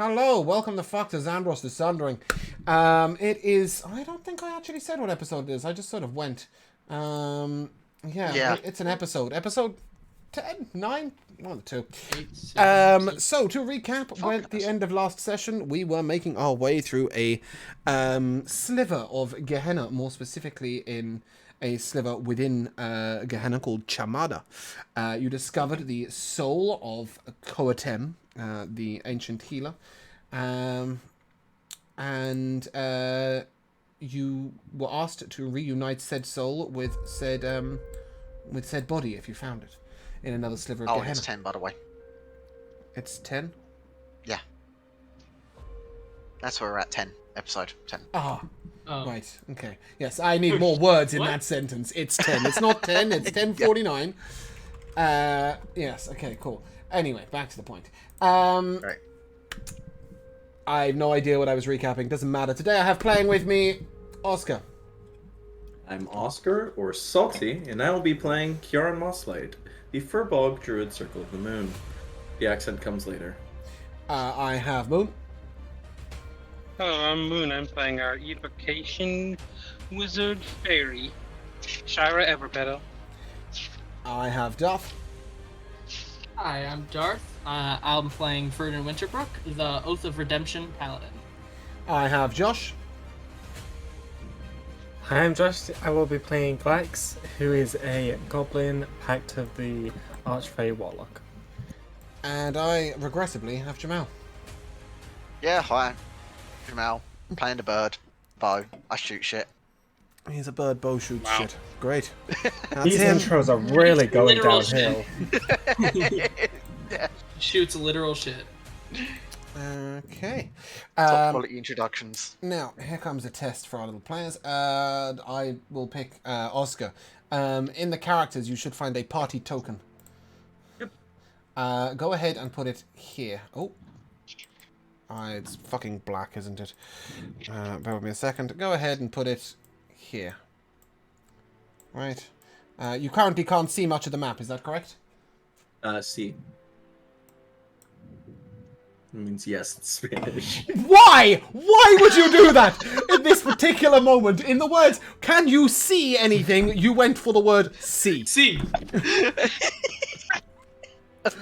Hello, welcome the fuck to Xandros the Sundering. It is. I don't think I actually said what episode it is. I just sort of went. Yeah. It's an episode. Episode 10, 9, one of the two. 8, 7, So to recap, when at the end of last session, we were making our way through a sliver of Gehenna, more specifically in a sliver within Gehenna called Chamada. You discovered the soul of Koatem, the ancient healer, and you were asked to reunite said soul with said body if you found it in another sliver of Oh, Gehenna. it's 10, by the way. It's 10? Yeah. That's where we're at, 10. Episode 10. Ah, Oh. right. Okay. Yes, I need more words in What? that sentence. It's 10. It's not 10. It's 10:49. Yes. Okay. Cool. Anyway, back to the point. Right. I have no idea what I was recapping. Doesn't matter. Today I have playing with me Oscar. I'm Oscar, or Salty, and I will be playing Kieran Mosslight, the Furbog Druid Circle of the Moon. The accent comes later. I have Moon. Hello, I'm Moon. I'm playing our evocation wizard fairy, Shira Everbetter. I have Duff. Hi, I'm Darth. I'm playing Ferdinand Winterbrook, the Oath of Redemption Paladin. I have Josh. Hi, I'm Josh. I will be playing Glax, who is a goblin pact of the Archfey Warlock. And I, regressively, have Jamal. Yeah, hi. Jamal. Playing the bird. Bow. I shoot shit. He's a bird bow shoot shit. Great. That's These him. intros are really going Literal downhill. Yeah. Shoots literal shit. Okay. Top quality introductions. Now, here comes a test for our little players. I will pick Oscar. In the characters, you should find a party token. Yep. Go ahead and put it here. Oh. It's fucking black, isn't it? Bear with me a second. Go ahead and put it here. Right. You currently can't see much of the map, is that correct? C. It means yes in Spanish. Why? Why would you do that in this particular moment? In the words, can you see anything? You went for the word see. See!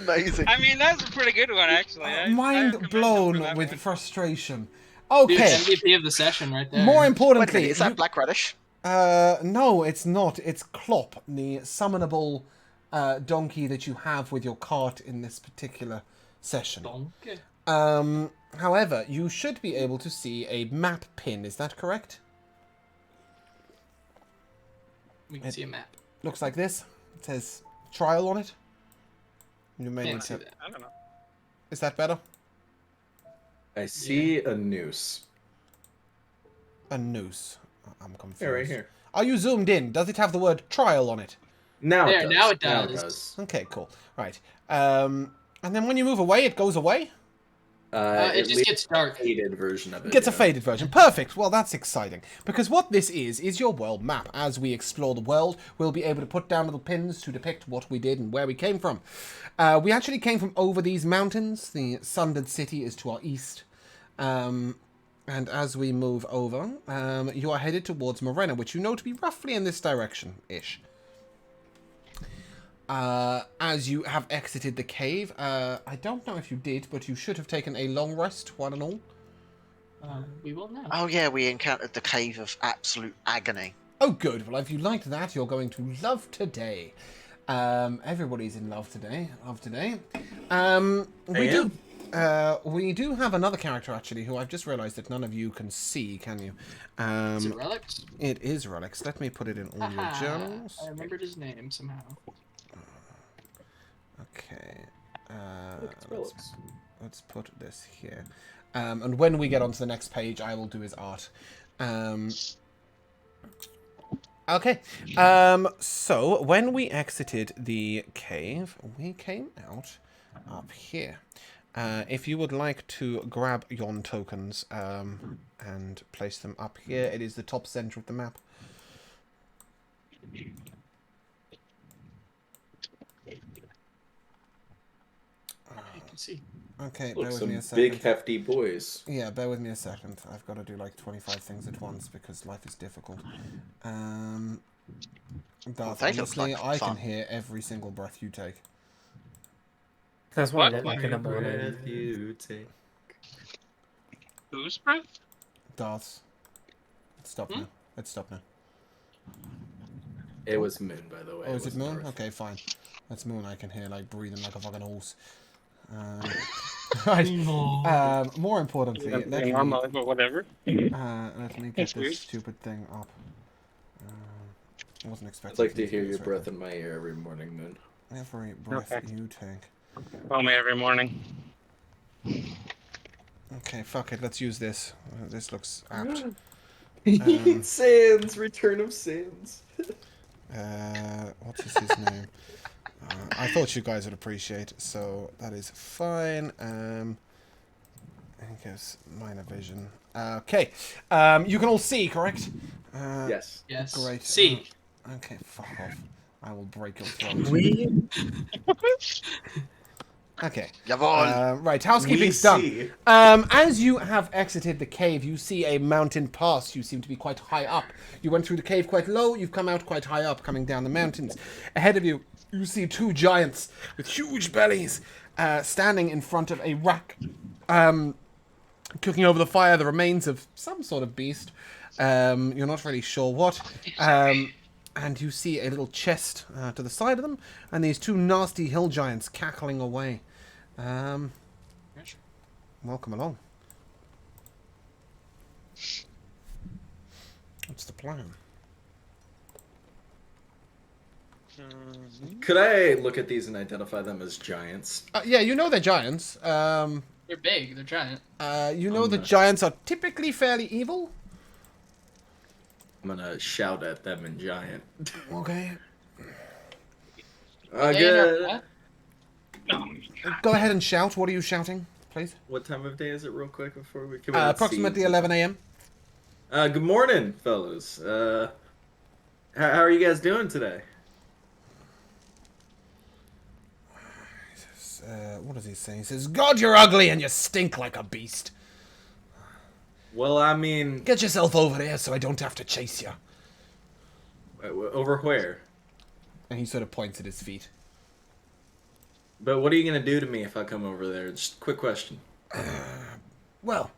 Amazing. I mean, that's a pretty good one, actually. I Mind commend him for blown that with one. frustration. Dude, Okay. MVP of the session right there. More Wait a importantly, minute, is that black radish? no, it's not. It's Clop, the summonable donkey that you have with your cart in this particular session. Donkey. However, you should be able to see a map pin. Is that correct? We can see a map. Looks like this. It says trial on it. You may Can't need see to. that. I don't know. Is that better? I see a noose. A noose. I'm confused. Here, right here. Are you zoomed in? Does it have the word trial on it? Now There, it does. now it Now it does. does. Okay, cool. Right. And then when you move away, it goes away? It just leaves gets dark. a faded version of it. Gets a yeah. faded version. Perfect. Well, that's exciting. Because what this is your world map. As we explore the world, we'll be able to put down little pins to depict what we did and where we came from. We actually came from over these mountains. The Sundered City is to our east. And as we move over, you are headed towards Morena, which you know to be roughly in this direction-ish. As you have exited the cave, I don't know if you did, but you should have taken a long rest, one and all. We will now. Oh yeah, we encountered the cave of absolute agony. Oh, good. Well, if you liked that, you're going to love today. Everybody's in love today. Love today. We do have another character, actually, who I've just realised that none of you can see, can you? Is it Relics? It is Relics. Let me put it in all your Haha, journals. I remembered his name somehow. Okay. It's Relics. Let's put this here. And when we get onto the next page, I will do his art. Okay. So, when we exited the cave, we came out up here. If you would like to grab yon tokens and place them up here, it is the top center of the map. You can see. Okay, Look, bear with some me a second. big hefty boys. Yeah, bear with me a second. I've got to do like 25 things at once because life is difficult. Darth, They look honestly, like I can fun. hear every single breath you take. That's what I What? look like in the morning. Breath you take. Whose breath? Darth, stop now. Let's stop now. It was Moon, by the way. Oh, is it wasn't Moon? Darth. Okay, fine. That's Moon. I can hear like breathing like a fucking horse. Right. More importantly, Yeah, let me normal, but whatever. get That's this weird. stupid thing up. I wasn't I'd expecting. like to do hear this your right breath now. in my ear every morning, Moon. Every breath Okay. you take. Call me every morning. Okay, fuck it. Let's use this. This looks apt. Sans, Return of Sans. What's his name? I thought you guys would appreciate, so that is fine. I guess minor vision. Okay. You can all see, correct? Yes. Yes. Great. See. Okay, fuck off. I will break your throat. We Okay. Jawohl. Right, housekeeping's done. As you have exited the cave, you see a mountain pass. You seem to be quite high up. You went through the cave quite low. You've come out quite high up, coming down the mountains. Ahead of you, you see two giants with huge bellies standing in front of a rack, cooking over the fire the remains of some sort of beast. You're not really sure what. And you see a little chest to the side of them, and these two nasty hill giants cackling away. Welcome along. What's the plan? Could I look at these and identify them as giants? Yeah, you know they're giants. They're big. They're giant. You know the giants are typically fairly evil. I'm gonna shout at them in giant. Okay. They in our path? Go ahead and shout. What are you shouting, please? What time of day is it, real quick, before we come Approximately 11 a.m. Good morning, fellas. How are you guys doing today? What does he say? He says, God, you're ugly and you stink like a beast. Well, I mean, Get yourself over here so I don't have to chase you. over where? And he sort of points at his feet. But what are you gonna do to me if I come over there? Just a quick question. Well,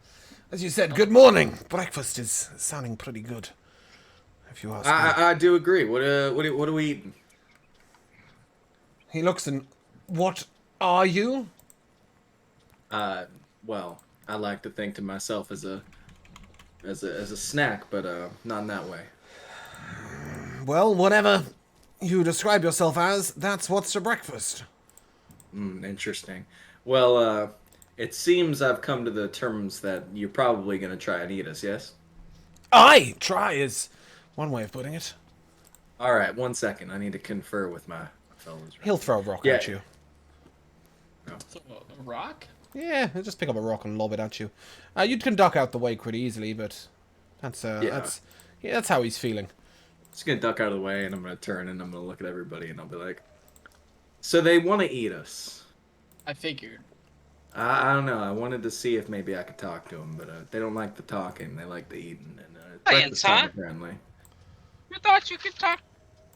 as you said, good morning. Breakfast is sounding pretty good, if you ask me. I do agree. What are we eating? He looks and... What are you? Well, I like to think to myself as a snack, but not in that way. Well, whatever you describe yourself as, that's what's for breakfast. Interesting. Well, it seems I've come to the terms that you're probably gonna try and eat us, yes? Aye, try is one way of putting it. All right, 1 second. I need to confer with my fellows. He'll throw a rock Yeah. at you. So, a rock? Yeah, he'll just pick up a rock and lob it at you. You can duck out the way pretty easily, but that's how he's feeling. Just gonna duck out of the way, and I'm gonna turn and I'm gonna look at everybody, and I'll be like, "So they want to eat us." I figured. I don't know. I wanted to see if maybe I could talk to them, but they don't like the talking. They like the eating. And Giants, breakfast time, huh? apparently. You thought you could talk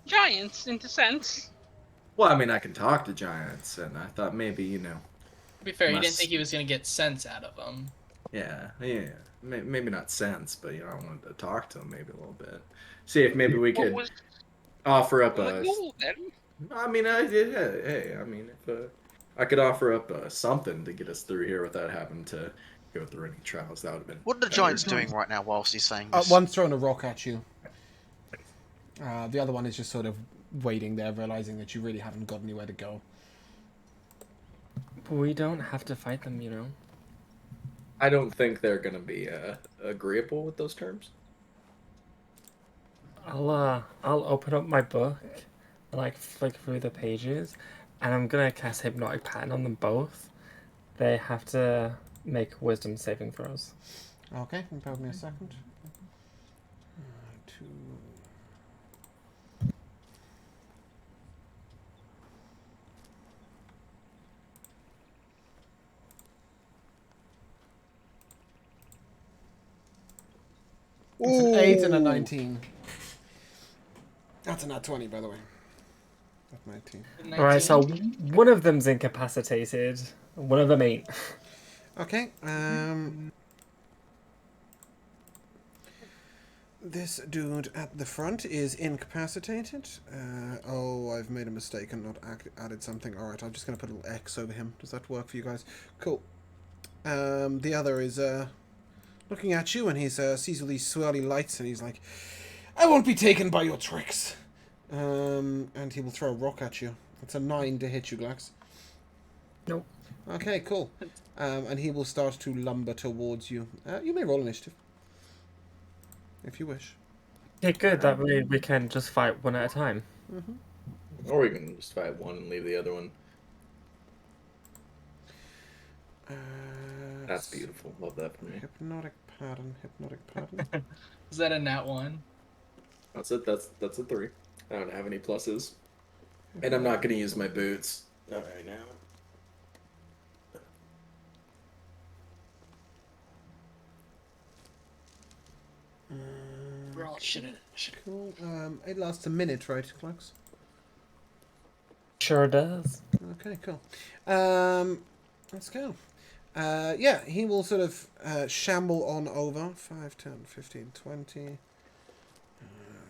giants into sense? Well, I mean, I can talk to giants, and I thought maybe, To be fair, you didn't Must- think he was gonna get sense out of them. yeah. Maybe not sense, but I wanted to talk to them maybe a little bit. See if maybe we What could was offer up the a. goal then? I mean, hey, I mean, if I could offer up something to get us through here without having to go through any trials, that would have been. What are the better. giants doing right now whilst he's saying this? One's throwing a rock at you. The other one is just sort of waiting there, realizing that you really haven't got anywhere to go. But we don't have to fight them, you know. I don't think they're gonna be agreeable with those terms. I'll open up my book and like flick through the pages, and I'm gonna cast hypnotic pattern on them both. They have to make wisdom saving throws. Okay, bear with me a second. Two. It's an 8 and a 19. That's a nat 20, by the way. Not 19. Alright, so one of them's incapacitated, one of them ain't. Okay, this dude at the front is incapacitated. Oh, I've made a mistake and not added something. Alright, I'm just going to put a little X over him. Does that work for you guys? Cool. The other is looking at you, and he's sees all these swirly lights, and he's like, I won't be taken by your tricks. And he will throw a rock at you. It's a 9 to hit you, Glax. Nope. Okay, cool. And he will start to lumber towards you. You may roll initiative. If you wish. Yeah, good. That way we can just fight one at a time. Mm-hmm. Or we can just fight one and leave the other one. That's beautiful. Love that for me. Hypnotic pattern. Hypnotic pattern. Is that a nat 1? That's it. That's a 3. I don't have any pluses. And I'm not going to use my boots. Not right now. We're all shit at it. Cool. It lasts a minute, right, Glax? Sure does. Okay, cool. Let's go. Yeah, he will sort of shamble on over. 5, 10, 15, 20,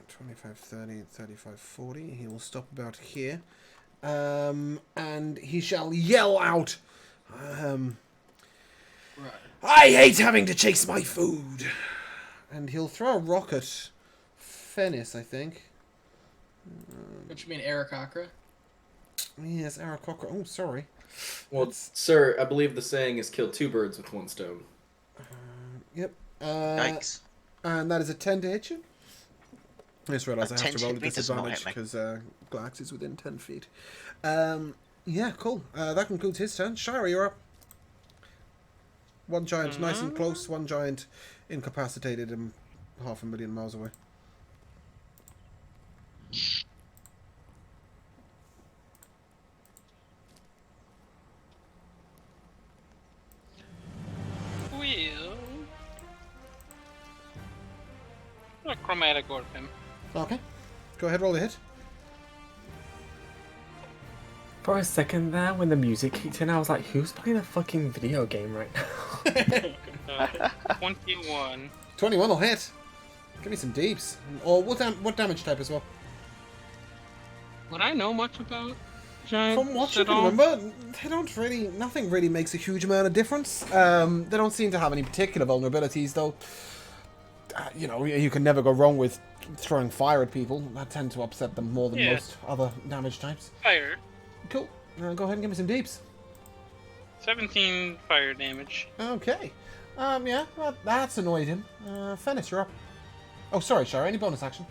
25, 30, 35, 40. He will stop about here. And he shall yell out, Right. I hate having to chase my food. And he'll throw a rock at Fennis, I think. What you mean, Aarakocra? Yes, Aarakocra. Oh, sorry. Well, sir, I believe the saying is kill 2 birds with 1 stone. Yep. Yikes. And that is a 10 to hit you. I just realised A I have 10 to to roll a hit me does not hit disadvantage me. because Glax is within 10 feet. Yeah, cool. That concludes his turn. Shira, you're up. One giant nice and close, one giant incapacitated and 500,000 miles away. Well, a chromatic orb him. Okay. Go ahead, roll the hit. For a second there, when the music kicked in, I was like, who's playing a fucking video game right now? 21. 21 will hit. Give me some deeps. Or what damage type as well? Would I know much about giants From what you at can all? remember, they don't really, nothing really makes a huge amount of difference. They don't seem to have any particular vulnerabilities, though. You know, you can never go wrong with throwing fire at people. That tends to upset them more than Yeah. most other damage types. Fire. Cool. Go ahead and give me some deeps. 17 fire damage. Okay. Yeah, that's annoyed him. Fennis, you're up. Oh, sorry, Shara. Any bonus action?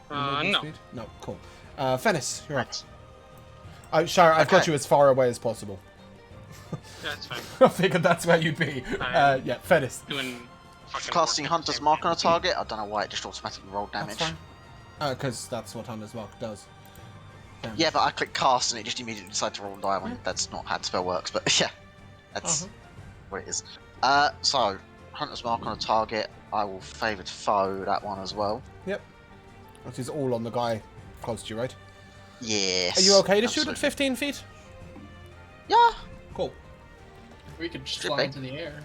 Movement No. speed? No, cool. Fennis, you're up. Right. Shara, I've got Okay. you as far away as possible. That's fine. I figured that's where you'd be. Yeah, Fennis. Doing fucking Casting work. Hunter's Mark on a target. I don't know why it just automatically rolled That's damage. fine. Because that's what Hunter's Mark does. Yeah, but I click cast and it just immediately decided to roll a die when that's not how the spell works. But yeah, that's what it is. So Hunter's Mark on a target. I will favoured foe that one as well. Yep. That is all on the guy close to you, right? Yes. Are you okay to shoot at absolutely. 15 feet? Yeah. Cool. We could just Should fly be. into the air.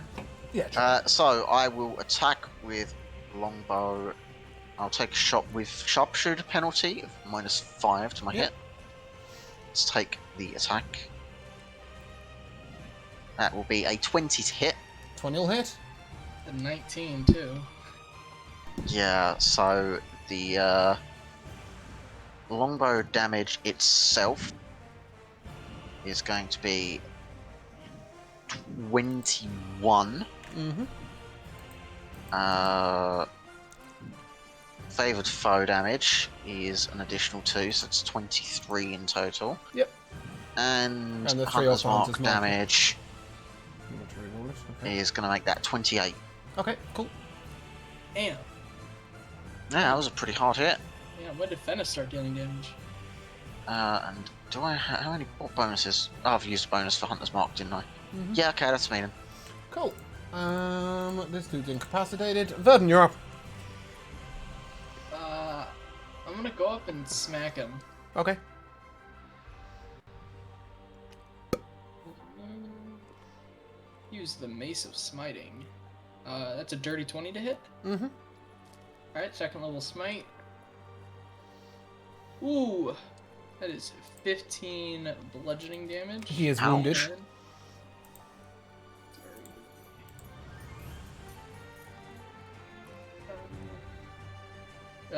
Yeah, sure. So I will attack with longbow. I'll take a shot with sharpshooter penalty of -5 to my Yep. hit. Let's take the attack. That will be a 20 to hit. 20 will hit. A 19 too. Yeah, so the longbow damage itself is going to be 21. Mm-hmm. Favoured foe damage is an additional 2, so it's 23 in total. Yep. And And the 3 Hunter's off Hunter's Mark Mark. damage You want to reroll it? Okay. is going to make that 28. Okay, cool. Damn. Yeah, that was a pretty hard hit. Yeah, when did Fennis start dealing damage? And do I have how many what bonuses? Oh, I've used a bonus for Hunter's Mark, didn't I? Mhm. Yeah, okay, that's me then. Cool. This dude's incapacitated. Verdun, you're up. I'm gonna go up and smack him. Okay. Use the Mace of Smiting. That's a dirty 20 to hit. Mm-hmm. Alright, second level smite. Ooh, that is 15 bludgeoning damage. He is Ouch. wounded.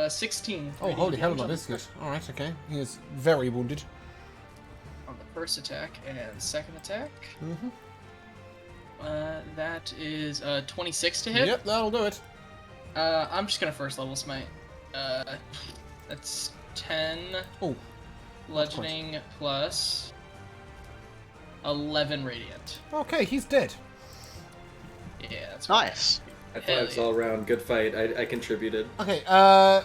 16. Oh, radiant holy hell, damage that on is the good. Alright, okay. He is very wounded. on the first attack and second attack. Mm-hmm. That is 26 to hit. Yep, that'll do it. I'm just gonna first level smite. That's 10 Oh, bludgeoning plus 11 radiant. okay, he's dead. Yeah, that's Nice. High Hell fives yeah. all around. Good fight. I contributed. Okay,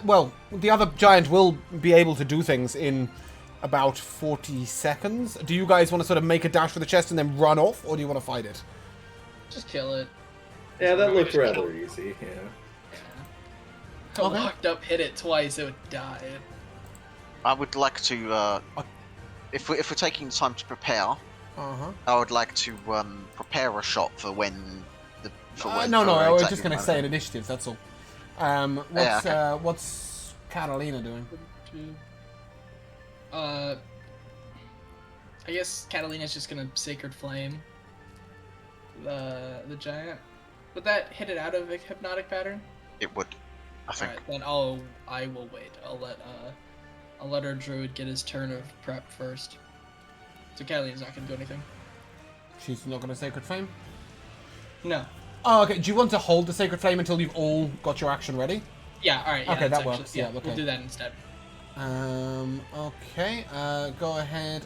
well, the other giant will be able to do things in about 40 seconds. Do you guys want to sort of make a dash for the chest and then run off, or do you want to fight it? Just kill it. Yeah, that looked rather easy. Yeah. I Okay. walked up, hit it twice, it died. I would like to, if we're taking time to prepare, Uh-huh. I would like to prepare a shot for when the. For when, No, for I was exactly just going to when- say an initiative, that's all. What's Catalina doing? I guess Catalina's just gonna Sacred Flame the giant. Would that hit it out of a hypnotic pattern? It would, I think. Alright, then I will wait. I'll let our druid get his turn of prep first. So Catalina's not gonna do anything. She's not going to Sacred Flame? No. Oh, okay. Do you want to hold the Sacred Flame until you've all got your action ready? Yeah, alright, yeah. Okay, that's that works, yeah, okay. We'll do that instead. Okay. Go ahead.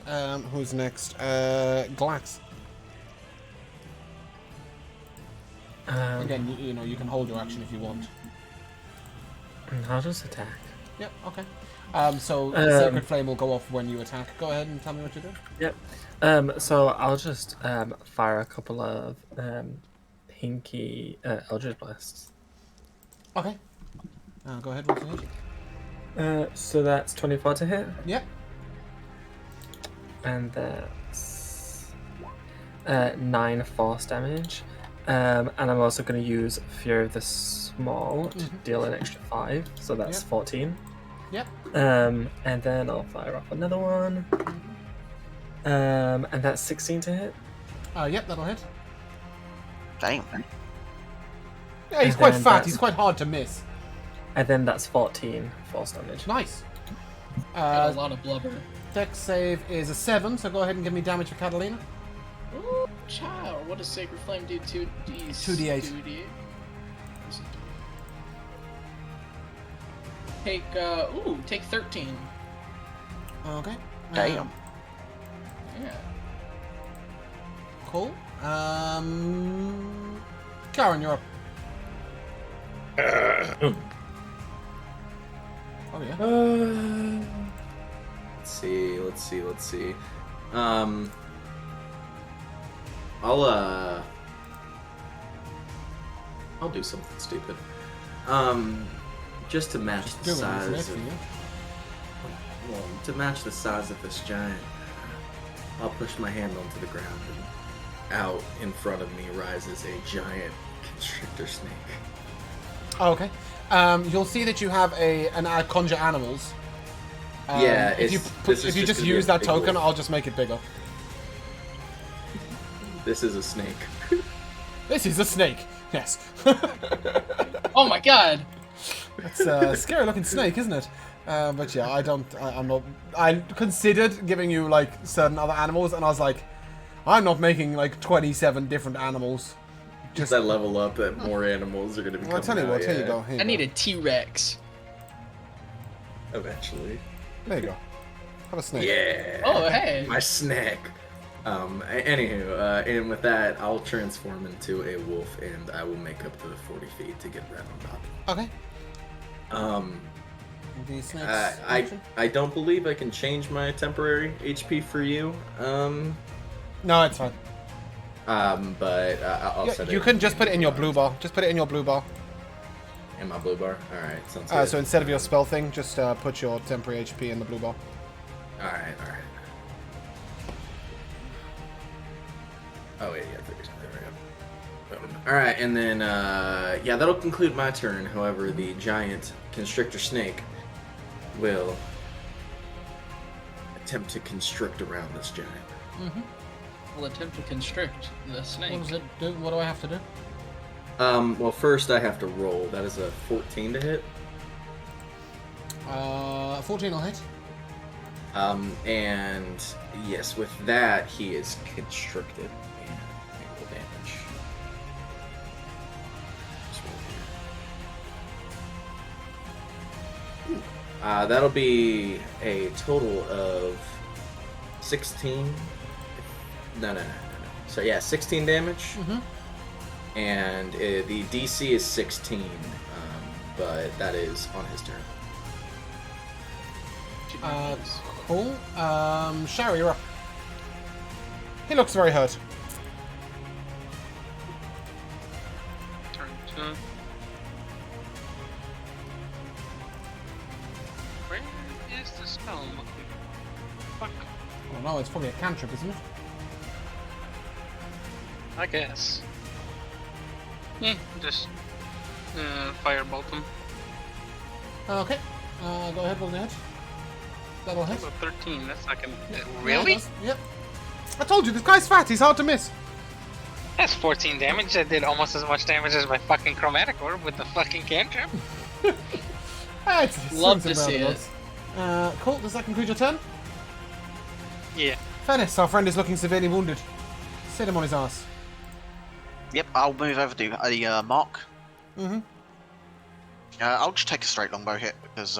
Who's next? Glax. Again, you know, you can hold your action if you want. I'll just attack. Yep, okay. So the Sacred Flame will go off when you attack. Go ahead and tell me what you do. Yep. So I'll just fire a couple of pinky Eldritch Blasts. Okay. Go ahead, what's your hit? So that's 24 to hit, Yep. and that's 9 force damage. And I'm also going to use Fear of the Small to deal an extra 5, so that's Yep. 14. Yep. And then I'll fire off another one. And that's 16 to hit. Yep, that'll hit. Damn. Yeah, he's And quite then fat. that's- He's quite hard to miss. And then that's 14 force damage. Nice. Got a lot of blubber. Dex save is a 7, so go ahead and give me damage for Catalina. Ooh, child, what does Sacred Flame do? 2d8. 2d8. Take 13. Okay. Damn. Yeah. Cool. Karen, you're up. Oh yeah. Let's see. I'll do something stupid. Just to match Just the do it, isn't it, size for of, you? well, to match the size of this giant, I'll push my hand onto the ground, and out in front of me rises a giant constrictor snake. Oh, okay. You'll see that you have an conjure animals. Yeah, If you this is just gonna be use a that big token, wolf. I'll just make it bigger. This is a snake. This is a snake. Yes. Oh my god! It's a scary looking snake, isn't it? But yeah, I'm not. I considered giving you like certain other animals, and I was like, I'm not making like 27 different animals. Just that level up, that more animals are gonna be. Well, I'll tell you what. Here you go. Here you I need go. a T-Rex. Eventually. There you go. Have a snake. Yeah. Oh, hey. My snack. Anywho, and with that, I'll transform into a wolf, and I will make up the 40 feet to get right on top. Okay. The snake's action? I don't believe I can change my temporary HP for you. No, it's fine. But I'll Yeah, set it. you can just put it in your blue bar. Just put it in your blue bar. In my blue bar. All right, sounds good. So instead of your spell thing, just put your temporary HP in the blue bar. All right. Oh wait, yeah, 30. There we go. Boom. All right, and then yeah, that'll conclude my turn. However, the giant constrictor snake will attempt to constrict around this giant. Will attempt to constrict the snake. What does it do? What do I have to do? Well, first I have to roll. That is a 14 to hit. 14 will hit. And yes, with that he is constricted and roll damage. Just roll here. That'll be a total of 16. No. So yeah, 16 damage. And the DC is 16, but that is on his turn. Cool. Shari, you're up. He looks very hurt. Turn to. Where is the spell looking? Fuck. Oh no, it's probably a cantrip, isn't it? I guess. Yeah, just firebolt him. Okay. Go ahead, roll the hit. That'll hit. That's a 13. That's not gonna. Yeah, Really? it does. Yep. I told you, this guy's fat. He's hard to miss. That's 14 damage. That did almost as much damage as my fucking chromatic orb with the fucking cantrip. It's Love swings to and see roundabouts. Cool. Does that conclude your turn? Yeah. Fennis, our friend is looking severely wounded. Sit him on his ass. Yep, I'll move over to a mark. Mm-hmm. I'll just take a straight longbow hit because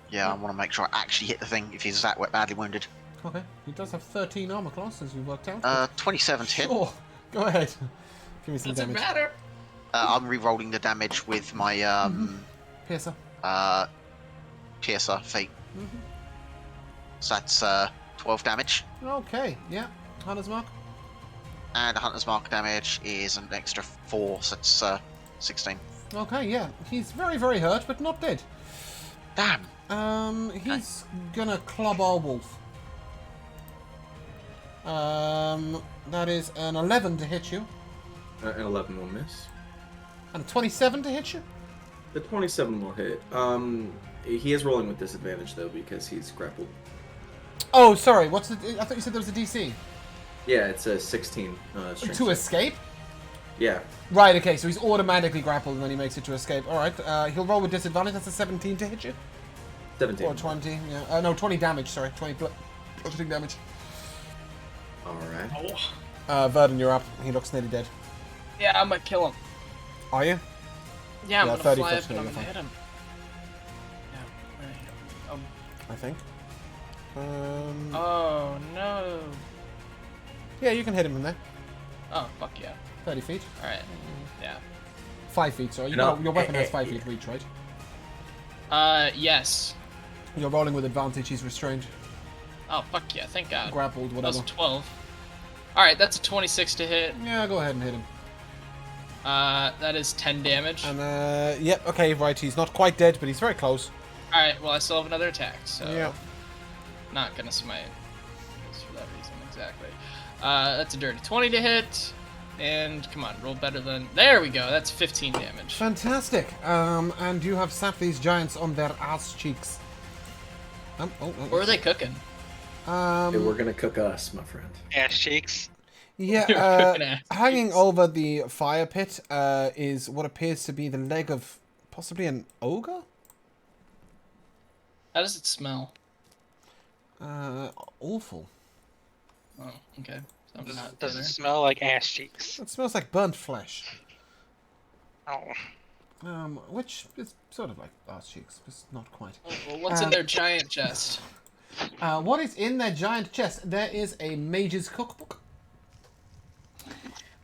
yeah, I want to make sure I actually hit the thing if he's that badly wounded. Okay. He does have 13 armor class, as you worked out. 27 to hit. Sure. Go ahead. Give me some Doesn't damage. matter. I'm re-rolling the damage with my Piercer. piercer feat. Mm-hmm. So that's 12 damage, Okay. Yeah. Hunter's mark. and hunter's mark damage is an extra 4, so it's 16. Okay. Yeah. He's very, very hurt, but not dead. Damn. He's gonna club our wolf. That is an 11 to hit you, An 11 will miss. and a 27 to hit you. The 27 will hit. He is rolling with disadvantage though because he's grappled. Oh, sorry. What's the? I thought you said there was a DC. Yeah, it's a 16. Strength To check. escape. Yeah. Right. Okay. So he's automatically grappled when he makes it to escape. All right. He'll roll with disadvantage. That's a 17 to hit you. 17. Or 20. Yeah. No, 20 damage. Sorry, 20 bludgeoning damage. All right. Verdun, you're up. He looks nearly dead. Yeah, I'm gonna kill him. Are you? Yeah, I'm Yeah, gonna 30 fly foot up and I'm you're gonna fine. hit him. Yeah, right here. I think. Oh no. Yeah, you can hit him from there. Oh fuck yeah. 30 feet. All right. Yeah. 5 feet. Sorry. No. Your weapon has 5 feet reach, right? Yes. You're rolling with advantage. He's restrained, Oh fuck yeah. Thank God. grappled, That's whatever. 12. All right, that's a 26 to hit. Yeah, go ahead and hit him. That is 10 damage. And yep. Okay, right. He's not quite dead, but he's very close. All right. Well, I still have another attack, so Yeah. not gonna smite. Just for that reason, exactly. That's a dirty 20 to hit. And come on, roll better than. There we go. That's 15 damage. Fantastic. And you have sat these giants on their ass cheeks. Where are they cooking? Hey, we're gonna cook us, my friend. Ass cheeks. Yeah, Cooking ass hanging cheeks. over the fire pit is what appears to be the leg of possibly an ogre? How does it smell? Awful. Oh, okay. So I'm not Does dinner. it smell like ass cheeks? It smells like burnt flesh. Oh. Which is sort of like ass cheeks, but not quite. Well, what's in their giant chest? What is in their giant chest? There is a mage's cookbook.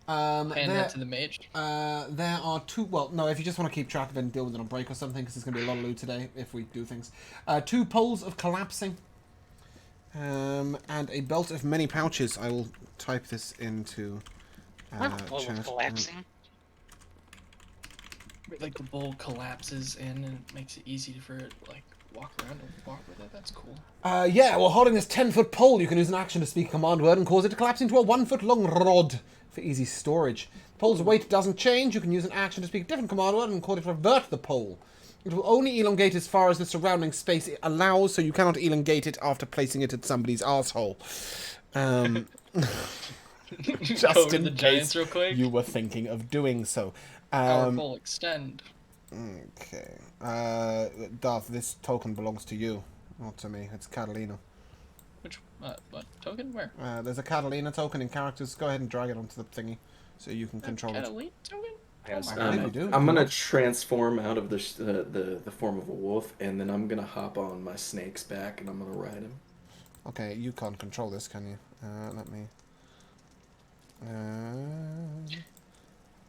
Hand there, that to the mage. there are 2. Well, no, if you just want to keep track of it and deal with it on break or something, because there's going to be a lot of loot today if we do things. 2 poles of collapsing. And a belt of many pouches. I will type this into Wall chat, collapsing. Like the bowl collapses in and it makes it easy for it like walk around and walk with it. That's cool. Yeah, well, holding this 10-foot pole, you can use an action to speak a command word and cause it to collapse into a 1-foot-long rod for easy storage. The pole's weight doesn't change. You can use an action to speak a different command word and cause it to revert the pole. It will only elongate as far as the surrounding space it allows, so you cannot elongate it after placing it at somebody's asshole. Just Go over in the case giants real quick. you were thinking of doing so. Powerful extend. Okay. Darth, this token belongs to you, not to me. It's Catalina. Which what token? Where? There's a Catalina token in characters. Go ahead and drag it onto the thingy so you can control it. Catalina token? Yes, Oh, you do. I'm gonna transform out of the form of a wolf, and then I'm gonna hop on my snake's back, and I'm gonna ride him. Okay, you can't control this, can you? Let me...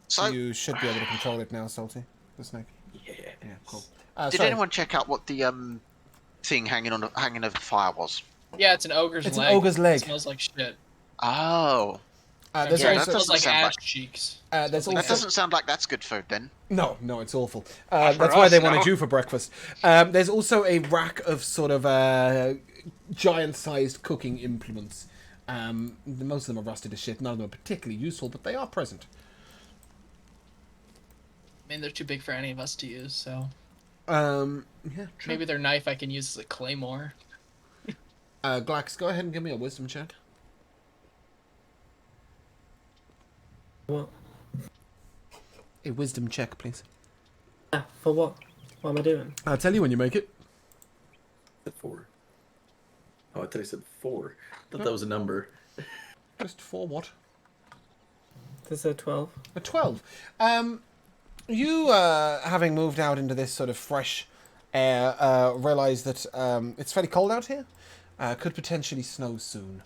So, you should be able to control it now, Salty. The snake. Yeah. Yeah, cool. did Sorry. anyone check out what the thing hanging over the fire was? Yeah, it's an ogre's It's leg. an ogre's leg. It smells like shit. Oh, There's Yeah, it that also... smells doesn't like sound ass like- cheeks. there's Smells like also... that doesn't sound like that's good food then. No, it's awful. For That's why us, they wanted no. you for breakfast. There's also a rack of sort of giant-sized cooking implements. Most of them are rusted as shit. None of them are particularly useful, but they are present. I mean, they're too big for any of us to use, so Yeah, true. maybe their knife I can use as a claymore. Glax, go ahead and give me a wisdom check. What? A wisdom check, please. Yeah, for what? What am I doing? I'll tell you when you make it. Said 4. Oh, I thought I said 4. I thought that was a number. Just for what? This is a 12. A 12. You, having moved out into this sort of fresh air, realise that it's fairly cold out here. Could potentially snow soon.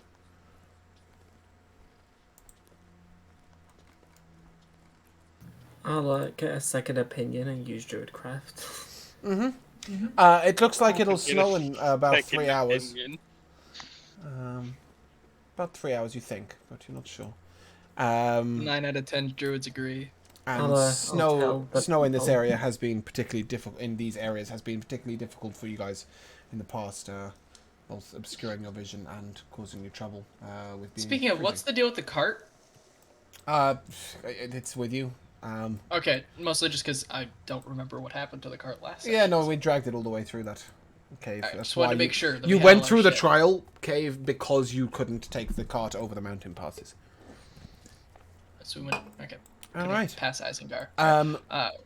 I'll get a second opinion and use Druidcraft. It looks like it'll Get a snow in about second 3 hours. opinion. About 3 hours, you think, but you're not sure. 9 out of 10 druids agree. And I'll snow tell the snow in this people. area has been particularly difficult. In these areas, has been particularly difficult for you guys in the past, both obscuring your vision and causing you trouble with being. Speaking of, what's the deal with the cart? It's with you. Okay, mostly just because I don't remember what happened to the cart last Yeah, no, session. we dragged it all the way through that cave. Alright, That's just wanted why to make sure that you we had went all through our the shit. trial cave because you couldn't take the cart over the mountain passes. So we went. Okay. All right. Pass Isengard.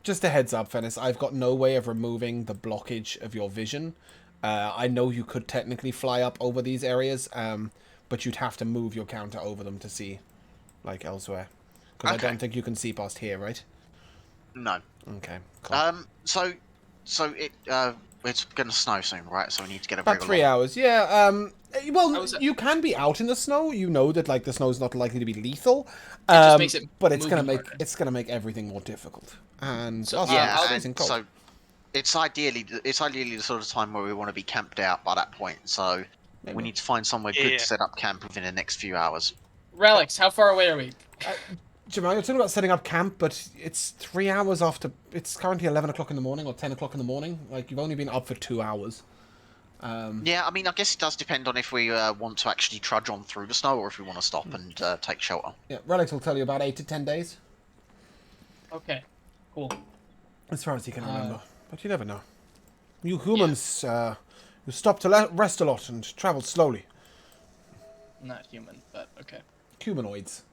Just a heads up, Venice. I've got no way of removing the blockage of your vision. I know you could technically fly up over these areas, but you'd have to move your counter over them to see, like, elsewhere. Because Okay. I don't think you can see past here, right? No. Okay. Cool. So it's gonna snow soon, right? So we need to get a About very 3 hours. Yeah. Well, How is it- you can be out in the snow. You know that like the snow's not likely to be lethal. just makes it but it's gonna moving make harder. everything more difficult. And So, also, Yeah, it's and freezing cold. so it's ideally the sort of time where we want to be camped out by that point. So Maybe. we need to find somewhere good Yeah. to set up camp within the next few hours. Relics, how far away are we? Jamal, you're talking about setting up camp, but it's 3 hours after. It's currently 11 o'clock in the morning or 10 o'clock in the morning. Like you've only been up for 2 hours. Yeah, I mean, I guess it does depend on if we want to actually trudge on through the snow or if we want to stop and take shelter. Yeah, relics will tell you about 8 to 10 days, Okay, cool. as far as you can remember. But you never know. You humans, you stop to rest a lot and travel slowly. Not human, but okay. Humanoids,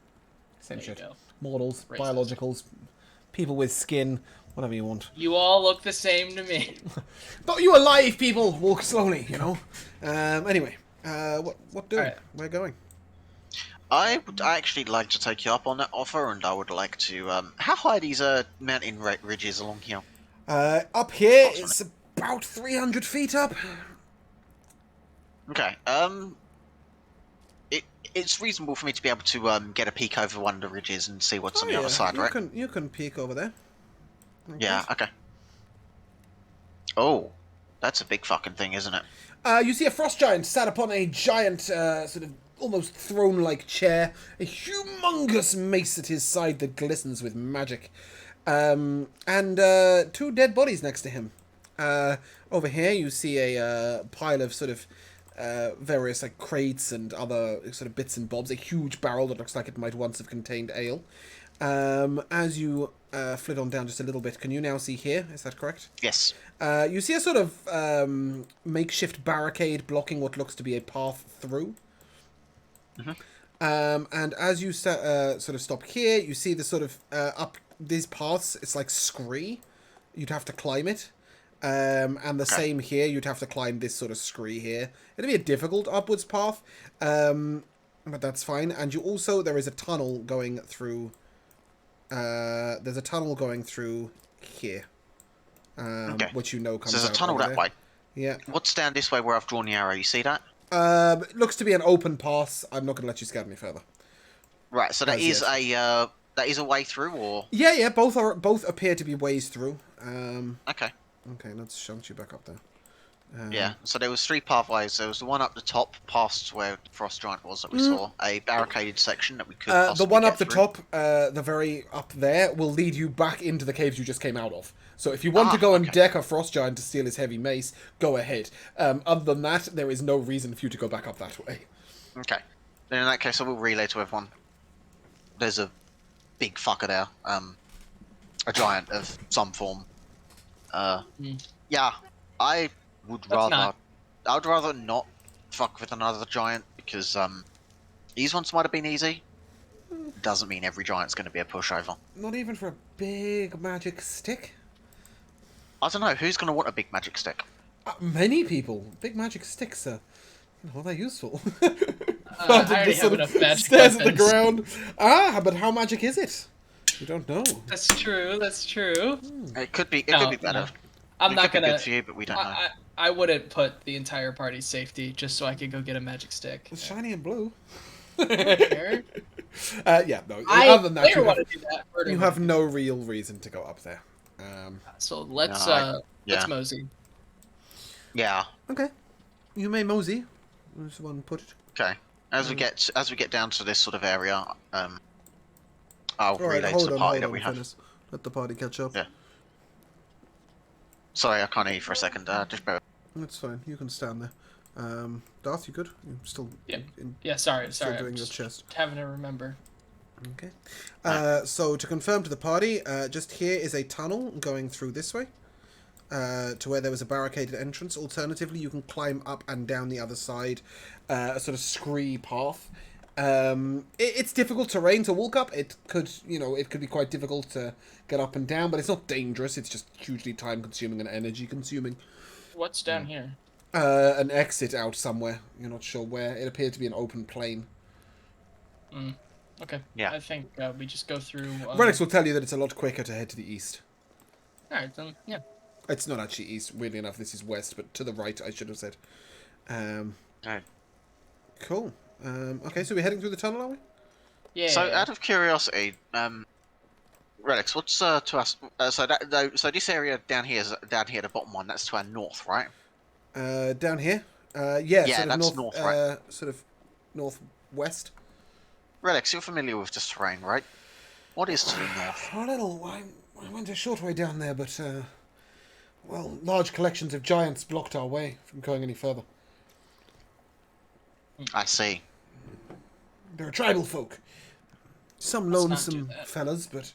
same There you shit. go. Mortals, Racist. biologicals, people with skin, whatever you want. You all look the same to me. But you alive people walk slowly, you know. Anyway, what doing? Alright. We're going. I would actually like to take you up on that offer, and I would like to. How high are these mountain ridges along here? Up here, it's about 300 feet up. Okay. It's reasonable for me to be able to get a peek over one of the ridges and see what's on the other side, right? You can peek over there. Yeah. Okay. Oh, that's a big fucking thing, isn't it? You see a frost giant sat upon a giant sort of almost throne-like chair, a humongous mace at his side that glistens with magic, and 2 dead bodies next to him. Over here you see a pile of sort of various like crates and other sort of bits and bobs, a huge barrel that looks like it might once have contained ale. As you flit on down just a little bit, can you now see here? Is that correct? Yes. You see a sort of makeshift barricade blocking what looks to be a path through. And as you sort of stop here, you see the sort of up these paths. It's like scree. You'd have to climb it. And the same here. You'd have to climb this sort of scree here. It'll be a difficult upwards path, but that's fine. And you also, there is a tunnel going through. There's a tunnel going through here, which you know comes out. So there's a tunnel that way. Yeah. What's down this way where I've drawn the arrow? You see that? It looks to be an open pass. I'm not going to let you scout any further. Right. So that is a way through, or yeah. Both appear to be ways through. okay. Okay, let's shunt you back up there. Yeah, so there was 3 pathways. There was the one up the top, past where the Frost Giant was that we saw, a barricaded section that we could the one up the through. top, the very up there, will lead you back into the caves you just came out of. So if you want to go and deck a Frost Giant to steal his heavy mace, go ahead. Other than that, there is no reason for you to go back up that way. Okay. Then in that case, I will relay to everyone. There's a big fucker there. A giant of some form. Yeah, I would rather not fuck with another giant, because these ones might have been easy. Doesn't mean every giant's going to be a pushover. Not even for a big magic stick? I don't know, who's going to want a big magic stick? Many people. Big magic sticks are, they're useful. I already have enough magic Stares at the weapons. ground. But how magic is it? You don't know. That's true. That's true. It could be No, better. no. I'm It not could be gonna. good for you, but we don't know. I wouldn't put the entire party's safety just so I could go get a magic stick. It's shiny and blue. Care. Yeah, no. I Other than that, never you want have, to do that. Murder you me. have no real reason to go up there. So let's No, let's yeah. mosey. Yeah. Okay. You may mosey. Where's the one put it? Okay. As we get down to this sort of area, I'll Alright, relay to the party that we have. Finis. Let the party catch up. Yeah. Sorry, I can't hear you for a second. Just bear. That's fine. You can stand there. Darth, you good? You're still Yeah. in, Yeah, sorry. still I'm doing your just chest. having to remember. Okay. So to confirm to the party, just here is a tunnel going through this way. To where there was a barricaded entrance. Alternatively, you can climb up and down the other side, a sort of scree path. It's difficult terrain to walk up. It could be quite difficult to get up and down, but it's not dangerous. It's just hugely time-consuming and energy-consuming. What's down here? An exit out somewhere. You're not sure where. It appeared to be an open plain. Okay. Yeah. I think we just go through. Renix will tell you that it's a lot quicker to head to the east. All right then. Yeah. It's not actually east, weirdly enough. This is west, but to the right, I should have said. Right. Cool. Okay, so we're heading through the tunnel, are we? Yeah. So, out of curiosity, Relics, what's to us? So this area down here is down here, the bottom one. That's to our north, right? Down here? Yeah, Yeah, sort of that's north, right? Sort of northwest. Relics, you're familiar with this terrain, right? What is to the north? A little. I went a short way down there, but, well, large collections of giants blocked our way from going any further. I see. They're tribal folk. Some Let's not do lonesome that. fellas, but,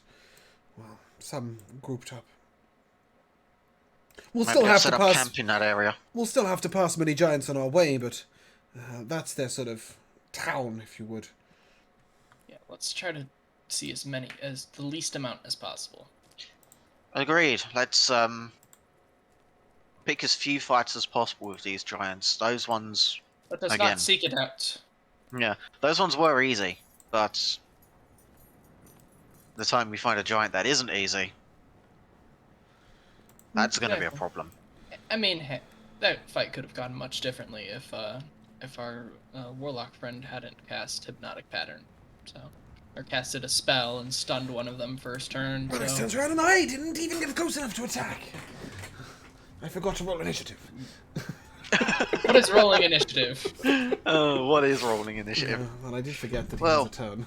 well, some grouped up. We'll Maybe still they've have set to up pass. camp in that area. We'll still have to pass many giants on our way, but that's their sort of town, if you would. Yeah. Let's try to see the least amount as possible. Agreed. Let's pick as few fights as possible with these giants. Those ones, Let us Again. not seek it out. yeah, those ones were easy, but the time we find a giant that isn't easy, that's going to be a Exactly. problem. I mean, hey, that fight could have gone much differently if our warlock friend hadn't cast hypnotic pattern, or casted a spell and stunned one of them first turn. Well, it So turns around and I didn't even get close enough to attack. I forgot to roll initiative. What is rolling initiative? What is rolling initiative? Well, I did forget that he Well- has a turn.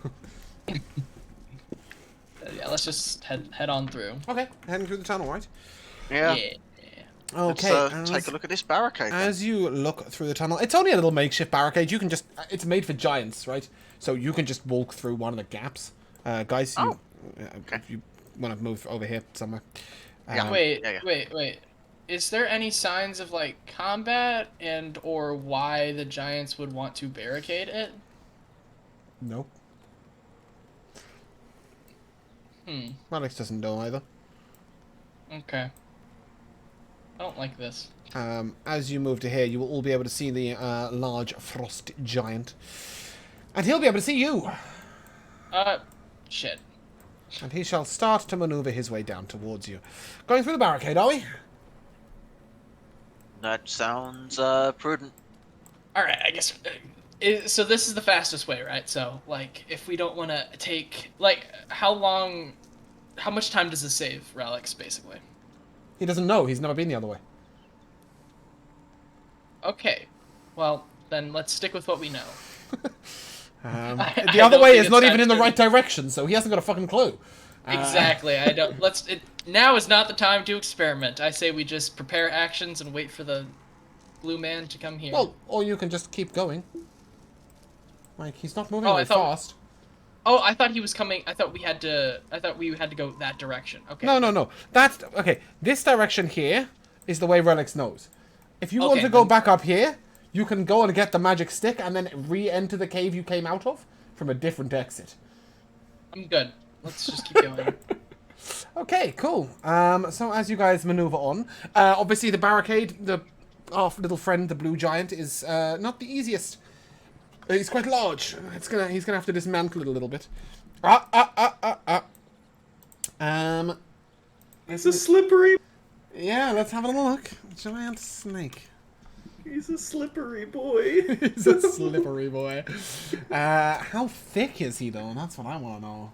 Yeah, let's just head on through. Okay, heading through the tunnel, right? Yeah. Okay, Let's take a look at this barricade. Then. As you look through the tunnel, it's only a little makeshift barricade. You can just, it's made for giants, right? So you can just walk through one of the gaps. Guys, you, if you want to move over here somewhere. Wait, yeah. wait. Is there any signs of like combat and or why the giants would want to barricade it? Nope. Alex doesn't know either. Okay. I don't like this. As you move to here, you will all be able to see the large frost giant. And he'll be able to see you. Shit. And he shall start to maneuver his way down towards you. Going through the barricade, are we? That sounds prudent. Alright, I guess... so this is the fastest way, right? So, like, if we don't want to take... Like, how much time does this save, Relics, basically? He doesn't know. He's never been the other way. Okay. Well, then let's stick with what we know. The other way is not even in the right direction, so he hasn't got a fucking clue. Exactly. I don't... Now is not the time to experiment. I say we just prepare actions and wait for the blue man to come here. Well, or you can just keep going. Like, he's not moving very fast. Oh, I thought he was coming. I thought we had to go that direction. Okay. No. That's okay. This direction here is the way Relics knows. If you want to go back up here, you can go and get the magic stick and then re-enter the cave you came out of from a different exit. I'm good. Let's just keep going. Okay, cool. So as you guys maneuver on, obviously the barricade, our little friend, the blue giant, is not the easiest. He's quite large. He's gonna have to dismantle it a little bit. It's a slippery. Yeah, let's have a little look. Giant snake. He's a slippery boy. He's a slippery boy. How thick is he though? That's what I want to know.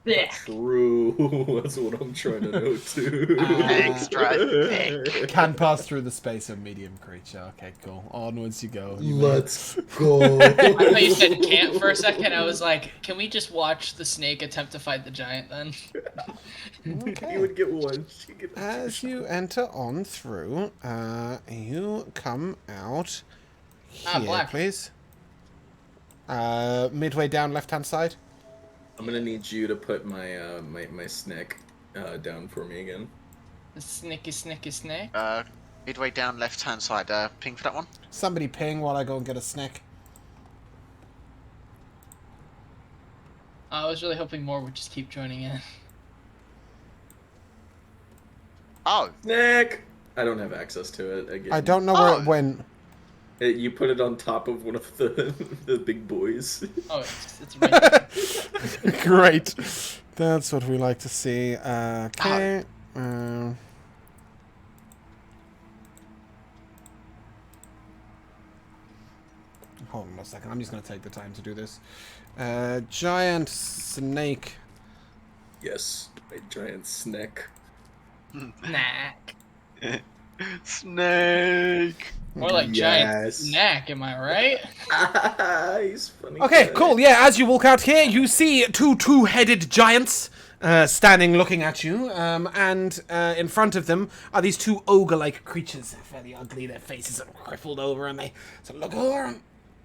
Yeah. True. That's what I'm trying to know too. Extra thick. Can pass through the space of medium creature. Okay, cool. Onwards you go. Let's go. I thought you said can't for a second. I was like, can we just watch the snake attempt to fight the giant then? Okay. You would get one. As you enter on through, you come out here, black. please. Midway down left-hand side. I'm gonna need you to put my my snack down for me again. The snicky snake. Midway down left-hand side. Ping for that one. Somebody ping while I go and get a snack. I was really hoping more would just keep joining in. Oh. Snack. I don't have access to it again. I don't know where it went. You put it on top of one of the big boys. Oh, it's right there. Great. That's what we like to see. Okay. Hold on a second. I'm just going to take the time to do this. Giant snake. Yes, a giant snack. Snack. Snake. More like giant Yes. snack, am I right? He's funny. Okay, guy. cool. Yeah, as you walk out here, you see two-headed giants standing looking at you. And in front of them are these two ogre-like creatures. They're fairly ugly. Their faces are crippled over, and they sort of look over.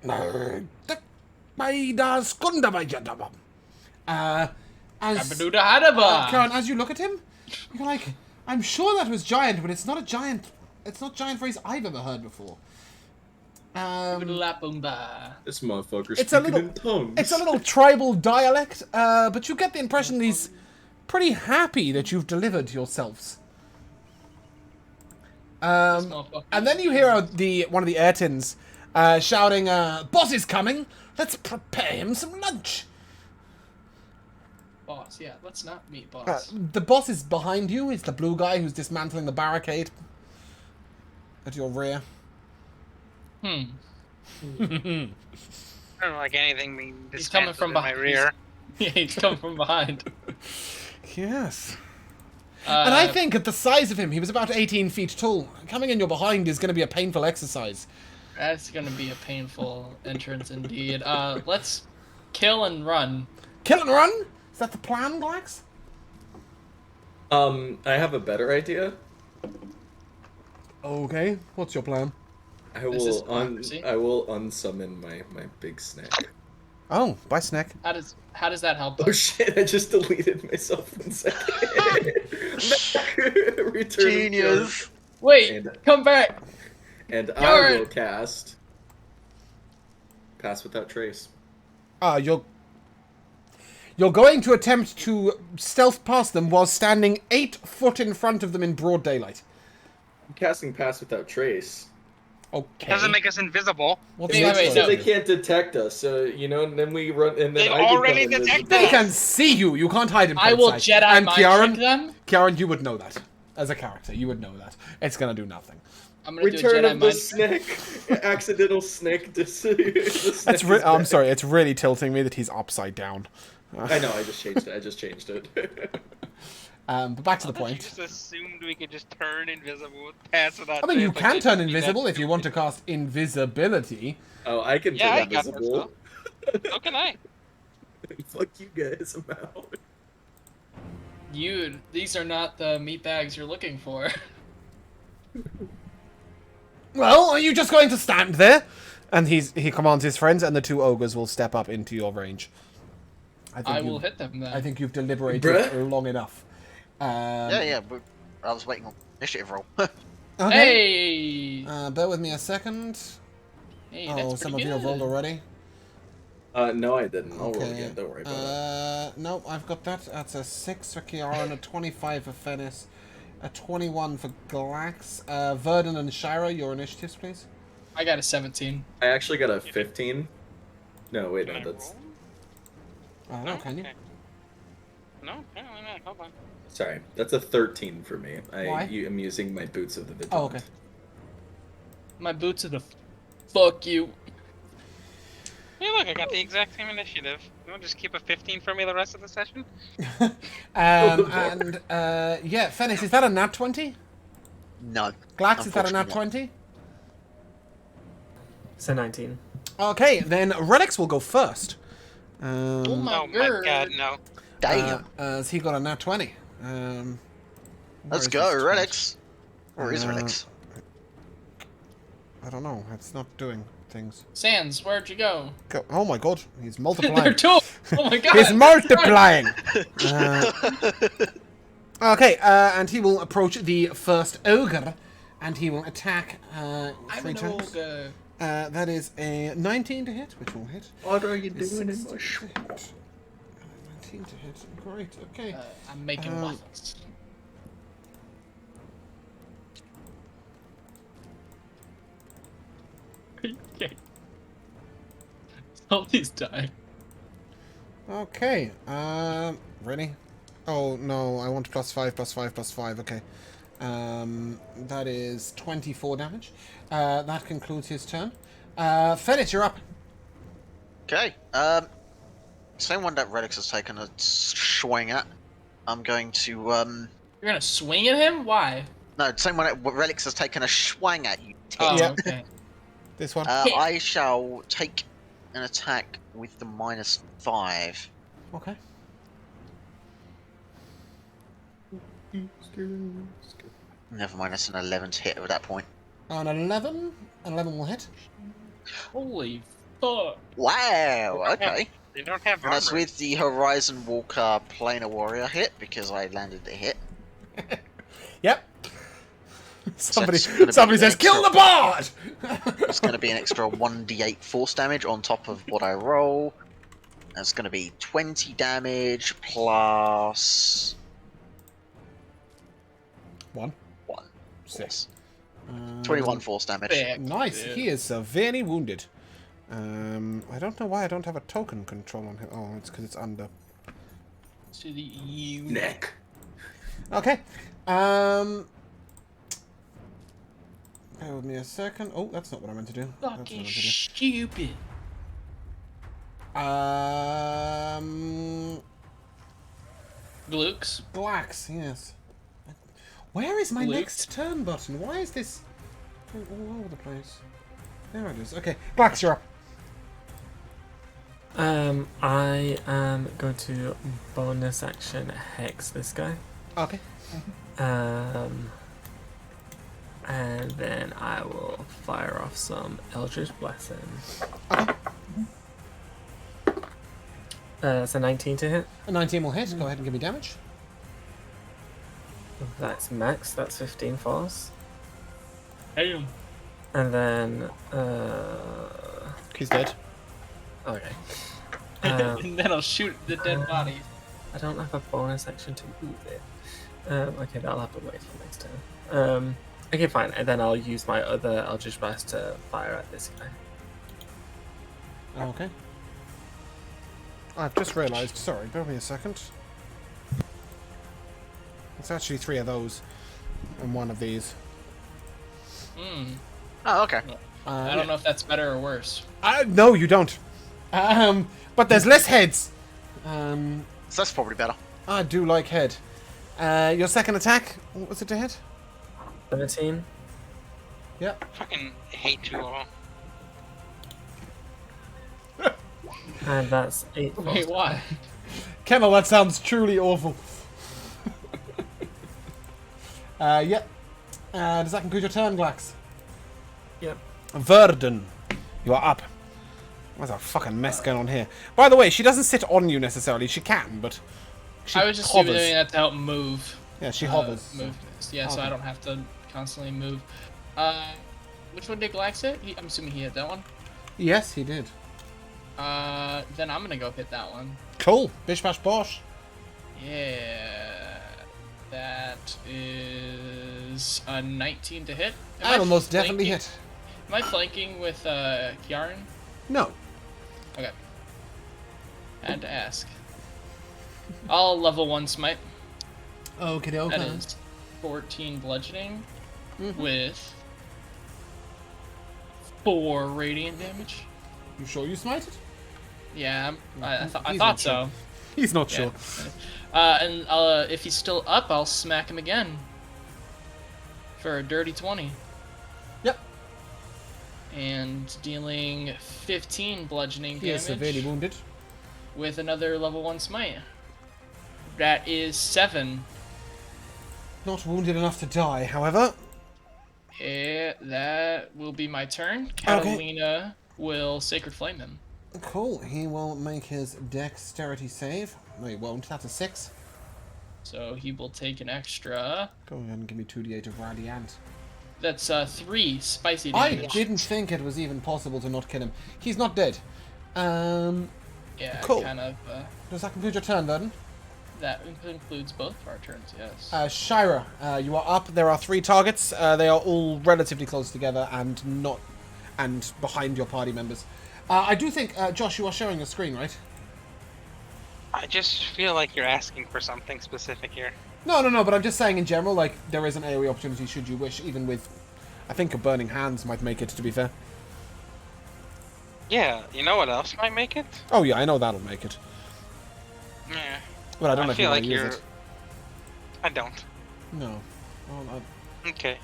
Karen, as you look at him, you're like, I'm sure that was giant, but it's not a giant. It's not giant phrase I've ever heard before. This motherfucker's It's a speaking little, in tongues. it's a little tribal dialect, but you get the impression he's pretty happy that you've delivered yourselves. And then you hear one of the Ayrtons shouting, "Boss is coming! Let's prepare him some lunch." Boss, yeah, let's not meet boss. The boss is behind you. It's the blue guy who's dismantling the barricade at your rear. I don't like anything being He's coming from dismantled in my behind. rear. Yeah, he's coming from behind. Yes. And I think at the size of him, he was about 18 feet tall. Coming in your behind is going to be a painful exercise. That's gonna be a painful entrance indeed. Let's kill and run. Kill and run? Is that the plan, Glax? I have a better idea. Okay, what's your plan? I This is will democracy. I will unsummon my big snake. Oh, bye, Snack. How does that help? Oh shit! I just deleted myself in second. Return Genius. Wait, And- come back. And I Yarn. will cast Pass Without Trace. You're going to attempt to stealth past them while standing 8 foot in front of them in broad daylight. I'm casting Pass Without Trace. Okay. Doesn't make us invisible. What's Wait, that wait, for? So they can't detect us. So and then we run, and then They've I become already invisible. detected They can see you. You can't hide in plain I will sight. Jedi And mind Kiaran, trick them. Kiaran, you would know that. As a character, you would know that. It's gonna do nothing. I'm gonna Return do a Jedi of the mind trick. snake. Accidental snake. That's I'm sorry. It's really tilting me that he's upside down. I know. I just changed it. But back to the I thought you point. just assumed we could just turn invisible, pass without. I mean, you trace, can like, turn just be that invisible if you want to stupid. cast invisibility. Oh, I can Yeah, I turn got that invisible. So can I? Fuck you guys. I'm out. These are not the meat bags you're looking for. Well, are you just going to stand there? And he commands his friends, and the 2 ogres will step up into your range. I will hit them then. I think you've deliberated Bruh. long enough. Yeah, but I was waiting on initiative roll. Okay. Hey! Bear with me a second. Hey, Oh, that's some of pretty you have good. rolled already. No, I didn't. I'll roll Okay. again. Don't worry about it. No, I've got that. That's a 6 for Kiaran, a 25 for Fennis, a 21 for Glax. Verdun and Shira, your initiatives, please. I got a 17. I actually got a 15. No, wait, Can no, I that's. roll? I don't know, can you? Okay. No, apparently not. Hold on. Sorry, that's a 13 for me. Why? I'm using my Boots of the Vigilant. Oh, okay. My boots are the fuck you. Hey, look, I got the exact same initiative. You want to just keep a 15 for me the rest of the session? Yeah, Fennis, is that a nat 20? No. Glax, is that a nat Unfortunately 20? So 19. Okay, then Redix will go first. Oh my Oh my god. god, no. Damn. As he got a nat 20. Where Let's is go, his Relix. Where is Uh, Relix? I don't know. It's not doing things. Sans, where'd you go? Go. Oh my god, he's They're multiplying. two. Oh my god. He's multiplying. Okay, and he will approach the first ogre, and he will attack I'm 3 an times. ogre. That is a 19 to hit, which will hit. What are you A doing in 16 my sh- to hit. 19 to hit. Great. Okay. I'm making Um, waffles. Okay. Somebody's dying. Okay. Ready? Oh no, I want +5, +5, +5. Okay. That is 24 damage. That concludes his turn. Fennis, you're up. Okay. Same one that Relix has taken a swing at. I'm going to You're gonna swing at him? Why? no, same one that Relix has taken a swing at you. Tit. Oh, Yeah. okay. This one. I shall take an attack with the -5. Okay. Never mind, that's an 11 to hit at that point. An 11. An 11 will hit. Holy fuck. Wow. Okay. They don't have And armor. that's with the Horizon Walker Planar Warrior hit because I landed the hit. Yep. Somebody, that's gonna be somebody says, extra. "Kill the bard." It's going to be an extra 1d8 force damage on top of what I roll. That's going to be 20 damage plus 1. 1. 6. 21 force damage. Thick, Nice. dude. He is severely wounded. I don't know why I don't have a token control on him. Oh, it's because it's under. To the EU. Neck. Okay. Bear with me a second. Oh, that's not what I meant to do. That's what I Fucking meant to stupid. do. Glukes. Glax, yes. Where is my Loot. next turn button? Why is this all over the place? There it is. Okay, Glax, you're up. I am going to bonus action hex this guy. Okay. And then I will fire off some Eldritch Blessing. Okay. It's a 19 to hit. A 19 will hit. Go ahead and give me damage. That's max. That's 15 falls. Damn. And then, He's dead. okay. And then I'll shoot the dead body. I don't have a bonus action to move it. Okay, that'll have to wait for next turn. Okay, fine. And then I'll use my other Eldritch Blast to fire at this guy. Okay. I've just realised. Sorry, bear with me a second. It's actually 3 of those and 1 of these. Oh, okay. I don't know if that's better or worse. No, you don't. But there's less heads. So that's probably better. I do like head. Your second attack, what was it to hit? 17. Yep. Fucking hate you all. And that's 8 falls. Wait, why? Kennel, that sounds truly awful. Yep. Does that conclude your turn, Glax? Yep. Verden, you are up. What's a fucking mess going on here? By the way, she doesn't sit on you necessarily. She can, but she I was just hovers. doing that to help move. Yeah, she hovers. Move. Yeah, so Okay. I don't have to constantly move. Which one did Glax hit? I'm assuming he hit that one. Yes, he did. Then I'm gonna go hit that one. Cool. Bish bash bosh. Yeah, that is a 19 to hit. Am I That'll most definitely flanking- hit. Am I flanking with Kiaran? No. Okay. Had to ask. I'll level 1 smite. Okay, That okay. is 14 bludgeoning Mm-hmm. with 4 radiant damage. You sure you smited? Yeah, I He's thought not so. sure. He's not Yeah. sure. And if he's still up, I'll smack him again for a dirty 20. Yep. And dealing 15 bludgeoning He is severely damage wounded. with another level 1 smite. That is 7. Not wounded enough to die, however. That will be my turn. Catalina will Sacred Flame him. Cool. He will make his dexterity save. No, he won't. That's a 6. So he will take an extra. Go ahead and give me 2d8 of Radiant. That's 3 spicy I damage. didn't think it was even possible to not kill him. He's not dead. Yeah, Cool. kind of. Does that conclude your turn, then? That includes both of our turns, yes. Shira, you are up. There are 3 targets. They are all relatively close together and behind your party members. I do think, Josh, you are showing your screen, right? I just feel like you're asking for something specific here. No, but I'm just saying in general, like, there is an AoE opportunity should you wish, even with, I think a Burning Hands might make it, to be fair. Yeah, you know what else might make it? Oh yeah, I know that'll make it. Yeah. But I don't know if you feel want like to use you're. it. I don't. No. Well, Okay.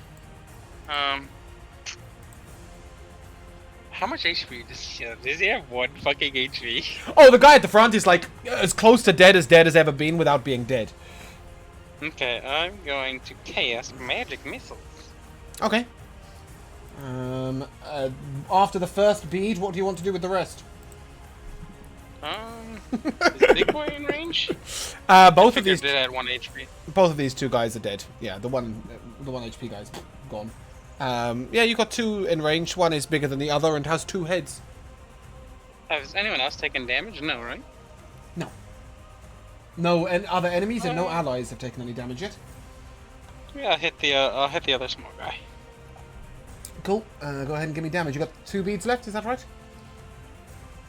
How much HP does he have? Does he have 1 fucking HP? Oh, the guy at the front is like as close to dead as ever been without being dead. Okay, I'm going to cast magic missiles. Okay. After the first bead, what do you want to do with the rest? Is Big Boy in range? Both of Figured these, it had 1 HP. both of these 2 guys are dead. Yeah, the one HP guy's gone. Yeah, you got 2 in range. One is bigger than the other and has 2 heads. Has anyone else taken damage? No, right? No. No, and other enemies and no allies have taken any damage yet. Yeah, I'll hit the other small guy. Cool. Go ahead and give me damage. You got 2 beads left. Is that right?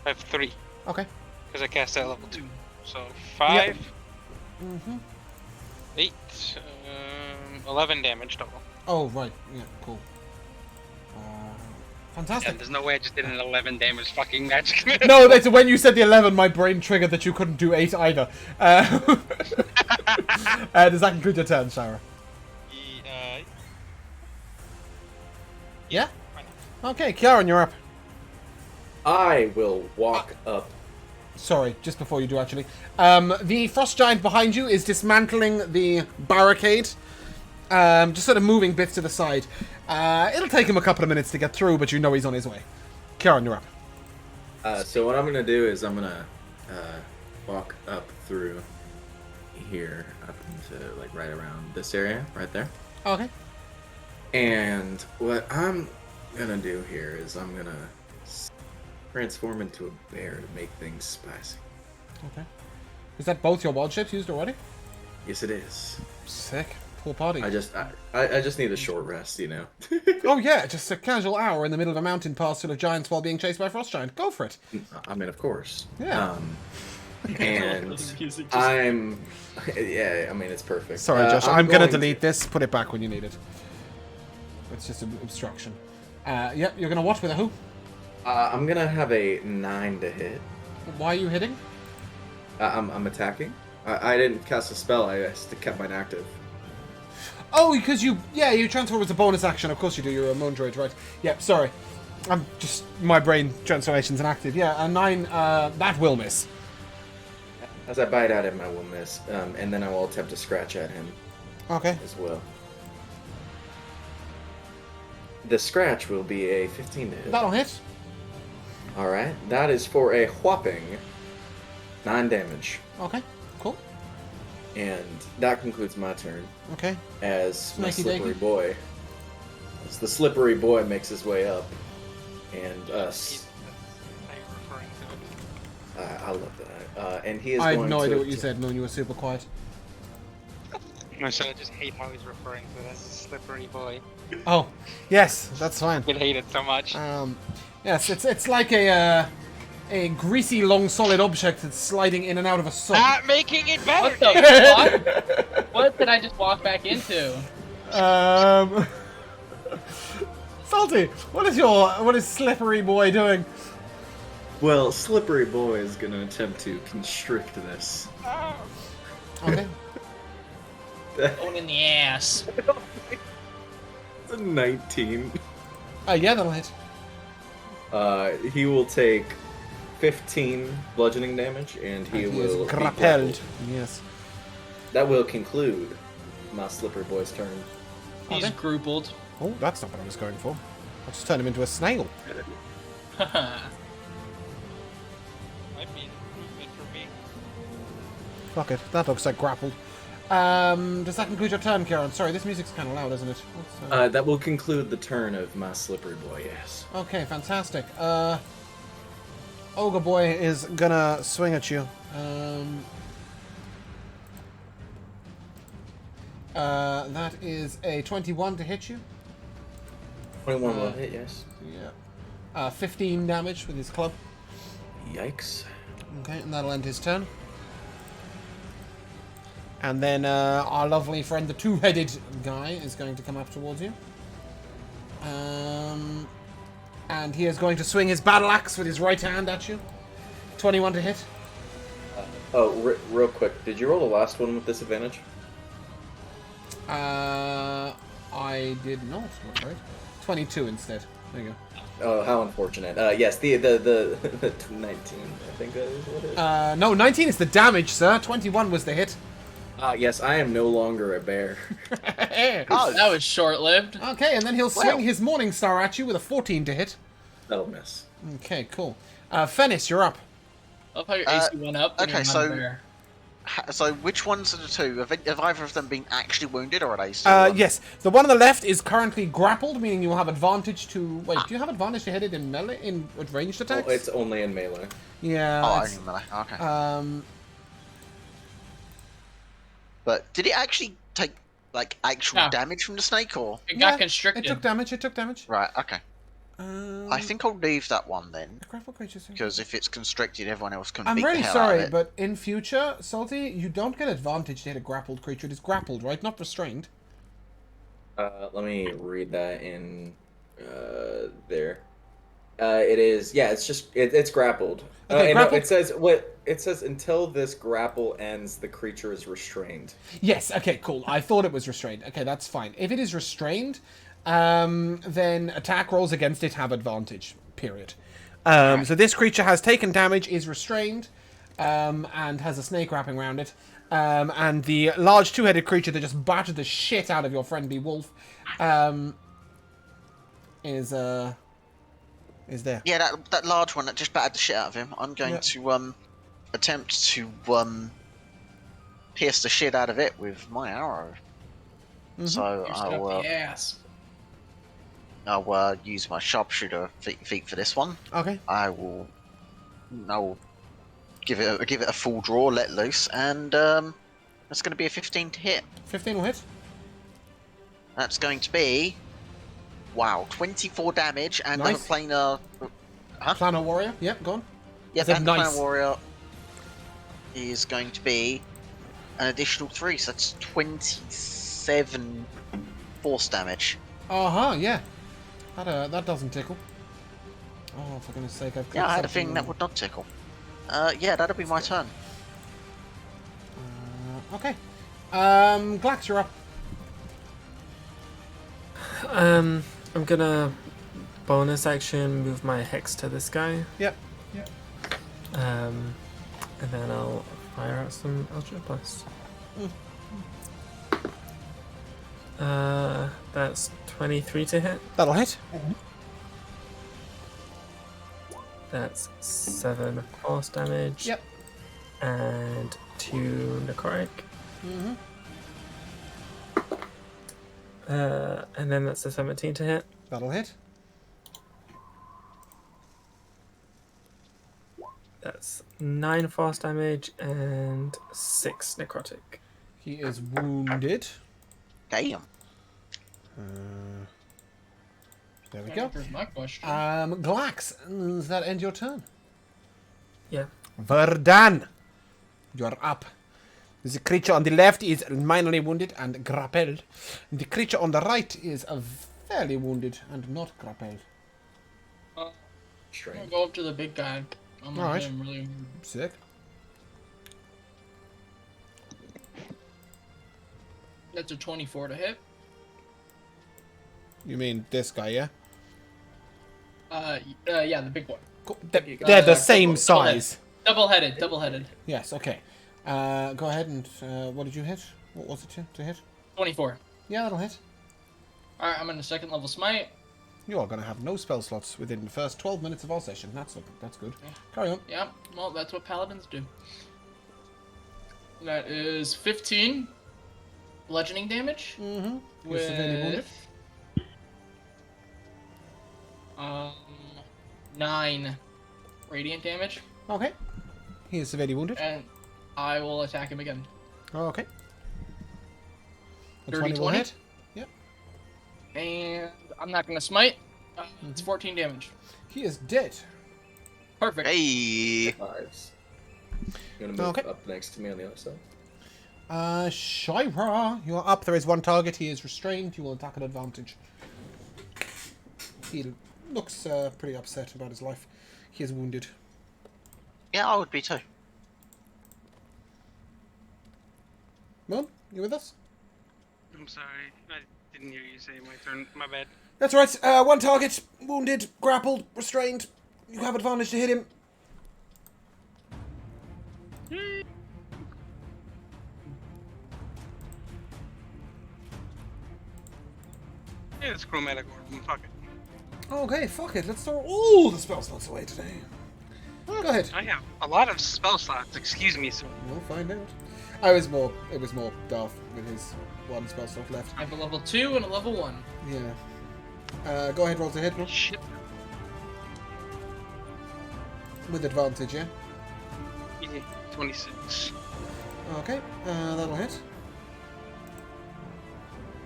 I have 3 Okay. because I cast at level 2. So 5, Mhm. 8, 11 damage total. Oh right. Yeah. Cool. Fantastic. Yeah, there's no way I just did an 11 damage fucking magic. No, that's when you said the 11, my brain triggered that you couldn't do 8 either. Does that conclude your turn, Shara? Yeah? Why not? Okay, Kieran, you're up. I will walk up. Sorry, just before you do, actually. The frost giant behind you is dismantling the barricade. Just sort of moving bits to the side. It'll take him a couple of minutes to get through, but you know he's on his way. Kieran, you're up. So what I'm gonna do is I'm gonna walk up through here, up into like right around this area, right there. Okay. And what I'm gonna do here is I'm gonna transform into a bear to make things spicy. Okay. Is that both your wild shapes used already? Yes, it is. Sick. Poor party. I just need a short rest, you know. Oh yeah, just a casual hour in the middle of a mountain pass full of giants while being chased by a frost giant. Go for it. I mean, of course. Yeah. And I'm, yeah, I mean, it's perfect. Sorry, Josh. I'm gonna delete this. Put it back when you need it. It's just an obstruction. Yep. You're gonna what with a who? I'm gonna have a 9 to hit. Why are you hitting? I'm attacking. I didn't cast a spell. I just kept mine active. Oh, because you transform as a bonus action. Of course you do. You're a Mondroid, right? Yep. Sorry. I'm just my brain transformation's inactive. Yeah, a 9. That will miss. As I bite at him, I will miss, and then I will attempt to scratch at him Okay. as well. The scratch will be a 15 to hit. That'll hit. All right, that is for a whopping 9 damage, Okay. Cool. and that concludes my turn Okay. as my Snaky slippery dakey. boy. As the slippery boy makes his way up, and That's how you're referring to it. I love that. And he is I going had no to idea what you said, knowing you were super quiet. No, so I just hate how he's referring to it as a slippery boy. Oh, yes, that's fine. I hate it so much. Yes, it's like a greasy, long, solid object that's sliding in and out of a sock. Not making it better. What the fuck? What did I just walk back into? Salty, what is Slippery Boy doing? Well, slippery boy is going to attempt to constrict this. Okay. Going in the ass. It's a 19. Yeah, that'll hit. He will take 15 bludgeoning damage, and he And will is be grappled. grappled. Yes. That will conclude my slippery boy's turn. He's Okay. groupled. Oh, that's not what I was going for. I just turned him into a snail. Might be an improvement for me. Fuck it. That looks like grappled. Does that conclude your turn, Kieran? Sorry, this music's kind of loud, isn't it? What's, That will conclude the turn of my slippery boy, yes. Okay, fantastic. Ogre Boy is gonna swing at you. That is a 21 to hit you. 21 will hit, yes. Yeah. 15 damage with his club. Yikes. Okay, and that'll end his turn. And then our lovely friend, the two-headed guy, is going to come up towards you. And he is going to swing his battle axe with his right hand at you. 21 to hit. Real quick, did you roll the last one with disadvantage? I did not, I'm afraid. 22 instead. There you go. Oh, how unfortunate. Yes, the 19, I think that is what it is. No, 19 is the damage, sir. 21 was the hit. Yes, I am no longer a bear. Oh, that was short-lived. Okay, and then he'll swing Wow. his Morning Star at you with a 14 to hit. That'll miss. Okay, cool. Fennis, you're up. I love how your AC went up. when okay, you're not so- a bear. So which ones are the two? Have either of them been actually wounded, or are they still? Yes, the one on the left is currently grappled, meaning you will have advantage to... Wait, do you have advantage to hit it in melee, in ranged attacks? Oh, it's only in melee. Yeah. Oh, it's- only melee. Okay. But did it actually take like actual No. damage from the snake, or It yeah, got constricted. It took damage, it took damage. right? Okay. I think I'll leave that one then, Grapple creatures. because if it's constricted, everyone else can I'm beat really the hell out of sorry, it. but in future, Salty, you don't get advantage to hit a grappled creature. It is grappled, right? Not restrained. Let me read that in there. It is, yeah, it's just it's grappled. Okay, and grappled? it says until this grapple ends, the creature is restrained. Yes, okay, cool. I thought it was restrained. Okay, that's fine. If it is restrained, then attack rolls against it have advantage. Period. So this creature has taken damage, is restrained, and has a snake wrapping around it. And the large two-headed creature that just battered the shit out of your friendly wolf is there. Yeah, that large one that just battered the shit out of him. I'm going to attempt to pierce the shit out of it with my arrow. So I'll use my sharpshooter feat for this one. Okay. I'll give it a full draw, let loose, and that's going to be a 15 to hit. 15 will hit. That's going to be 24 damage, and Nice. I'm playing a Planar warrior. Yep, go on. Yep, Is and that the nice? Planar warrior is going to be an additional 3, so that's 27 force damage. Yeah. That doesn't tickle. Oh, for goodness sake, I've Yeah, I had a something thing that wrong. would not tickle. Yeah, that'll be my turn. Okay. Glax, you're up. I'm gonna bonus action move my hex to this guy. Yep. And then I'll fire out some Eldritch Blast. That's 23 to hit. That'll hit. That's 7 force damage. Yep. And 2 necrotic. And then that's a 17 to hit. That'll hit. That's 9 force damage and 6 necrotic. He is wounded. Damn. There we go. Here's my question. Glax, does that end your turn? Yeah. Verdan, you're up. The creature on the left is minorly wounded and grappled. The creature on the right is fairly wounded and not grappled. I'm Strange. gonna go up to the big guy. I'm gonna Alright. hit him really. Sick. That's a 24 to hit. You mean this guy, yeah? Yeah, the big one. Cool. They're the same double size. Double-headed. Yes, okay. Go ahead and, what did you hit? What was it to hit? 24. Yeah, that'll hit. Alright, I'm in a second level smite. You are going to have no spell slots within the first 12 minutes of our session. That's good. Carry on. Yeah, well, that's what paladins do. That is 15 bludgeoning damage. Mm-hmm. You're severely wounded. With 9 radiant damage, Okay. He is severely wounded. and I will attack him again. Okay. A Dirty 20 will 20? hit. Yep. And I'm not gonna smite. It's 14 damage. He is dead. Perfect. Hey. Fives. You're gonna move Okay. up next to me on the other side. Shira, you are up. There is one target. He is restrained. You will attack at advantage. He looks pretty upset about his life. He is wounded. Yeah, I would be too. Moon, you with us? I'm sorry, I didn't hear you say my turn. My bad. That's right. One target, wounded, grappled, restrained. You have advantage to hit him. Yeah, it's chromatic orb. Fuck it. Okay, fuck it. Let's throw all the spell slots away today. Go ahead. I have a lot of spell slots. Excuse me, sir. We'll find out. It was more Darth with his one spell slot left. I have a level 2 and a level 1. Yeah. Go ahead, roll to hit Shit. with advantage, yeah? Yeah, 26. Okay, that'll hit.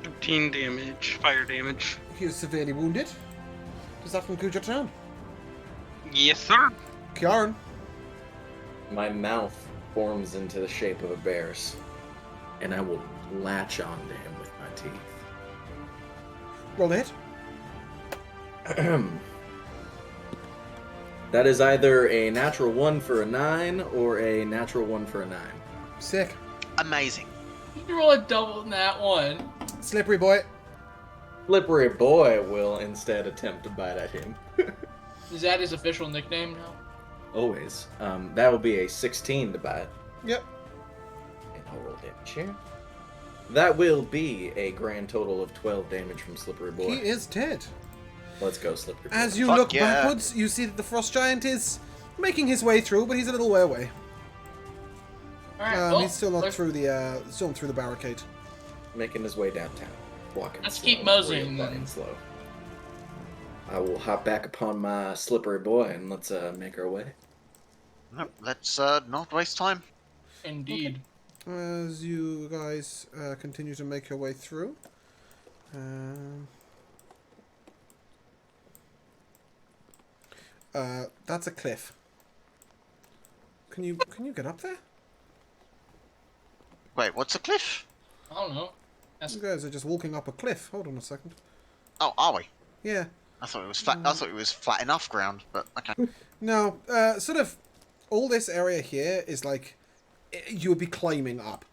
13 damage. Fire damage. He is severely wounded. Does that conclude your turn? Yes, sir. Kjarn. My mouth forms into the shape of a bear's, and I will latch onto him with my teeth. Roll to hit. That is either a natural 1 for a 9 or a natural 1 for a 9. Sick. Amazing. You roll a double in that one. Slippery boy. Slippery Boy will instead attempt to bite at him. Is that his official nickname now? Always. That will be a 16 to bite. Yep. And I'll roll damage here. That will be a grand total of 12 damage from Slippery Boy. He is dead. Let's go, Slippery Boy. As you Fuck look yeah. backwards, you see that the frost giant is making his way through, but he's a little way away. Alright, well, He's still not let's- through the barricade. Making his way downtown. Walking Let's slow, keep moseying, real fucking then. slow. I will hop back upon my Slippery Boy and let's make our way. No, let's not waste time. Indeed. As you guys continue to make your way through. That's a cliff. Can you get up there? Wait, what's a cliff? I don't know. You guys are just walking up a cliff. Hold on a second. Oh, are we? Yeah. I thought it was flat. I thought it was flat enough ground, but okay. No, sort of all this area here is like you would be climbing up.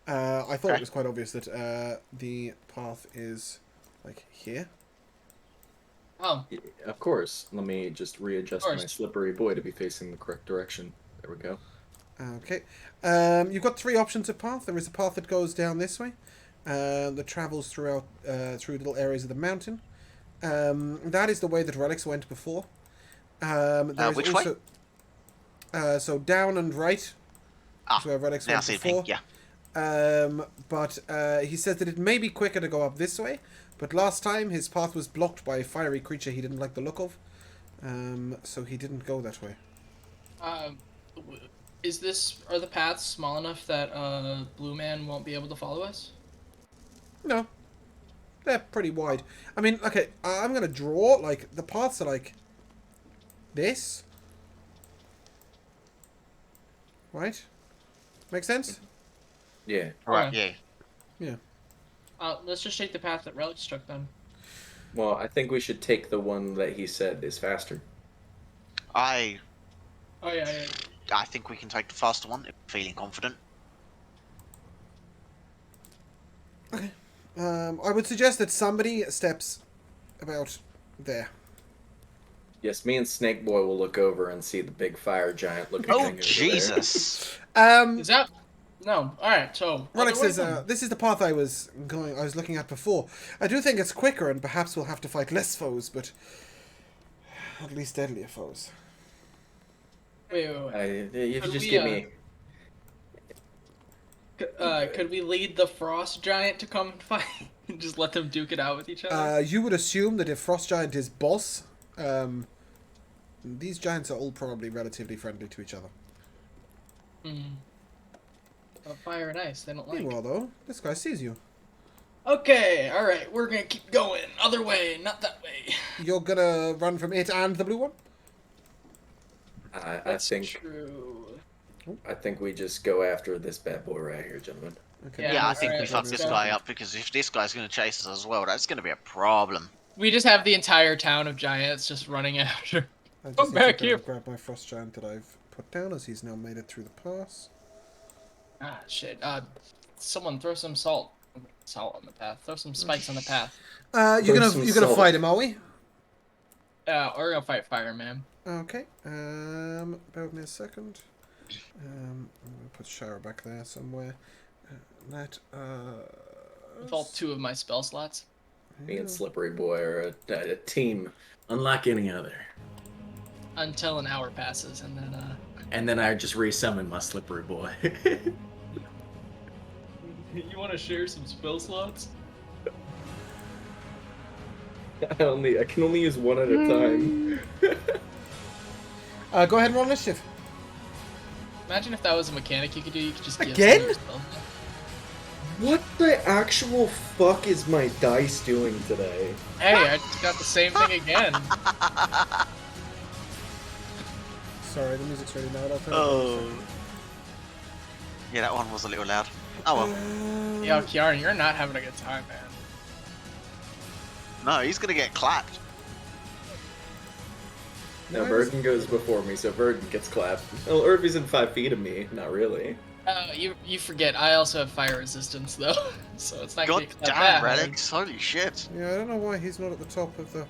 I thought it Okay. was quite obvious that the path is like here. Oh, Of course. Let me just readjust Of my course. Slippery Boy to be facing the correct direction. There we go. Okay. You've got three options of path. There is a path that goes down this way, that travels through little areas of the mountain. That is the way that relics went before. There is Which way? So down and right. Ah, is where relics now went same before. thing. Yeah. But he says that it may be quicker to go up this way. But last time his path was blocked by a fiery creature he didn't like the look of. So he didn't go that way. are the paths small enough that Blue Man won't be able to follow us? No. They're pretty wide. I mean, okay, I'm going to draw, like, the paths are like this. Right? Make sense? Yeah. Right. Okay. Yeah. Yeah. Let's just take the path that Relics took then. Well, I think we should take the one that he said is faster. I Oh yeah. think we can take the faster one if we're feeling confident. Okay. I would suggest that somebody steps about there. Yes, me and Snake Boy will look over and see the big fire giant looking Oh thing over Jesus! Is that? No. All right. So. Relic other way says, then. this is the path I was looking at before. I do think it's quicker and perhaps we'll have to fight less foes, but at least deadlier foes. Wait. You Could just we, give me... Could we lead the frost giant to come and fight and just let them duke it out with each other? You would assume that if Frost Giant is boss, these giants are all probably relatively friendly to each other. Fire and ice, they don't like. Meanwhile, though, this guy sees you. Okay, all right, we're gonna keep going. Other way, not that way. You're gonna run from it and the blue one? I That's think true. I think we just go after this bad boy right here, gentlemen. Okay. Yeah, Yeah, I think we alright, fuck let's this go. guy up because if this guy's going to chase us as well, that's going to be a problem. We just have the entire town of giants just running after. I just Come need back to here. grab my Frost Giant that I've put down as he's now made it through the pass. Ah, shit. Someone throw some salt on the path. Throw some spikes on the path. You're Throw some gonna salt. fight him, are we? We're gonna fight Fireman. Okay. Bear with me a second. I'm gonna put Shara back there somewhere. With all two of my spell slots. Me and Slippery Boy are a team unlike any other. Until an hour passes, and then And then I just resummon my Slippery Boy. You want to share some spell slots? I can only use one at a time. Go ahead and roll initiative. Imagine if that was a mechanic you could do. You could just give Again? someone your spell slot. What the actual fuck is my dice doing today? Hey, I just got the same thing again. Sorry, the music's really loud. I'll turn it Oh. Yeah, that one was a little loud. Oh well. down. Yo, Kiara, you're not having a good time, man. No, he's going to get clapped. No, Verdon goes before me, so Verdon gets clapped. Well, or if he's in 5 feet of me, not really. You forget. I also have fire resistance though, so it's not God gonna be that damn, hard. relics! Holy shit! Yeah, I don't know why he's not at the top of the...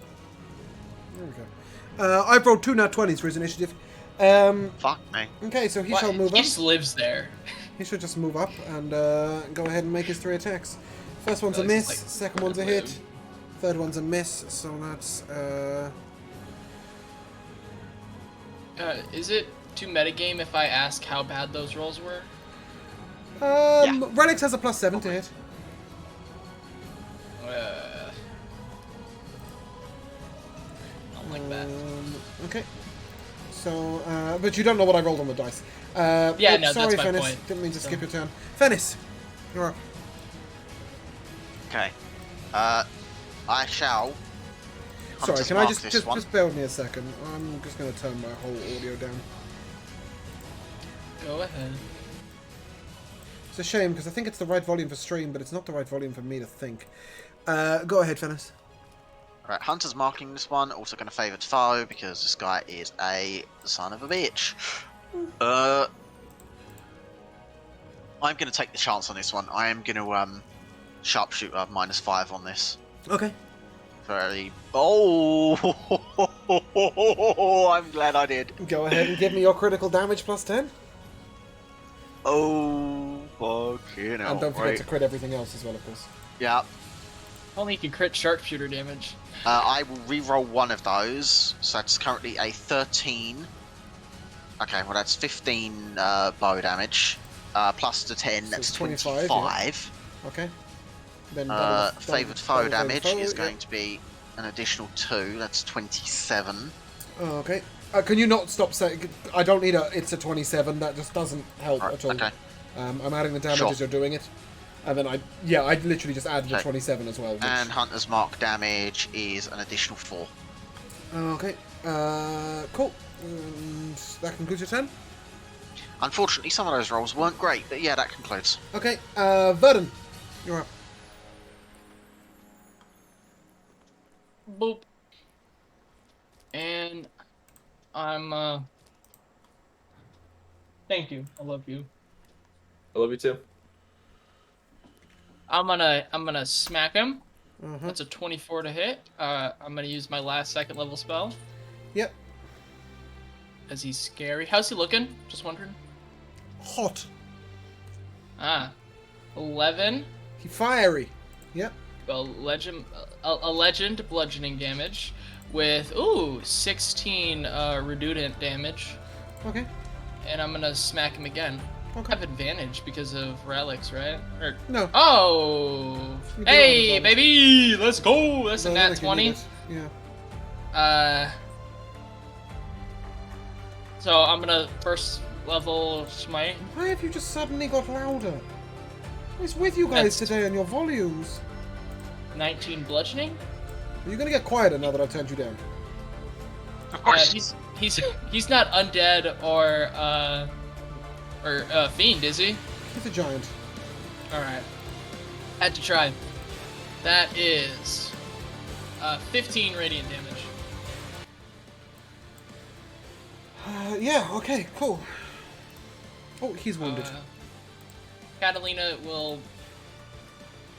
There we go. I've rolled 2 nat 20s for his initiative. Fuck me. Okay, so he What? shall move He up. just lives there. He should just move up and go ahead and make his 3 attacks. First one's a Really, miss, just, like, second one's a live. hit, third one's a miss, so that's... Is it too metagame if I ask how bad those rolls were? Relics has a +7 to hit. Don't like that. Okay. So, but you don't know what I rolled on the dice. Yeah, no, sorry, that's my Fennis. point. Didn't mean to skip your turn. Fennis, you're up. Okay. I shall. Sorry, Hunter's can I Mark this one. just bear with me a second? I'm just going to turn my whole audio down. Go ahead. It's a shame because I think it's the right volume for stream, but it's not the right volume for me to think. Go ahead, Fennis. Right, Hunter's marking this one. Also going to favour foe because this guy is a son of a bitch. I'm going to take the chance on this one. I am going to sharpshooter -5 on this. Okay. Very. Oh, I'm glad I did. Go ahead and give me your critical damage +10. Oh, fucking hell. And don't forget Right. to crit everything else as well, of course. Yeah. Only you can crit sharpshooter damage. I will re-roll one of those. So that's currently a 13. Okay, well that's 15 bow damage. Plus the 10, So that's it's 25, 25. Okay. Then Favoured foe damage is going to be an additional 2. That's 27. Oh, okay. Can you not stop saying... I don't need a... It's a 27. That just doesn't help Right, at all. okay. I'm adding the damage Sure. as you're doing it. And then I literally just added the Okay. 27 as well. Which... And Hunter's Mark damage is an additional 4. Okay. Cool. And that concludes your turn? Unfortunately, some of those rolls weren't great, but yeah, that concludes. Okay. Verdun, you're up. Boop. And I'm thank you. I love you. I love you too. I'm gonna smack him. Uh-huh. That's a 24 to hit. I'm gonna use my last 2nd level spell. Yep. As he's scary. How's he looking? Just wondering. Hot. 11. He fiery. Yep. A legend bludgeoning damage with 16 redundant damage, Okay. and I'm gonna smack him again. I Okay. have advantage because of relics, right? Or No. oh, You do hey have advantage. baby, let's go. That's a No, nat like you need 20. it. Yeah. So I'm gonna first level smite. Why have you just suddenly got louder? What's with you guys That's- today and your volumes? 19 bludgeoning. Are you gonna get quieter now that I've turned you down? Of course. He's not undead or fiend, is he? He's a giant. All right. Had to try. That is 15 radiant damage. Yeah, okay, cool. Oh, he's wounded. Catalina will,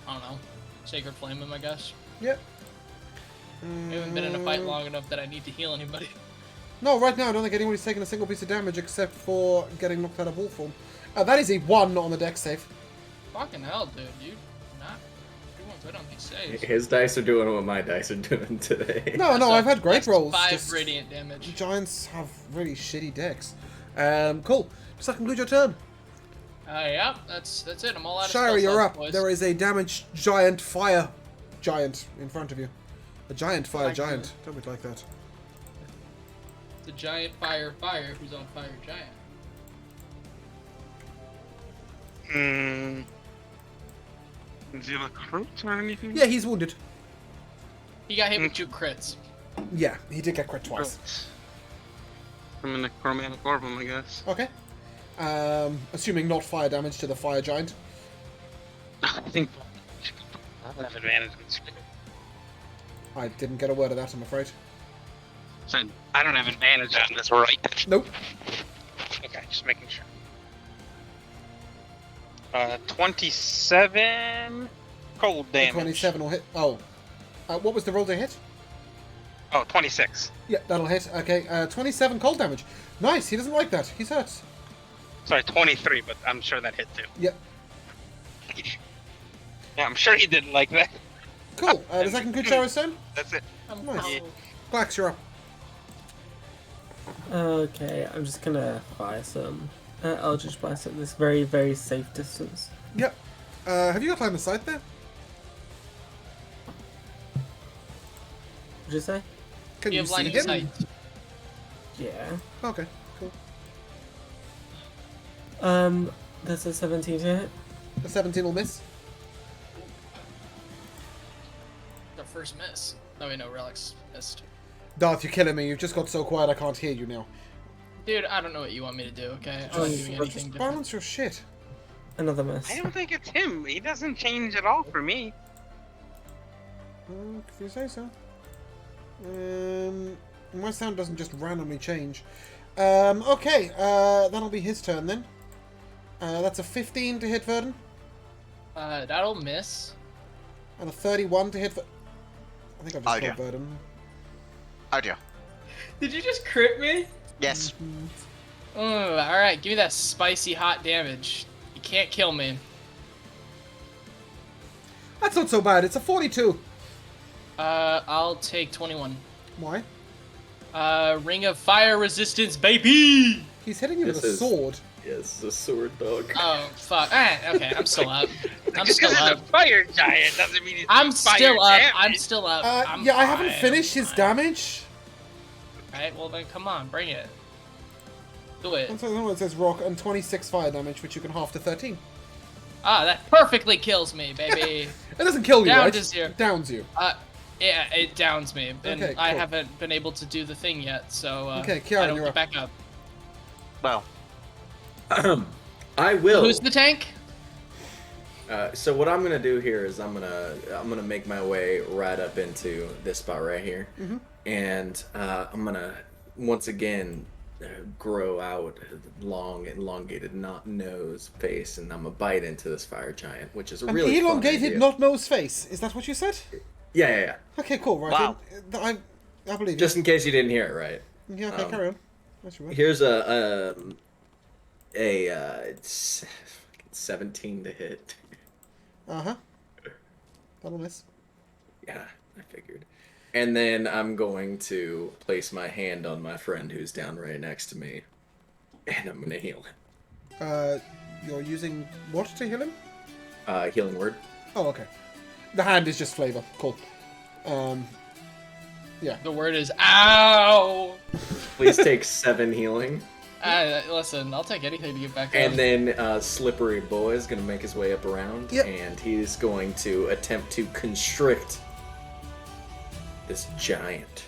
I don't know, Sacred Flame him, I guess. Yep. We haven't been in a fight long enough that I need to heal anybody. No, right now I don't think anybody's taken a single piece of damage except for getting knocked out of wolf form. That is a 1 on the dex save. Fucking hell, dude. You not doing good on these saves. His dice are doing what my dice are doing today. No, So I've had great that's rolls. 5 just radiant damage. Giants have really shitty decks. Cool. Does that conclude your turn? Yeah, that's it. I'm all out of Shire, spell you're slots, up. boys. There is a damaged giant fire giant in front of you. A giant fire Like giant. Don't be like that. The giant fire who's on fire giant. Does he have a crit or anything? Yeah, he's wounded. He got hit with 2 crits. Yeah, he did get crit twice. I'm in the chromatic orbum, I guess. Okay. Assuming not fire damage to the fire giant. I think I have advantage. I didn't get a word of that, I'm afraid. So I don't have advantage on this, right? Nope. Okay, just making sure. 27 cold damage. 27 will hit. Oh. What was the roll to hit? Oh, 26. Yeah, that'll hit. Okay, 27 cold damage. Nice, he doesn't like that. He's hurt. Sorry, 23, but I'm sure that hit too. Yep. Yeah, I'm sure he didn't like that. Cool. Does that conclude Shara's turn? That's it. Nice. Glax, you're up. Okay, I'm just gonna buy some Eldritch Blast at this very, very safe distance. Yep. Have you got line of sight there? What'd you say? Can You you have see line of him? sight. Yeah. Okay, cool. That's a 17 to hit. The 17 will miss. The first miss. Oh wait, no, Relics missed. Darth, you're killing me. You've just got so quiet I can't hear you now. Dude, I don't know what you want me to do, okay? I'm not doing anything Just different. balance your shit. Another miss. I don't think it's him. He doesn't change at all for me. If you say so. My sound doesn't just randomly change. Okay, that'll be his turn then. That's a 15 to hit Verdun, That'll miss. and a 31 to hit. I think I've just Oh, called Verdun. Oh dear. Did you just crit me? Yes. Alright, give me that spicy hot damage. You can't kill me. That's not so bad. It's a 42. I'll take 21. Why? Ring of Fire Resistance, baby! He's hitting you with a This is- sword. Yes, a sword dog. Oh, fuck. Okay, I'm still up. I'm Just still because he's up. a fire giant doesn't mean he's I'm fire still up. damage. I'm still up. I'm Yeah, I haven't fine, finished I'm his fine. damage. Alright, well then come on, bring it. Do it. And so it says rock and 26 fire damage, which you can half to 13. Ah, that perfectly kills me, baby. It doesn't kill you, Down right? to 0. It downs you. Yeah, it downs me, and Okay, I cool. haven't been able to do the thing yet, so Okay, Kiara, I don't you're get up. back up. Well, I will. Who's the tank? So what I'm gonna do here is I'm gonna make my way right up into this spot right here, and I'm gonna once again grow out a long, elongated, not nose face, and I'm gonna bite into this fire giant, which is a An really fun elongated, idea. not nose face. Is that what you said? Yeah. Okay, cool. Right. Wow. I believe you. Just in case you didn't hear it right. Yeah. Okay, carry on. That's your word. Here's a 17 to hit. Uh-huh. That'll miss. Yeah, I figured. And then I'm going to place my hand on my friend who's down right next to me, and I'm gonna heal him. You're using what to heal him? Healing word. Oh, okay. The hand is just flavor. Cool. Yeah. The word is ow. Please take 7 healing. Listen, I'll take anything to get back up. And then Slippery Boy is going to make his way up around, Yep. and he's going to attempt to constrict this giant.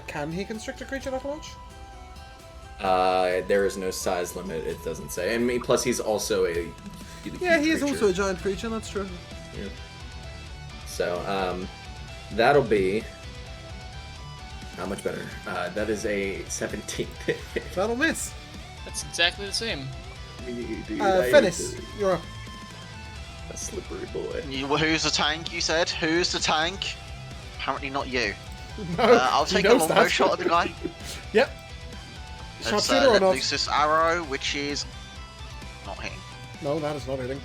Can he constrict a creature that large? There is no size limit, it doesn't say. And plus, he's also a Yeah, he is creature. also a giant creature. That's true. Yeah. So, that'll be... How much better? That is a 17. That'll miss. That's exactly the same. Fennis, you're up. A slippery boy. who's the tank? You said. Who's the tank? Apparently not you. No, I'll he take a knows longbow that. shot at the guy. Yep. Let's Sharpshooter or let not? loose this arrow, which is not hitting. No, that is not hitting.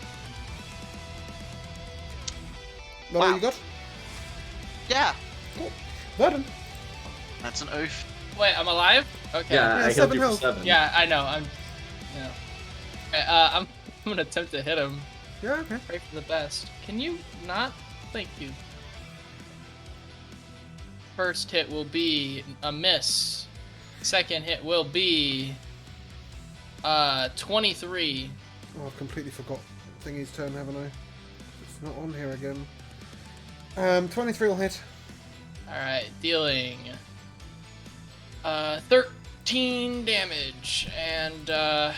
No, Wow. you got? Yeah, Verdun. that's an oof. Wait, I'm alive? Okay. Yeah, I healed 7 you for health. 7. Yeah, I know. I'm gonna attempt to hit him. Yeah, okay. Pray for the best. Can you not? Thank you. First hit will be a miss. Second hit will be 23. Oh, I've completely forgot Thingy's turn, haven't I? It's not on here again. 23 will hit. Alright, dealing 13 damage, and I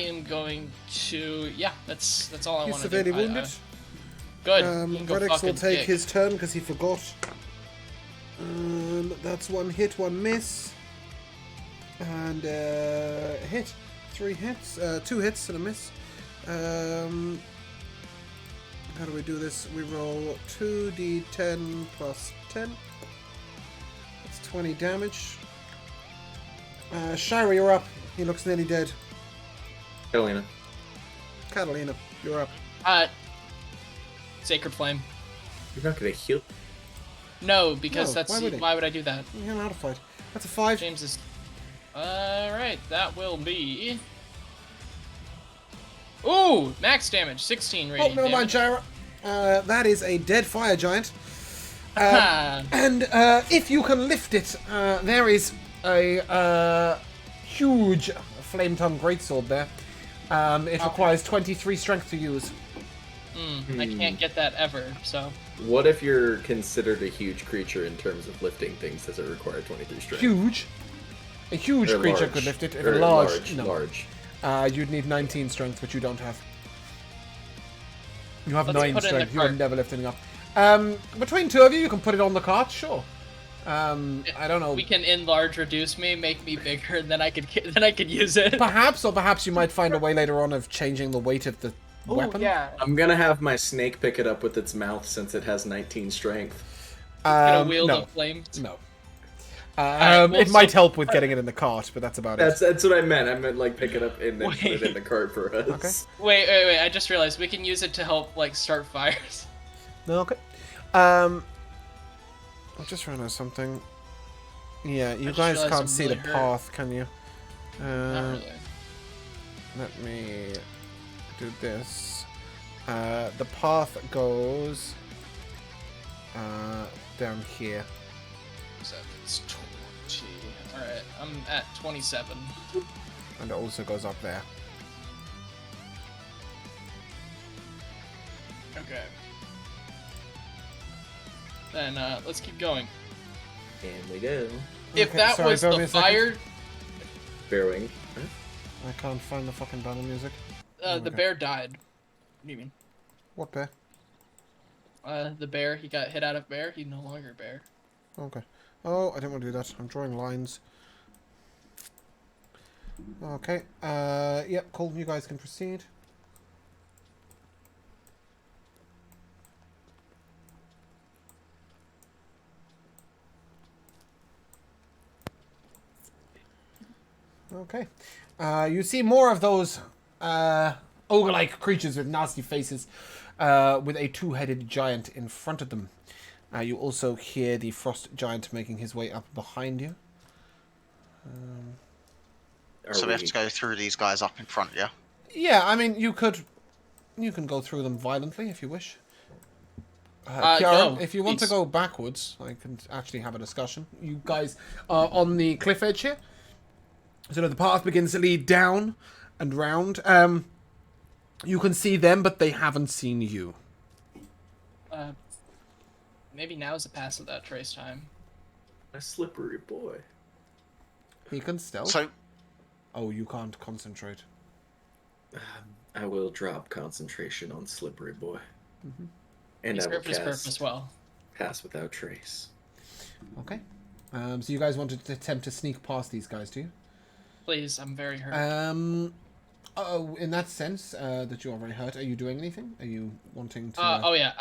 am going to that's all I He's want to do. severely wounded. Good. You can go Redix will fucking take kick. his turn because he forgot. That's 1 hit, 1 miss. And hit. 3 hits. 2 hits and a miss. How do we do this? We roll 2d10 plus 10. That's 20 damage. Shira, you're up. He looks nearly dead. Catalina, you're up. Sacred Flame. You're not gonna heal. No, because No, that's why would he? why would I do that? You're not out of fight. That's a 5. James is. Alright, that will be. Ooh! Max damage, 16 Oh, radiant never mind, damage. Shira. That is a dead fire giant. And if you can lift it, there is a huge flame tongue greatsword there. It requires 23 strength to use. I can't get that ever, so. What if you're considered a huge creature in terms of lifting things? Does it require 23 strength? Huge. A huge Or creature large. could lift it. If Or a large, no. large. You'd need 19 strength, which you don't have. You have Let's 9 put it in the strength. You're cart. never lifting it up. Between two of you, you can put it on the cart, sure. I don't know. We can enlarge, reduce me, make me bigger, and then I could use it. Perhaps, or perhaps you might find a way later on of changing the weight of the weapon. Yeah. I'm gonna have my snake pick it up with its mouth since it has 19 strength. Gonna wield no. of flames. No. well, it might help with getting it in the cart, but that's about it. That's what I meant. I meant like pick it up and then put it in the cart for us. Okay. Wait! I just realized we can use it to help like start fires. No, okay. I just realized something. Yeah, you just guys realized can't I'm see really the hurt. path, can you? Not really. Let me do this. The path goes down here. So it's 20. All right, I'm at 27. And it also goes up there. Okay. Then let's keep going. And we go. If Okay, that sorry, was bear the me a second. fire, Bearwing. I can't find the fucking battle music. the Okay. bear died. What do you mean? What bear? The bear, he got hit out of bear. He's no longer bear. Okay. Oh, I didn't want to do that. I'm drawing lines. Okay. Yep, cool. You guys can proceed. Okay. You see more of those ogre-like creatures with nasty faces with a two-headed giant in front of them. You also hear the frost giant making his way up behind you. So we have to go through these guys up in front, yeah? Yeah, I mean, you can go through them violently if you wish. Kiara, No, if you want to please. go backwards, I can actually have a discussion. You guys are on the cliff edge here. So the path begins to lead down and round. You can see them, but they haven't seen you. Maybe now's the pass without trace time. A slippery boy. He can stealth. So, Oh, you can't concentrate. I will drop concentration on slippery boy. And He I will served his cast purpose well. pass without trace. Okay. So you guys wanted to attempt to sneak past these guys, do you? Please, I'm very hurt. Oh, in that sense, that you are very hurt, are you doing anything? Are you wanting to... Oh yeah,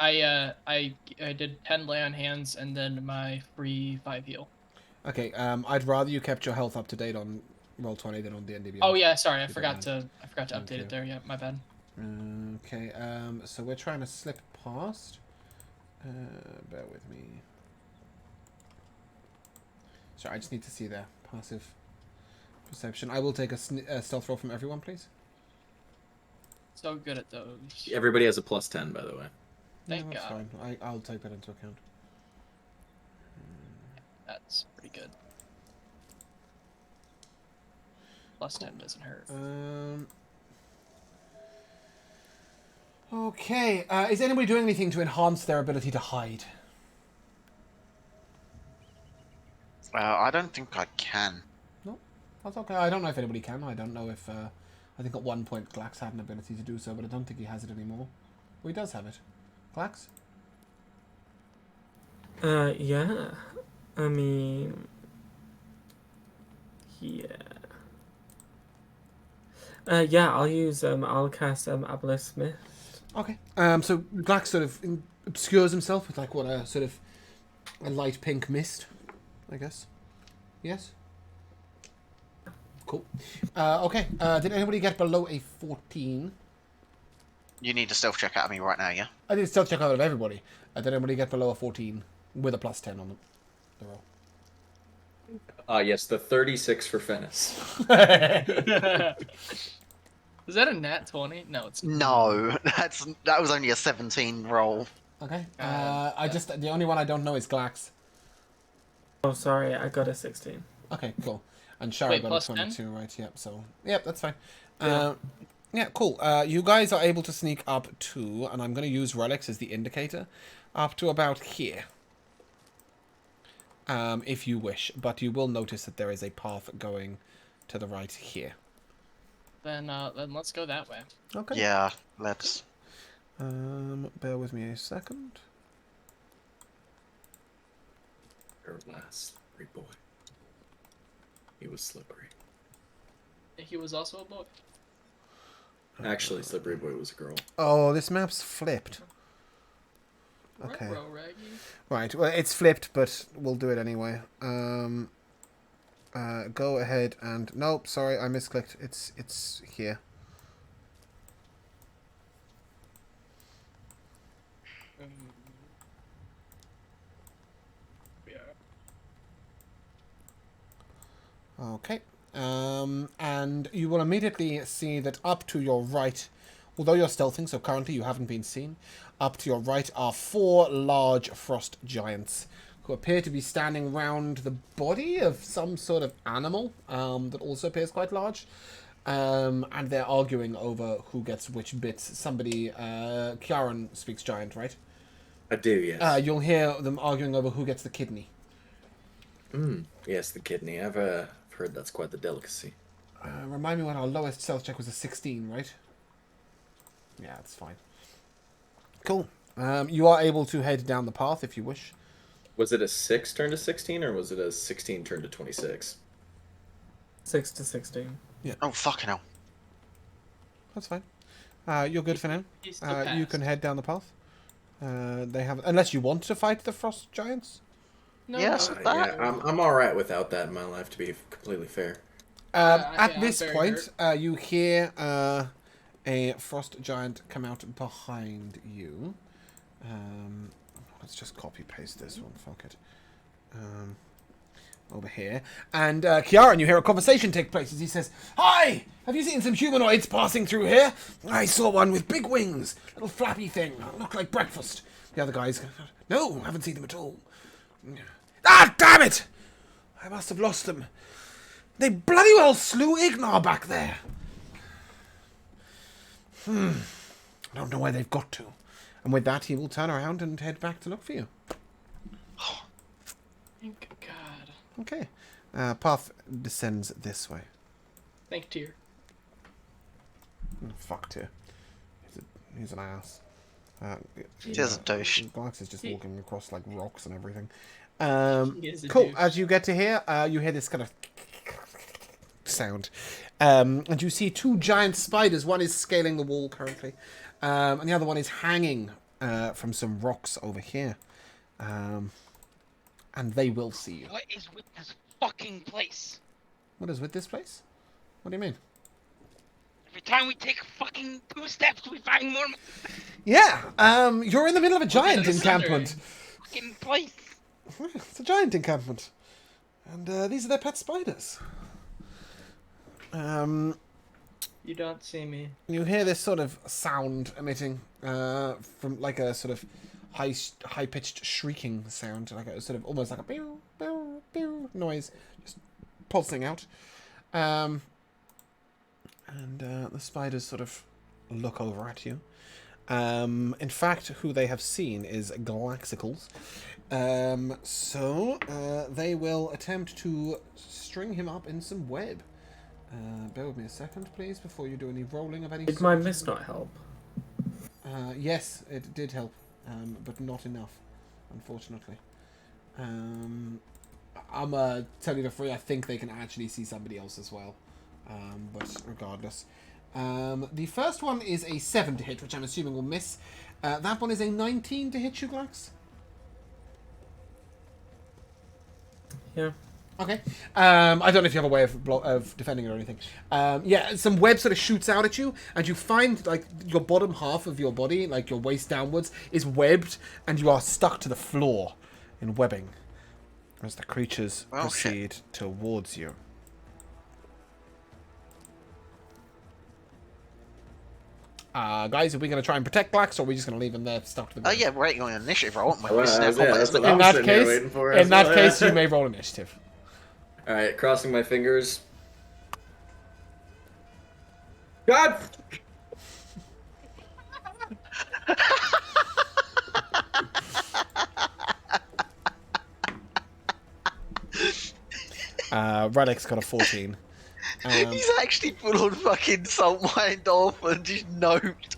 I did 10 lay on hands and then my free 5 heal. Okay, I'd rather you kept your health up to date on Roll20 than on the NDB. Oh yeah, sorry, I Keep it forgot down. to update Okay. it there. Yeah, my bad. Okay, so we're trying to slip past. Bear with me. Sorry, I just need to see their passive perception. I will take a stealth roll from everyone, please. So good at those. Everybody has a +10, by the way. Thank No, that's God. fine. I'll take that into account. That's pretty good. +10 doesn't hurt. Okay, is anybody doing anything to enhance their ability to hide? I don't think I can. No, that's okay. I don't know if anybody can. I don't know if... I think at one point Glax had an ability to do so, but I don't think he has it anymore. Well, he does have it. Glax? Yeah. I mean... Yeah. Yeah, I'll use I'll cast Aboleth Mist. Okay. So Glax sort of obscures himself with like what a sort of a light pink mist, I guess. Yes. Cool. Okay. Did anybody get below a 14? You need a stealth check out of me right now, yeah? I did stealth check out of everybody. Did anybody get below a 14 with a plus 10 on the roll? Yes, the 36 for Fennis. Is that a nat 20? No, it's No, that was only a 17 roll. Okay. The only one I don't know is Glax. Oh, sorry, I got a 16. Okay, cool. And Shara Wait, got a plus 22, right? Yep. So, yep, that's fine. Yeah, cool. You guys are able to sneak up to, and I'm going to use relics as the indicator, up to about here. If you wish, but you will notice that there is a path going to the right here. Then let's go that way. Okay. Yeah, let's. Bear with me a second. Her last slippery boy. He was slippery. He was also a boy. Actually, slippery boy was a girl. Oh, this map's flipped. Okay. Ruh-roh, Raggy. Right, well, it's flipped, but we'll do it anyway. Go ahead and... Nope, sorry, I misclicked. It's here. Yeah. Okay. And you will immediately see that up to your right, although you're stealthing, so currently you haven't been seen, up to your right are 4 large frost giants who appear to be standing round the body of some sort of animal that also appears quite large. And they're arguing over who gets which bits. Somebody, Kieran speaks giant, right? I do, yes. You'll hear them arguing over who gets the kidney. Yes, the kidney. I've heard that's quite the delicacy. Remind me when our lowest stealth check was a 16, right? Yeah, it's fine. Cool. You are able to head down the path if you wish. Was it a 6 turn to 16, or was it a 16 turn to 26? 6 to 16. Oh, fucking hell. That's fine. You're good for now. He still You passed. can head down the path. They have, unless you want to fight the frost giants. No, Yes, no, that- Yeah, I'm all right without that in my life, to be completely fair. At I'm this very point, you hear a frost giant come out behind you. Let's just copy paste this one. Fuck it. Over here. And Kiaran, you hear a conversation take place as he says, "Hi! Have you seen some humanoids passing through here? I saw one with big wings. Little flappy thing. Looked like breakfast." The other guys, "No, haven't seen them at all." "Ah, damn it! I must have lost them. They bloody well slew Ignar back there." I don't know where they've got to. And with that, he will turn around and head back to look for you. Thank God. Okay. Path descends this way. Thank dear. Fuck to. He's an ass. He's a douche. Glax is just walking across like rocks and everything. He is a Cool. douche. As you get to here, you hear this kind of sound. And you see 2 giant spiders. One is scaling the wall currently. And the other one is hanging from some rocks over here. And they will see you. What is with this fucking place? What is with this place? What do you mean? Every time we take fucking 2 steps, we find more Yeah, you're in the middle of a giant the encampment. fucking place. It's a giant encampment. And these are their pet spiders. You don't see me. You hear this sort of sound emitting from like a sort of high-pitched shrieking sound, like a sort of almost like a pew, pew, pew noise, just pulsing out. And the spiders sort of look over at you. In fact, who they have seen is Galaxicals. So they will attempt to string him up in some web. Bear with me a second, please, before you do any rolling of any Did my mist not help? Yes, it did help, but not enough, unfortunately. I'm tell you for free, I think they can actually see somebody else as well. But regardless. The first one is a 7 to hit, which I'm assuming will miss. That one is a 19 to hit you, Glax. Yeah. Okay. I don't know if you have a way of defending it or anything. Yeah, some web sort of shoots out at you, and you find, like, your bottom half of your body, like your waist downwards, is webbed, and you are stuck to the floor in webbing as the creatures proceed towards you. Guys, are we going to try and protect Glax, or are we just going to leave him there stuck to the ground? Oh yeah, we're waiting on an initiative roll, aren't we? Well, This is yeah, now that's what combat, I'm In that sitting here case, waiting for in as that well, case, yeah. you may roll initiative. All right, crossing my fingers. God. Radek's got a 14. He's actually full on fucking salt mine dolphin, just noped.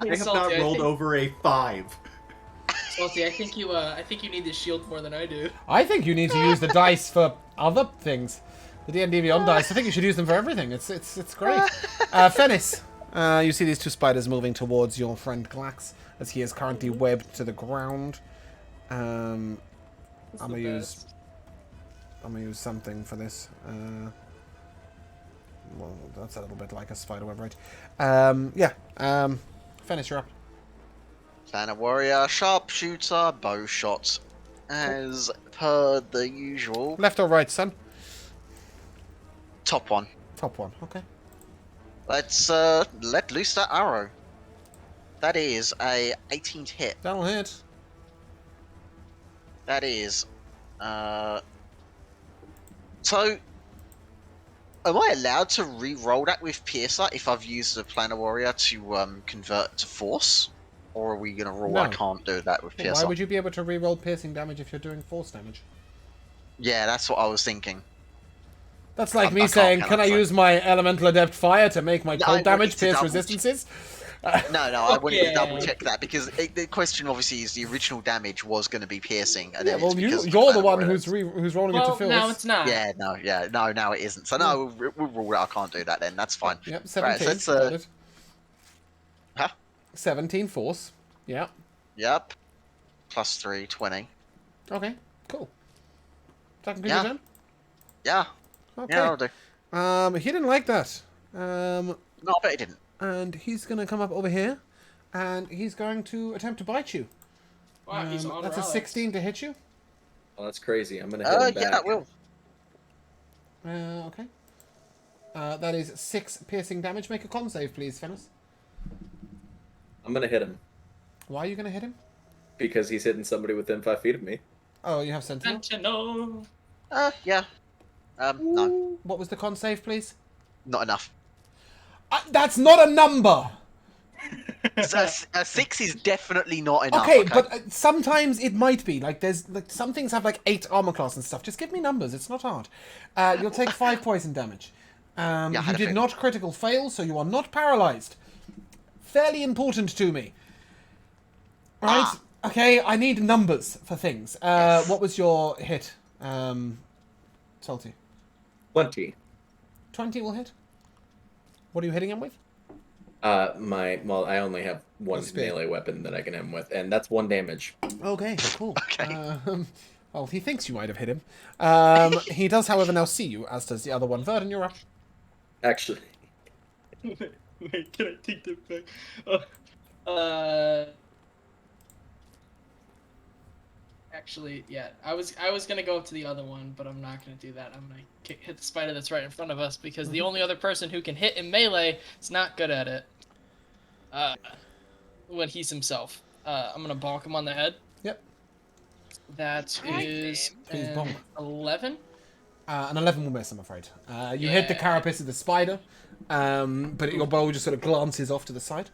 I have not rolled over a 5. Salty, I think you need the shield more than I do. I think you need to use the dice for other things. The D&D Beyond dice. I think you should use them for everything. It's great. Fennis, you see these two spiders moving towards your friend Glax as he is currently webbed to the ground. I'm gonna use something for this. Well, that's a little bit like a spider web, right? Yeah. Fennis, you're up. Planet warrior, sharpshooter, bow shot, as per the usual. Left or right, son? Top one. Top one. Okay. Let's let loose that arrow. That is a 18 to hit. That'll hit. That is so am I allowed to re-roll that with Piercer if I've used the Planar Warrior to convert to force? Or are we gonna rule I No. can't do that with Piercer? Why would you be able to re-roll piercing damage if you're doing force damage? Yeah, that's what I was thinking. That's like I me can't, saying, can can I? I use my elemental adept fire to make my No, I cold wanted damage to pierce double resistances? No, I wanted to Okay. double check that because the question obviously is the original damage was going to be piercing. And Yeah, then well, it's because of you're the Planar one Warrior. who's rolling it to Well, force. no, it's not. Yeah, no, now it isn't. So no, we'll rule it. I can't do that then. That's fine. Yep, 17. Right, so got let's, it. Huh? 17 force. Yeah. Yep. Plus 3, 20. Okay, cool. That conclude Yeah. your turn? Yeah. Okay. Yeah, I'll do. He didn't like that. No, I bet he didn't. And he's going to come up over here, and he's going to attempt to bite you. Wow, he's on That's a relics. 16 to hit you. Oh, that's crazy. I'm gonna hit him back. Yeah, that will. Okay. That is 6 piercing damage. Make a con save, please, Fennis. I'm gonna hit him Why are you going to hit him? because he's hitting somebody within 5 feet of me. Oh, you have Sentinel. Sentinel. Yeah. No, What was the con save, please? not enough. That's not a number! So a 6 is definitely not enough. Okay, but sometimes it might be. Like, there's like some things have like 8 armor class and stuff. Just give me numbers. It's not hard. You'll take 5 poison damage. I You had a did feeling. not critical fail, so you are not paralyzed. Fairly important to me. Right? Okay, I need numbers for things. What was your hit? Salty. 20. 20 will hit. What are you hitting him with? I only have one spear. melee weapon that I can hit him with, and that's 1 damage. Okay, cool. Okay. Well, he thinks you might have hit him. He does, however, now see you, as does the other one. Verdon, you're up. Actually, Wait, can I take that back? Actually, yeah. I was gonna go up to the other one, but I'm not gonna do that. I'm gonna hit the spider that's right in front of us because the only other person who can hit in melee is not good at it. When he's himself. I'm gonna bonk him on the head. Yep. That is Please an bonk. 11. An 11 will miss, I'm afraid. You hit the carapace of the spider, but your bow just sort of glances off to the side.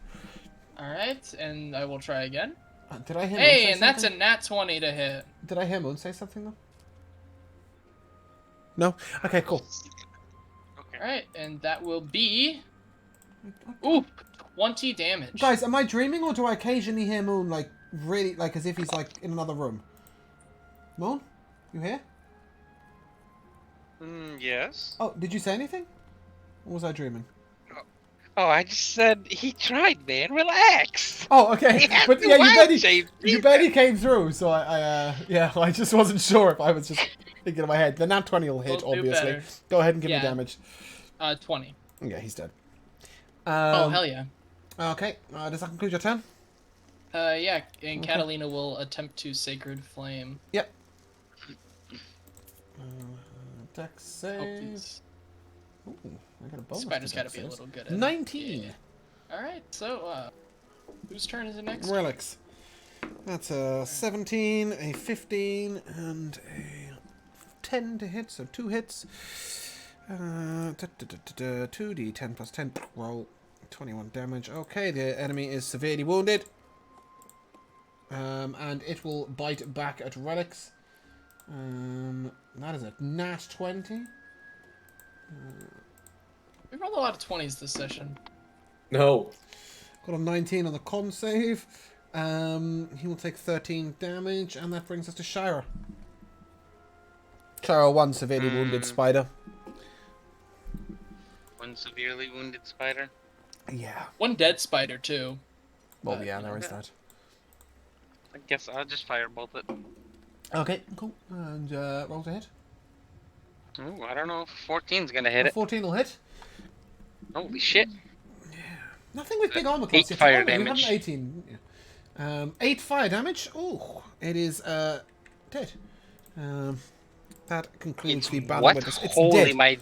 All right, and I will try again. Did I hear Moon Hey, say and that's a something? nat 20 to hit. Did I hear Moon say something, though? No? Okay, cool. Okay. All right, and that will be ooh 20 damage. Guys, am I dreaming, or do I occasionally hear Moon, like, really, like, as if he's, like, in another room? Moon? You here? Yes. Oh, did you say anything? Or was I dreaming? Oh, I just said he tried, man. Relax. Oh, okay. He had But the yeah, wild shape. you barely came through, so yeah, I just wasn't sure if I was just thinking in my head. The nat 20 will hit, We'll do obviously. better. Go ahead and give me Yeah. damage. 20. Yeah, he's dead. Oh, hell yeah. Okay, does that conclude your turn? Yeah, and Catalina will attempt to Sacred Flame. Yep. Dex Oh, save. please. Ooh, I got a bonus. Spider's to got to dex be a saves. little good at it. 19. Yeah. Alright, so, whose turn is it next? Relics. That's a 17, a 15, and a 10 to hit, so 2 hits. 2d10 plus 10. Roll 21 damage. Okay, the enemy is severely wounded. And it will bite back at Relics. That is a nat 20. We've rolled a lot of 20s this session. No. Got a 19 on the con save. He will take 13 damage, and that brings us to Shira. Shira, one severely wounded spider. One severely wounded spider. Yeah. One dead spider, too. Well, yeah, there is that. I guess I'll just firebolt it. Okay, cool. And roll to hit. Ooh, I don't know if 14's gonna hit it. 14 will hit. Holy shit. Nothing with big armor class. 8 fire You had an damage. 18. 8 fire damage. Oh, it is dead. That concludes It's the battle what? with this. It's Holy dead. my...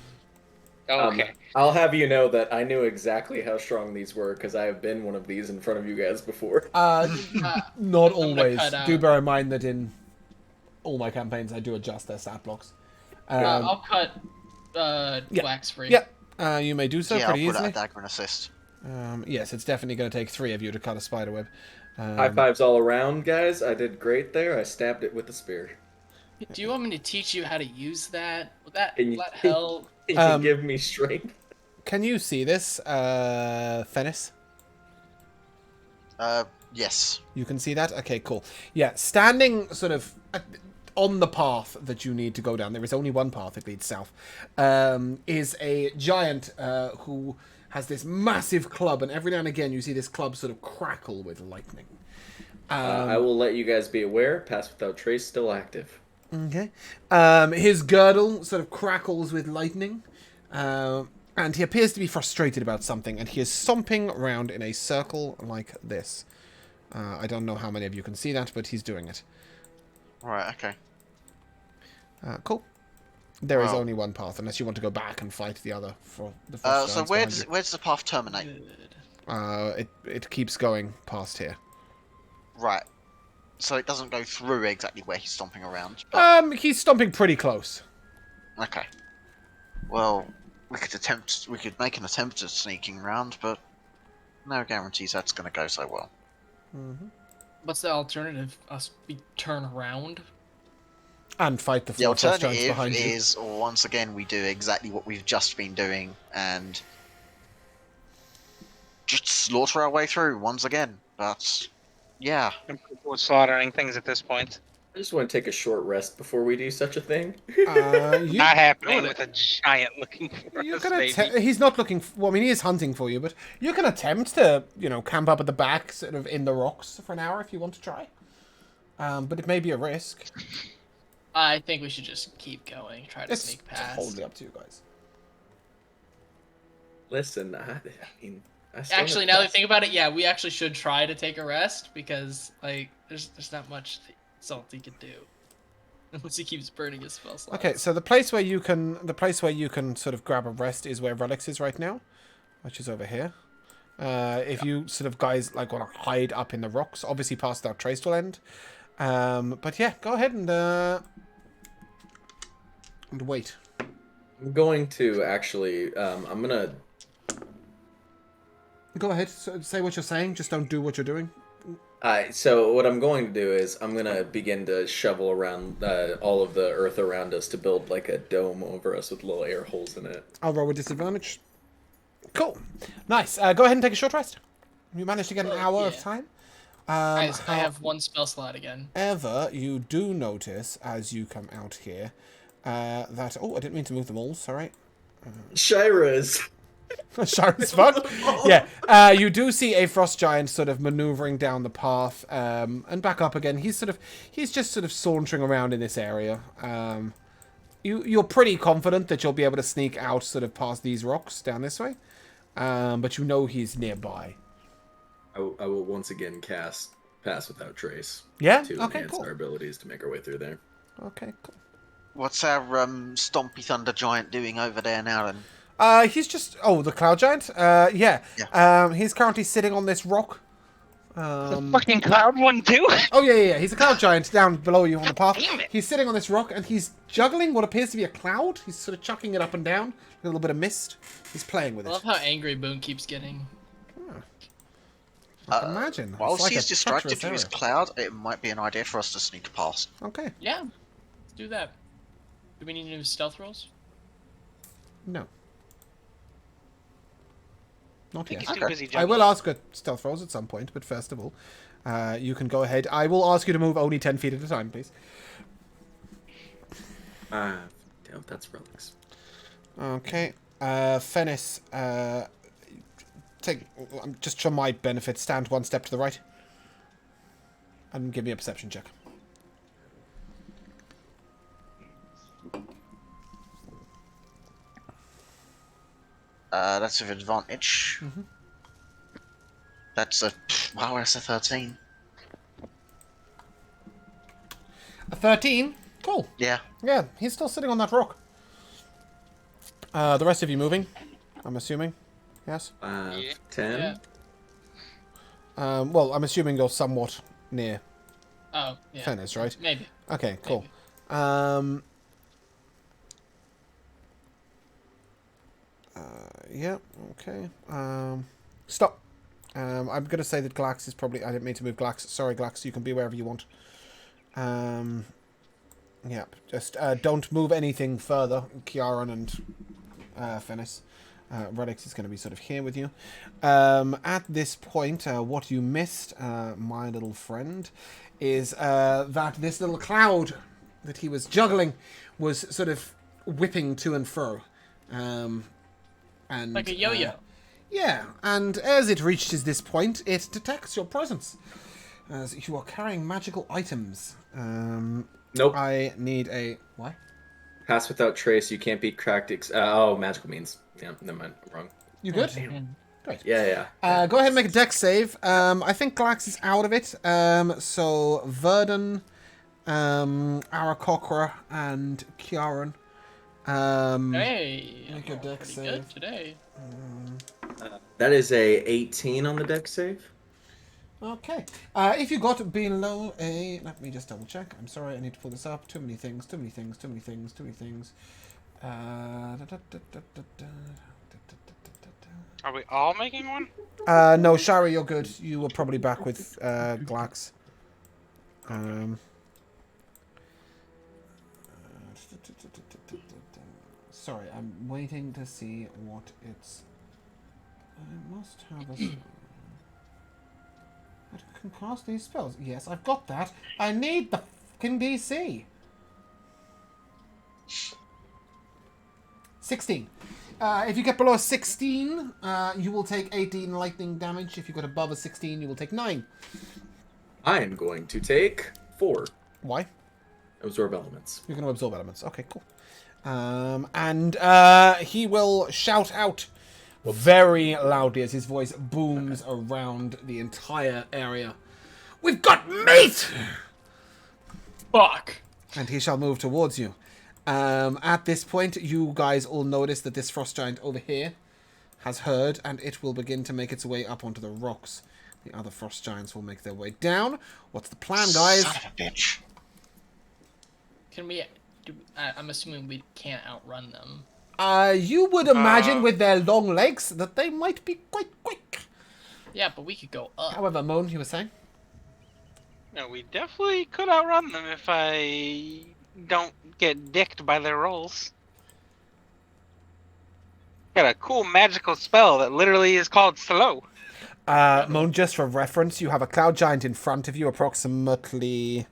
Okay. I'll have you know that I knew exactly how strong these were because I have been one of these in front of you guys before. Not always. cut out. Do bear in mind that in all my campaigns I do adjust their stat blocks. I'll cut Wax free. Yeah, you may do so Yeah, I'll pretty put out a easily. dagger and assist. Yes, it's definitely going to take 3 of you to cut a spider web. High fives all around, guys. I did great there. I stabbed it with the spear. Do you want me to teach you how to use that? Will that Can you- help? You can give me strength. Can you see this, Fennis? Yes. You can see that? Okay, cool. Yeah, standing sort of on the path that you need to go down, there is only one path that leads south, is a giant who has this massive club, and every now and again you see this club sort of crackle with lightning. I will let you guys be aware. Pass without trace still active. Okay. His girdle sort of crackles with lightning, and he appears to be frustrated about something, and he is stomping around in a circle like this. I don't know how many of you can see that, but he's doing it. Right, okay. Cool. There is Wow. only one path, unless you want to go back and fight the other for the first So where does the path terminate? it keeps going past here. Right. So it doesn't go through exactly where he's stomping around. But... He's stomping pretty close. Okay. Well, we could make an attempt at sneaking around, but no guarantees that's going to go so well. What's the alternative? We turn around? And fight the The four frost giants alternative behind you. is, once again, we do exactly what we've just been doing and just slaughter our way through once again. But yeah, We're slaughtering things at this point. I just want to take a short rest before we do such a thing. Not happening with a giant looking for You us, can baby. he's not looking. Well, I mean, he is hunting for you, but you can attempt to, camp up at the back, sort of in the rocks for an hour if you want to try. But it may be a risk. I think we should just keep going, try to It's sneak past. totally up to you guys. Listen, I mean, I still Actually, have now that I tests. think about it, yeah, we actually should try to take a rest because, like, there's not much Salty can do unless he keeps burning his spell slots. Okay, so the place where you can sort of grab a rest is where Relics is right now, which is over here. If you sort of guys like want to hide up in the rocks, obviously past our trace will end. But yeah, go ahead and wait. I'm going to actually. I'm gonna. Go ahead. Say what you're saying. Just don't do what you're doing. So what I'm going to do is I'm gonna begin to shovel around all of the earth around us to build like a dome over us with little air holes in it. I'll roll with disadvantage. Cool. Nice. Go ahead and take a short rest. You managed to get an hour of yeah. time. I have one spell slot again. However, you do notice as you come out here, That. Oh, I didn't mean to move them all. Sorry. Shira's. Sharp as fuck. Yeah. You do see a frost giant sort of maneuvering down the path and back up again. He's just sort of sauntering around in this area. You're pretty confident that you'll be able to sneak out sort of past these rocks down this way. But you know he's nearby. I will once again cast Pass Without Trace. Yeah? To Okay, enhance cool. our abilities to make our way through there. Okay, cool. What's our Stompy Thunder Giant doing over there now then? He's just... Oh, the Cloud Giant? Yeah. He's currently sitting on this rock. The fucking cloud one too? Oh, yeah. He's a Cloud Giant down below you on the path. Damn it. He's sitting on this rock, and he's juggling what appears to be a cloud. He's sort of chucking it up and down. A little bit of mist. He's playing with I it. love how angry Boone keeps getting. I can imagine. While It's like he's a distracted treacherous to his area. cloud, it might be an idea for us to sneak past. Okay. Yeah, let's do that. Do we need to do stealth rolls? No. Not He's yet. too busy I juggling. will ask a stealth rolls at some point, but first of all, you can go ahead. I will ask you to move only 10 feet at a time, please. Damn, that's relics. Okay. Fennis, just for my benefit, stand one step to the right. And give me a perception check. That's with advantage. That's a... Wow, that's a 13. A 13? Cool. Yeah. Yeah, he's still sitting on that rock. The rest of you moving, I'm assuming. Yes? 10? Yeah. Well, I'm assuming you're somewhat near Oh, yeah. Fennis, right? Maybe. Okay, cool. Maybe. Yeah, okay. Stop. I'm going to say that Glax is probably... I didn't mean to move Glax. Sorry, Glax, you can be wherever you want. Yeah, just don't move anything further. Kiaran and Fennis. Redix is going to be sort of here with you. At this point, what you missed, my little friend, is that this little cloud that he was juggling was sort of whipping to and fro. And Like a yo-yo. yeah, and as it reaches this point, it detects your presence. As you are carrying magical items. Nope. I need a... What? Pass Without Trace, you can't be cracked. Magical means. Yeah, never mind. I'm wrong. You good? Great. Yeah. Go ahead and make a dex save. I think Glax is out of it. So Verdun, Arakokra, and Kiaran. Hey, make a dex pretty save. good today. That is a 18 on the deck save. Okay. If you got below a... Let me just double check. I'm sorry, I need to pull this up. Too many things. Are we all making one? No, Shara, you're good. You were probably back with Glax. Sorry, I'm waiting to see what it's... I must have a... I can cast these spells. Yes, I've got that. I need the fucking DC. 16. If you get below a 16, you will take 18 lightning damage. If you get above a 16, you will take 9. I am going to take 4. Why? Absorb elements. You're going to absorb elements. Okay, cool. And he will shout out very loudly as his voice booms around the entire area. We've got meat! Fuck. And he shall move towards you. At this point, you guys all notice that this frost giant over here has heard, and it will begin to make its way up onto the rocks. The other frost giants will make their way down. What's the plan, guys? Son of a bitch. Can we? I'm assuming we can't outrun them. You would imagine with their long legs that they might be quite quick. Yeah, but we could go up. However, Moan, you were saying? No, we definitely could outrun them if I don't get dicked by their rolls. Got a cool magical spell that literally is called slow. Moan, just for reference, you have a cloud giant in front of you, approximately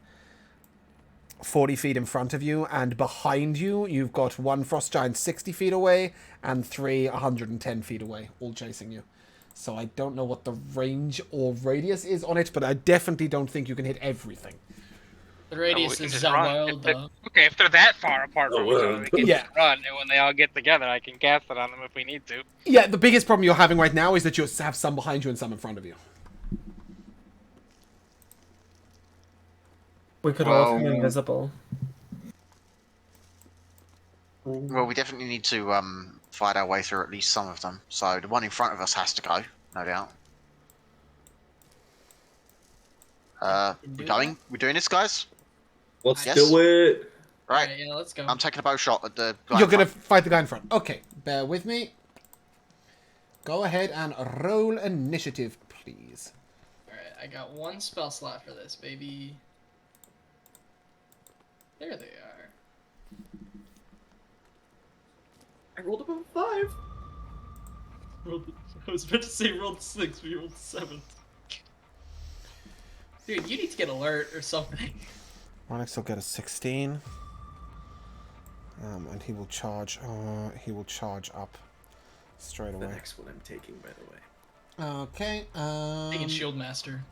40 feet in front of you, and behind you, you've got one frost giant 60 feet away and 3 110 feet away, all chasing you. So I don't know what the range or radius is on it, but I definitely don't think you can hit everything. The radius we can is just that run. wild, though. Okay, if they're that far apart from each other, we can Yeah. just run, and when they all get together, I can cast it on them if we need to. Yeah, the biggest problem you're having right now is that you have some behind you and some in front of you. We could all turn invisible. Well, we definitely need to fight our way through at least some of them. So the one in front of us has to go, no doubt. We're going? We're doing this, guys? Let's Yes. do it. Right. Alright, yeah, let's go. I'm taking a bow shot at the guy You're in going to front. fight the guy in front. Okay, bear with me. Go ahead and roll initiative, please. Alright, I got 1 spell slot for this, baby. There they are. I rolled above 5. I was about to say rolled 6, but you rolled 7. Dude, you need to get alert or something. Onyx will get a 16. And he will charge. He will charge up straight The away. next one I'm taking, by the way. Okay. Taking Shield Master.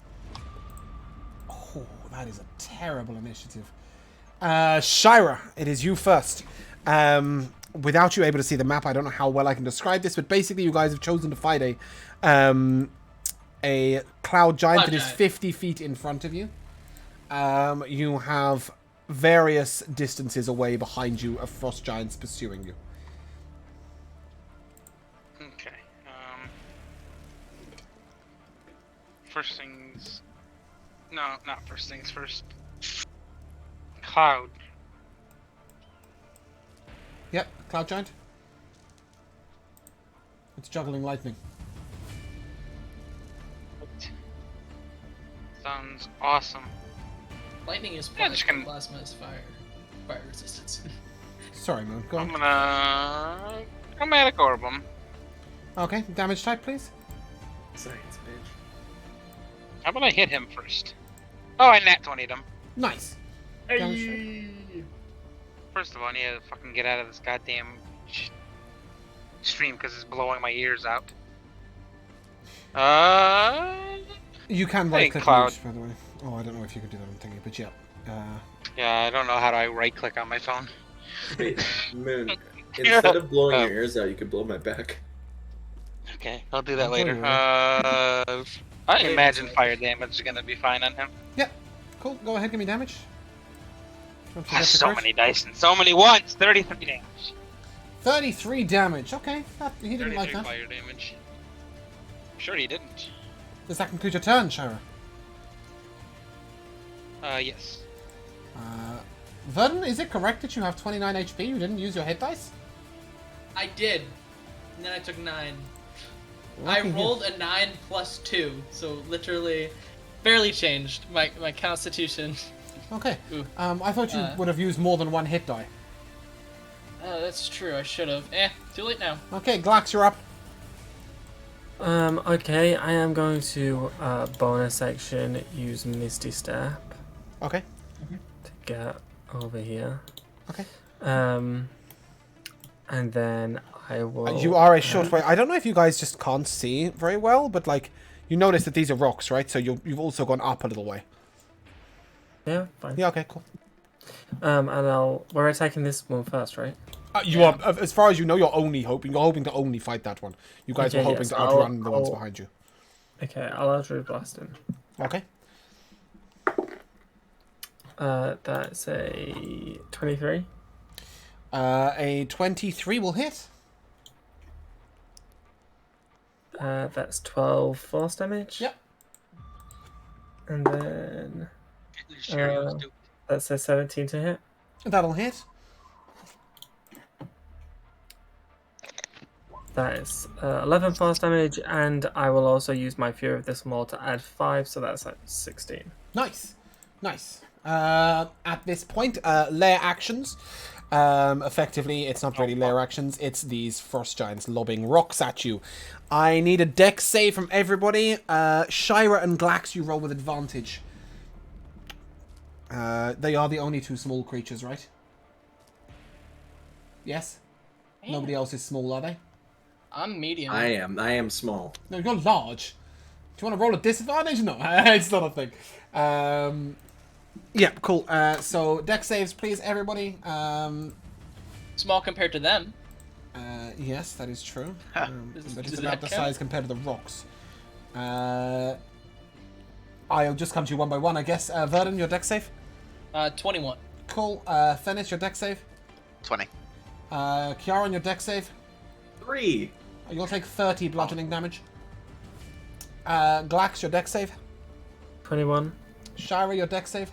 Oh, that is a terrible initiative. Shira, it is you first. Without you able to see the map, I don't know how well I can describe this, but basically you guys have chosen to fight a cloud giant that is 50 feet in front of you. You have various distances away behind you of frost giants pursuing you. Okay. First things. No, not first things first. Cloud. Yep, cloud giant. It's juggling lightning. Sounds awesome. Lightning is Yeah, just plasma, gonna- plasma is fire. Fire resistance. Sorry, Moon. Go I'm on. gonna chromatic orb him. Okay, damage type, please. Science, bitch. How about I hit him first? Oh, I nat 20'd him. Nice. Damage type. First of all, I need to fucking get out of this goddamn stream because it's blowing my ears out. You can Hey, right click Cloud. by the way. Oh, I don't know if you can do that on thingy, but yeah. Yeah, I don't know how to right click on my phone. Wait, Moon, instead of blowing your ears out, you could blow my back. Okay, I'll do that I'll later. blow you I imagine fire damage is gonna be fine on him. Yep. Cool. Go ahead, give me damage. Don't forget That's the so crit. many dice and so many ones. 33 damage. 33 damage. Okay, he didn't 33 like that. fire damage. Sure he didn't. Does that conclude your turn, Shira? Yes. Vernon, is it correct that you have 29 HP? You didn't use your hit dice? I did. And then I took 9. Lucky I you. rolled a 9 plus 2, so literally barely changed my constitution. Okay. Ooh. I thought you would have used more than one hit die. Oh, that's true. I should have. Too late now. Okay, Glax, you're up. Okay, I am going to bonus action use Misty Step Okay. to get over here. Okay. And then I will. You are a short way. I don't know if you guys just can't see very well, but like, you notice that these are rocks, right? So you've also gone up a little way. Yeah, fine. Yeah. Okay. Cool. And we're attacking this one first, right? You are, as far as you know, you're hoping to only fight that one. You guys Okay, were hoping yes, to outrun I'll- the ones I'll- behind you. Okay, I'll Eldritch Blast him. Okay. That's a 23. A 23 will hit. That's 12 force damage. Yep. And then that's a 17 to hit. That'll hit. That is 11 force damage, and I will also use my Fury of this Maul to add 5, so that's like 16. Nice. Nice. At this point, lair actions. Effectively, it's not really lair actions. It's these frost giants lobbing rocks at you. I need a dex save from everybody. Shira and Glax, you roll with advantage. They are the only 2 small creatures, right? Yes? Damn. Nobody else is small, are they? I'm medium. I am small. No, you're large. Do you want to roll a disadvantage? No, it's not a thing. Yeah, cool. So, deck saves, please, everybody. Small compared to them. Yes, that is true. Does But it's that about the count? size compared to the rocks. I'll just come to you one by one, I guess. Verdun, your deck save? 21. Cool. Fennis, your deck save? 20. Kiaran, your deck save? 3. You'll take 30 bludgeoning damage. Glax, your deck save? 21. Shira, your deck save?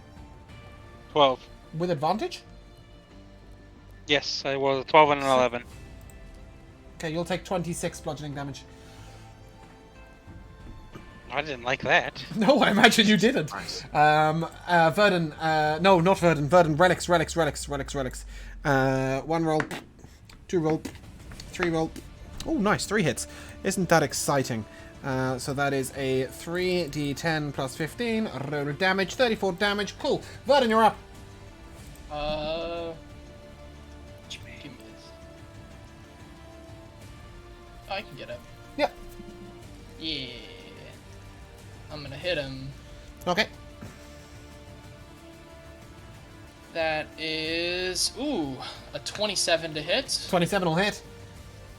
12. With advantage? Yes, I was 12 and an 11. Okay, you'll take 26 bludgeoning damage. I didn't like that. No, I imagine you didn't. Nice. Verdun, no, not Verdun. Verdun, relics. 1 roll, 2 roll, 3 roll. Oh, nice, 3 hits. Isn't that exciting? So that is a 3d10 plus 15. Roll damage, 34 damage. Cool. Verdun, you're up. Give me this. Oh, I can get up. Yep. Yeah. I'm gonna hit him. Okay. That is a 27 to hit. 27 will hit.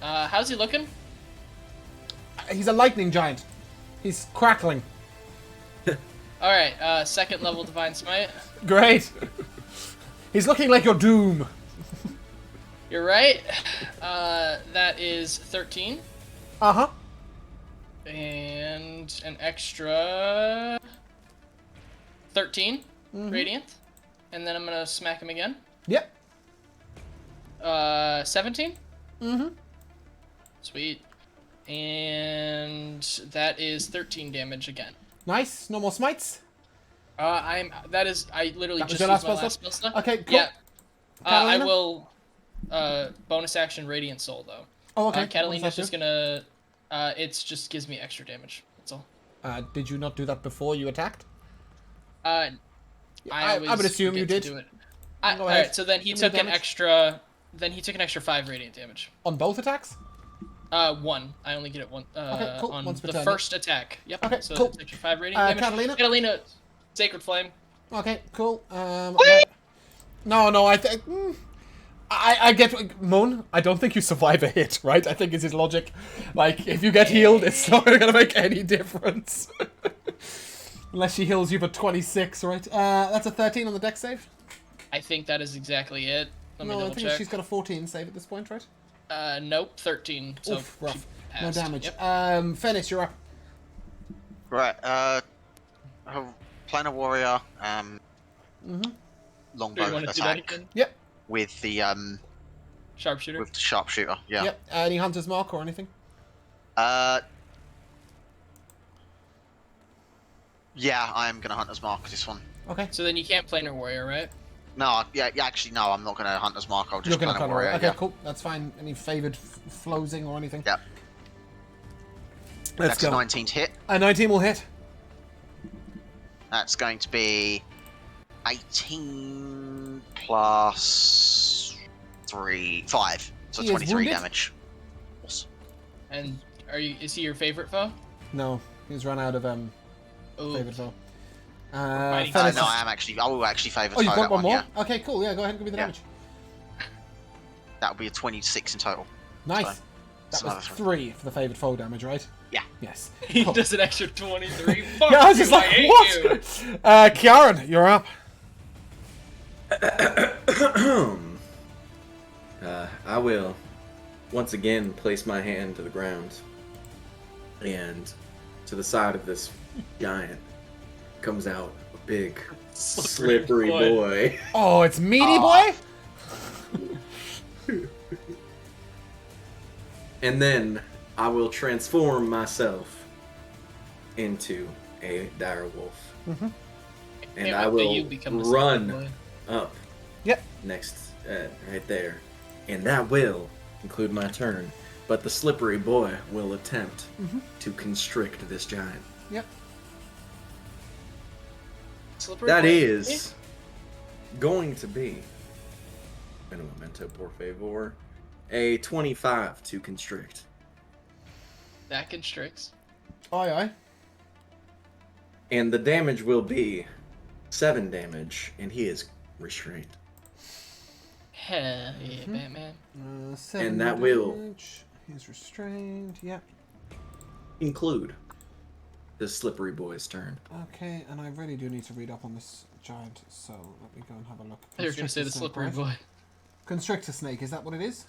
How's he looking? He's a lightning giant. He's crackling. All right. Second level divine smite. Great. He's looking like your doom. You're right. That is 13 Uh-huh. and an extra 13 radiant, and then I'm gonna smack him again. Yep. 17. Mm-hmm. Sweet. And that is 13 damage again. Nice. No more smites. I literally That was just your used last my spell last slot? spell slot. Okay, cool. Yeah. I Catalina? will bonus action Radiant Soul though. Oh, okay. Catalina's What does just that gonna it's just gives me extra damage. That's all. do? Did you not do that before you attacked? I would assume you forget did. to do it. Go All ahead. right, so then he Give me took an damage. extra 5 radiant damage. On both attacks? 1. I only get it one Okay, cool. on Once per the turn, first attack. Yep. Okay, so cool. it's extra 5 radiant damage. Catalina? Catalina, Sacred Flame. Okay, cool. No, I think... I get... Moon, I don't think you survive a hit, right? I think is his logic. Like, if you get healed, it's not going to make any difference. Unless she heals you for 26, right? That's a 13 on the deck save? I think that is exactly it. Let me No, I double think check. she's got a 14 save at this point, right? Nope, 13. So Oof, rough. she No passed. damage. Yep. Fennis, you're up. Right, Planar Warrior, Do you longbow want to do attack anything? Yep. with the Sharpshooter. with the sharpshooter. Yeah. Yep. Any hunter's mark or anything? Yeah, I am gonna Hunter's Mark this one. Okay. So then you can't planar warrior, right? No, actually, no, I'm not gonna Hunter's Mark. I'll You're just gonna Planar plan Warrior. Okay, Yeah. cool. That's fine. Any favored flozing or anything? Yeah. Let's That's go. a 19 to hit. A 19 will hit. That's going to be 18 plus 5. So He is 23 wounded? damage. Yes. And is he your favorite foe? No, he's run out of Ooh. favored foe. Fighting Fennis No, is- I will actually favour Oh, you've got that one more? Yeah. Okay, cool. Yeah, go ahead and give me the Yeah. damage. That would be a 26 in total. Nice. So, That it's was another 3 for the favored foe damage, right? Yeah. Yes. He Cool. does an extra 23. Fuck Yeah, I was just you, like, hate what? you. Kiaran, you're up. I will once again place my hand to the ground, and to the side of this giant comes out a big, slippery boy. Oh, it's Meaty Boy? And then I will transform myself into a dire wolf. Mm-hmm. And Can't I wait till will you become a run slippery boy. up Yep. next, right there. And that will conclude my turn. But the slippery boy will attempt to constrict this giant. Yep. Slippery That boy. is going to be, en un momento, por favor, a 25 to constrict. That constricts. Aye, aye. And the damage will be 7 damage, and he is restrained. Hell yeah, Batman. 7 And that will- damage. He's restrained. Yep. Include the slippery boy's turn. Okay, and I really do need to read up on this giant, so let me go and have a look. You're gonna say the Constrictor snake, slippery right? boy. Constrictor snake, is that what it is?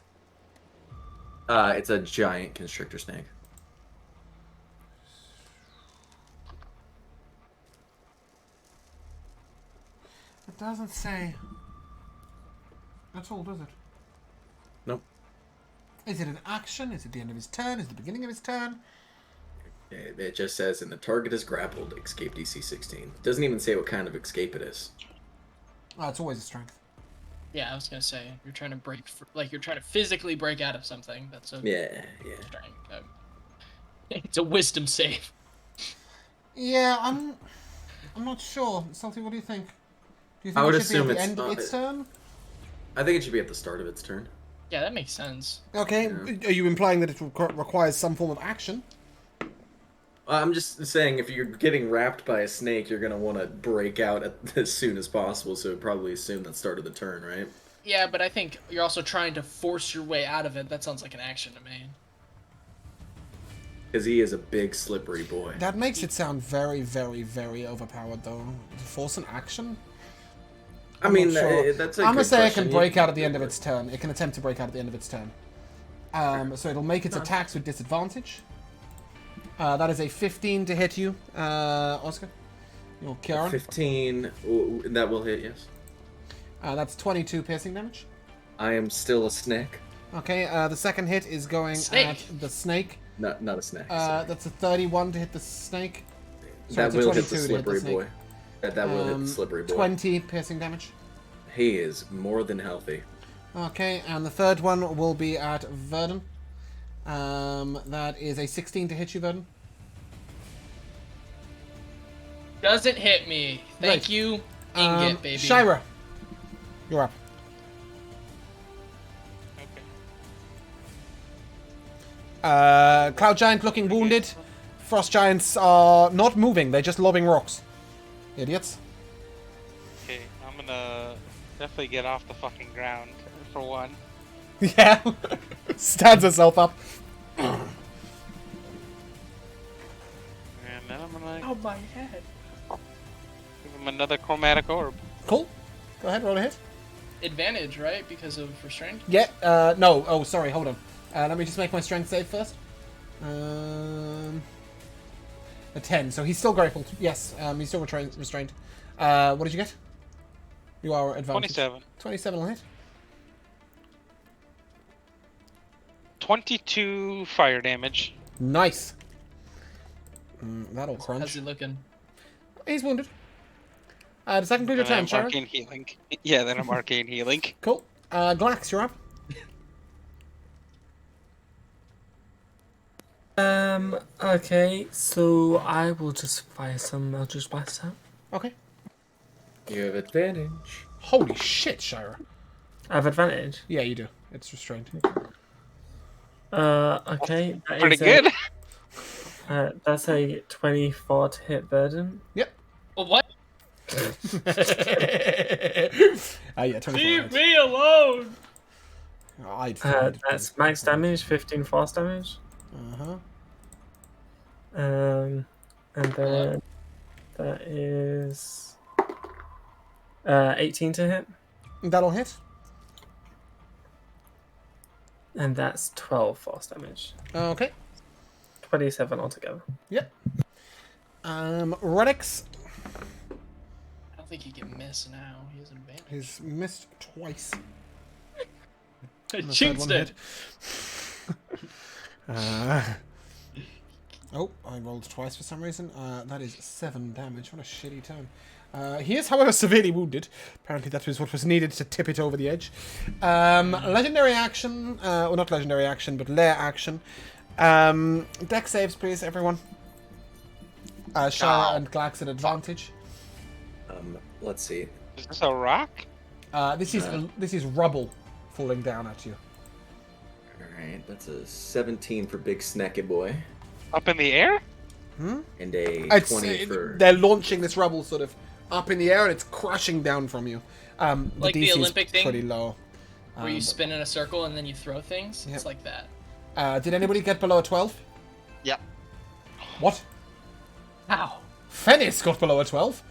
It's a giant constrictor snake. It doesn't say at all, does it? Nope. Is it an action? Is it the end of his turn? Is it the beginning of his turn? It just says, and the target is grappled, escape DC 16. It doesn't even say what kind of escape it is. Oh, it's always a strength. Yeah, I was gonna say you're trying to like you're trying to physically break out of something. That's a Yeah. strength. It's a wisdom save. Yeah, I'm not sure. Salty, what do you think? Do you think I would it should be assume at the it's end of not- its turn? I think it should be at the start of its turn. Yeah, that makes sense. Okay, Yeah. are you implying that it requires some form of action? I'm just saying, if you're getting wrapped by a snake, you're gonna want to break out as soon as possible. So it'd probably assume that start of the turn, right? Yeah, but I think you're also trying to force your way out of it. That sounds like an action to me. Because he is a big slippery boy. That makes it sound very, very, very overpowered, though. To force an action? I mean, not sure. that's a I'm gonna good say it question. can break out at the end of its turn. It can attempt to break out at the end of its turn. So it'll make its attacks with disadvantage. That is a 15 to hit you, Oscar. You're Kieran. 15, ooh, that will hit, yes. That's 22 piercing damage. I am still a snake. Okay, the second hit is going Snake. at the snake. Not a snake. sorry. That's a 31 to hit the snake. Sorry, That it's a will hit 22 the to hit slippery snake. boy. That will hit the slippery boy. 20 piercing damage. He is more than healthy. Okay, and the third one will be at Verdun. That is a 16 to hit you, Verdun. Doesn't hit me. Thank Right. you, Ingot, baby. Shira, you're up. Okay. Cloud Giant looking wounded. Frost Giants are not moving, they're just lobbing rocks. Idiots. Okay, I'm gonna definitely get off the fucking ground for one. Yeah. Stands herself up. And then I'm gonna Oh my head. give him another chromatic orb. Cool. Go ahead, roll a hit. Advantage, right? Because of restraint. Yeah, no. Oh, sorry, hold on. Let me just make my strength save first. A 10, so he's still grappled. Yes, he's still restrained. What did you get? You are advanced. 27. 27 will hit. 22 fire damage. Nice. That'll How's crunch. he looking? He's wounded. Does that conclude your Then turn, I'm Sharon? arcane healing. Yeah, then I'm arcane healing. Cool. Glax, you're up. Okay, so I will just fire some Eldritch Blast out. Okay. You have advantage. Holy shit, Shira. I have advantage. Yeah, you do. It's restrained. Okay. That Pretty is a- good. That's a 24 to hit Verdun. Yep. Oh, what? Yeah, 24. Leave me alone! I'd That's max damage, 15 force damage. Uh-huh. And then that is 18 to hit, That'll hit. and that's 12 force damage. Okay. 27 altogether. Yep. Redix. I don't think he can miss now. He has an advantage. He's missed twice. I And the third jinxed one it. hit. Oh, I rolled twice for some reason. That is 7 damage. What a shitty turn. He is, however, severely wounded. Apparently that was what was needed to tip it over the edge. Legendary action. Well, not legendary action, but lair action. Deck saves, please, everyone. Shara and Glax at advantage. Let's see. Is this a rock? This is rubble falling down at you. Alright, that's a 17 for Big Snacky Boy. Up in the air? And a It's, 20 for... They're launching this rubble sort of up in the air, and it's crashing down from you. Like the DC is Olympic thing? pretty low. Where you spin in a circle and then you throw things? Yep. It's like that. Did anybody get below a 12? Yep. What? How? Fennis got below a 12.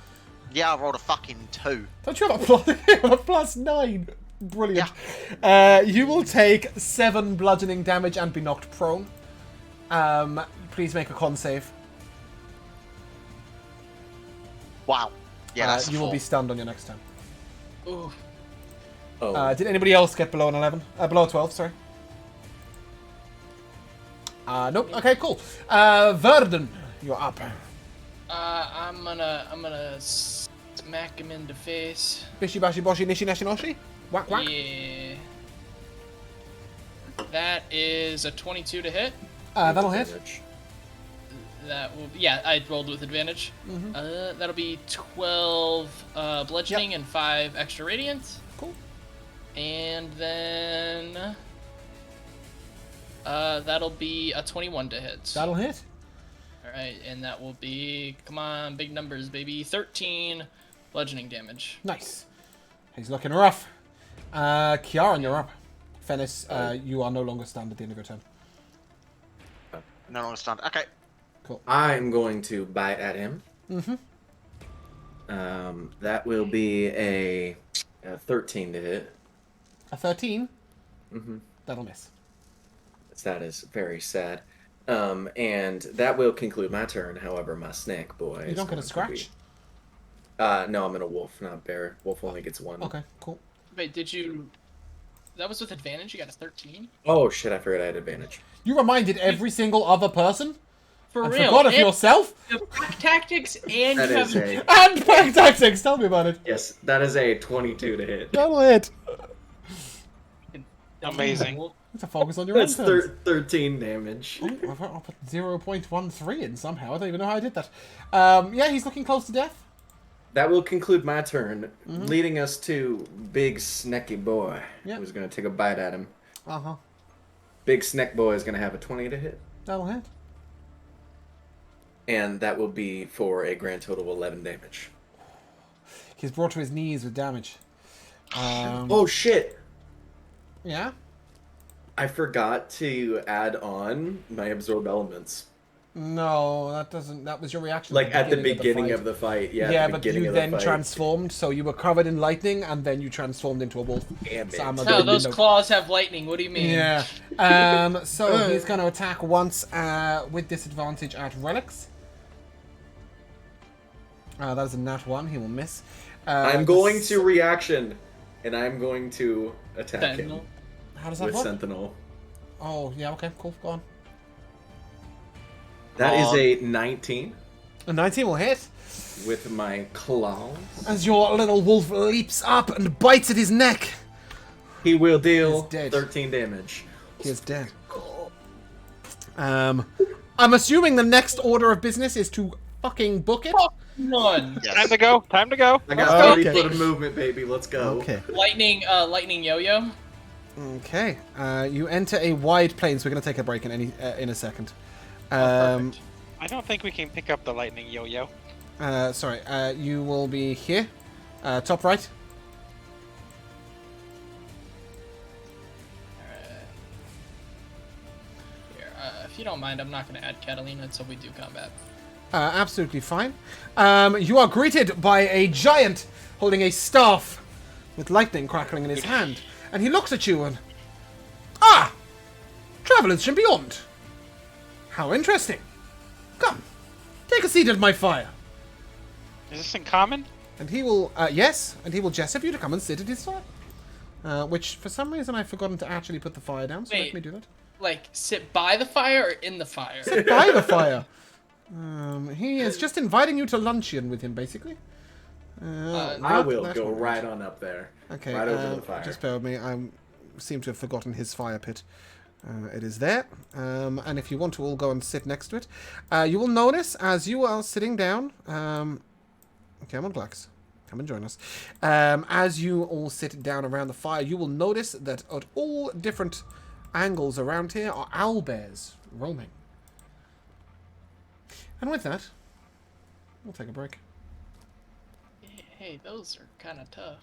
Yeah, I rolled a fucking 2. Don't you have a plus 9? Brilliant. You will take 7 bludgeoning damage and be knocked prone. Please make a con save. Wow. Yeah, that's a You will 4. be stunned on your next turn. Ooh. Oh, Did anybody else get below an 11? Below a 12, sorry. Nope. Okay, cool. Verden, you're up. I'm gonna smack him in the face. Bishi bashi boshi nishi nashi noshi. Whack whack. Yeah. That is a 22 to hit. That'll hit. That will. Yeah, I rolled with advantage. That'll be 12 bludgeoning and 5 extra radiant. Cool. And then that'll be a 21 to hit. That'll hit. All right, and that will be, come on, big numbers, baby. 13 bludgeoning damage. Nice. He's looking rough. Kiaran, you're up. Fennis, you are no longer stunned at the end of your turn. No longer stunned. Okay. Cool. I'm going to bite at him. That will be a 13 to hit. A 13? That'll miss. That is very sad. And that will conclude my turn. However, my snack boy. You don't get a scratch? No, I'm in a wolf, not bear. Wolf only gets 1. Okay, cool. Wait, did you... That was with advantage? You got a 13? Oh shit! I forgot I had advantage. You reminded every single other person? For and real? forgot of And yourself? you have pack tactics and That you is have... a And pack tactics! Tell me about it. yes. That is a 22 to hit. That'll hit. Amazing. You have to focus on your own That's turns. 13 damage. Oh, I'll put 0.13 in somehow. I don't even know how I did that. Yeah, he's looking close to death. That will conclude my turn, leading us to Big Snacky Boy, Yep. who's going to take a bite at him. Uh-huh. Big Snack Boy is going to have a 20 to hit, That'll hit. and that will be for a grand total of 11 damage. He's brought to his knees with damage. Oh shit! Yeah? I forgot to add on my absorb elements. No, that doesn't... That was your reaction. Like at the beginning fight. of the fight. Yeah, Yeah, at the but beginning you of the then fight. transformed, so you were covered in lightning, and then you transformed into a wolf. Damn So I'm it. a No, bit- those claws have lightning. What do you mean? Yeah. So he's going to attack once with disadvantage at relics. That is a nat 1. He will miss. I'm going to reaction, and I'm going to attack Sentinel. him How does that with work? Sentinel. Oh, yeah, okay, cool. Go on. That is a 19 A 19 will hit. with my claws. As your little wolf leaps up and bites at his neck. He will deal He's dead. 13 damage. He is dead. I'm assuming the next order of business is to fucking book it. None. Time to go. Time to go. I got Okay. 30 foot of movement, baby. Let's go. Okay. Lightning yo-yo. Okay. You enter a wide plane, so we're going to take a break in a second. Perfect. I don't think we can pick up the lightning yo-yo. Sorry. You will be here. Top right. Here, if you don't mind, I'm not going to add Catalina until we do combat. Absolutely fine. You are greeted by a giant holding a staff with lightning crackling in his hand. And he looks at you and... Ah! Travelers from beyond. How interesting. Come, take a seat at my fire. Is this in common? And he will... yes, and he will gesture for you to come and sit at his fire. Which, for some reason, I've forgotten to actually put the fire down, so let Wait. me do that. Like, sit by the fire or in the fire? Sit by the fire. He is just inviting you to luncheon with him, basically. I will go right on up there. Okay, Right over to the fire. just bear with me. I seem to have forgotten his fire pit. It is there. And if you want to all go and sit next to it, you will notice as you are sitting down... okay, I'm on Glax. come and join us. As you all sit down around the fire, you will notice that at all different angles around here are owlbears roaming. And with that, we'll take a break. Hey, those are kind of tough.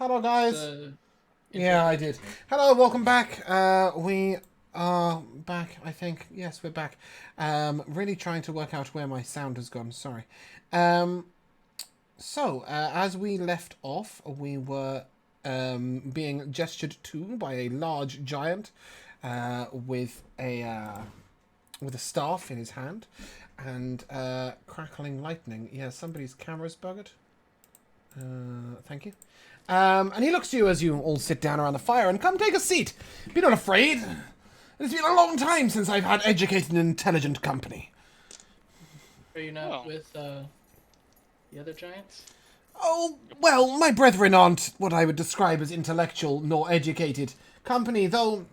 Hello, guys. The Yeah, I did. Hello, welcome back. We are back, I think. Yes, we're back. Really trying to work out where my sound has gone. Sorry. As we left off, we were being gestured to by a large giant with a staff in his hand and crackling lightning. Yeah, somebody's camera's buggered. Thank you. And he looks to you as you all sit down around the fire and come take a seat. Be not afraid. It's been a long time since I've had educated and intelligent company. Are you not with the other giants? Oh, well, my brethren aren't what I would describe as intellectual nor educated company, though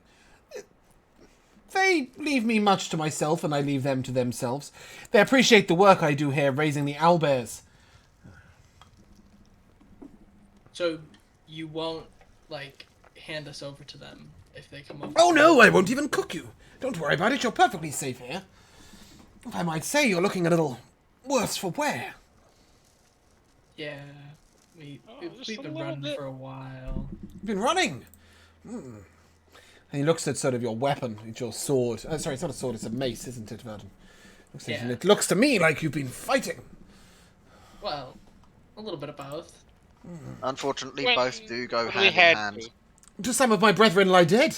they leave me much to myself and I leave them to themselves. They appreciate the work I do here raising the owlbears. So you won't, like, hand us over to them if they come over? Oh no, I won't even cook you. Don't worry about it, you're perfectly safe here. If I might say, you're looking a little worse for wear. Yeah, we've just a been little running bit. for a while. You've been running. And he looks at sort of your weapon, it's your sword. Sorry, it's not a sword, it's a mace, isn't it, Verdun? And it looks to me like you've been fighting. Well, a little bit of both. Unfortunately, When both do go we hand in had hand. to. Do some of my brethren lie dead?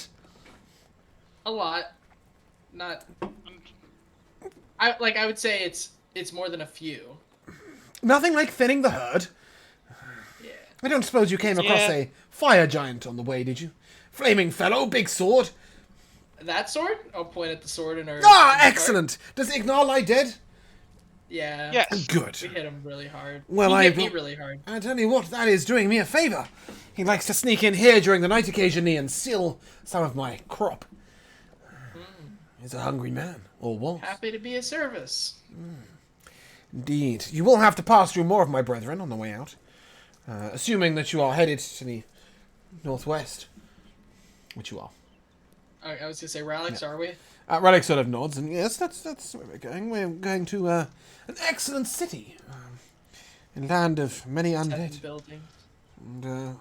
A lot. Not. I would say it's more than a few. Nothing like thinning the herd. Yeah. I don't suppose you came across a fire giant on the way, did you? Flaming fellow, big sword. That sword? I'll point at the sword in our. Ah, excellent. Does Ignar lie dead? Yeah. Yes. Good. We hit him really hard. Well, he hit me really hard. I tell you what, that is doing me a favour. He likes to sneak in here during the night occasionally and steal some of my crop. He's a hungry man, or was. Happy to be of service. Indeed. You will have to pass through more of my brethren on the way out. Assuming that you are headed to the northwest. Which you are. I was gonna say, Ralix, are we? Relic sort of nods, and yes, that's where we're going. We're going to an excellent city. A land of many 7 undead. buildings. And,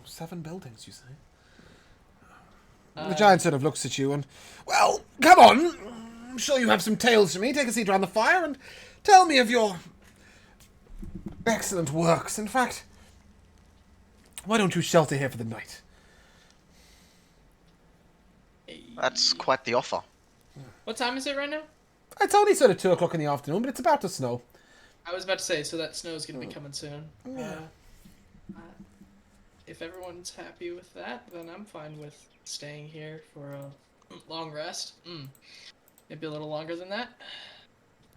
7 buildings, you say? The giant sort of looks at you and, well, come on! I'm sure you have some tales for me. Take a seat around the fire and tell me of your excellent works. In fact, why don't you shelter here for the night? That's quite the offer. What time is it right now? It's only sort of 2 o'clock in the afternoon, but it's about to snow. I was about to say, so that snow's gonna be coming soon. Yeah. If everyone's happy with that, then I'm fine with staying here for a long rest. Maybe a little longer than that.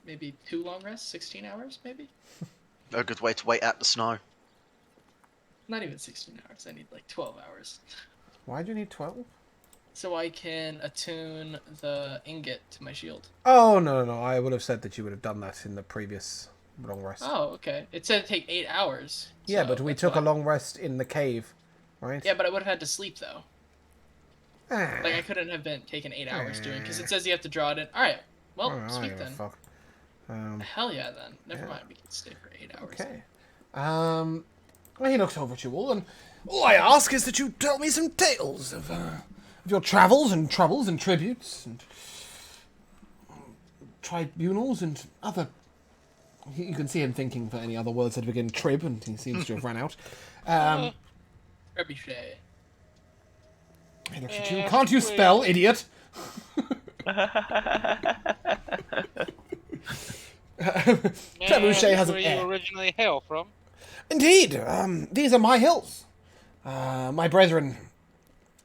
Maybe 2 long rests, 16 hours, maybe? A good way to wait out the snow. Not even 16 hours, I need like 12 hours. Why do you need 12? So I can attune the ingot to my shield. Oh, no. I would have said that you would have done that in the previous long rest. Oh, okay. It said it'd take 8 hours. Yeah, so but we that's took a why. long rest in the cave, right? Yeah, but I would have had to sleep though. Ah. Like I couldn't have been taken 8 hours doing, because it says you have to draw it in. Alright, well, I don't sweet give a then. fuck. Hell yeah then. Never mind, we can stay for 8 hours. Okay. Well, he looks over at you all, and all I ask is that you tell me some tales of your travels and troubles and tributes and tribunals and other... You can see him thinking for any other words that begin trib, and he seems to have run out. Trebuchet. He looks at you. Can't you spell, idiot? Trebuchet has an where air. you originally hail from. Indeed, these are my hills. My brethren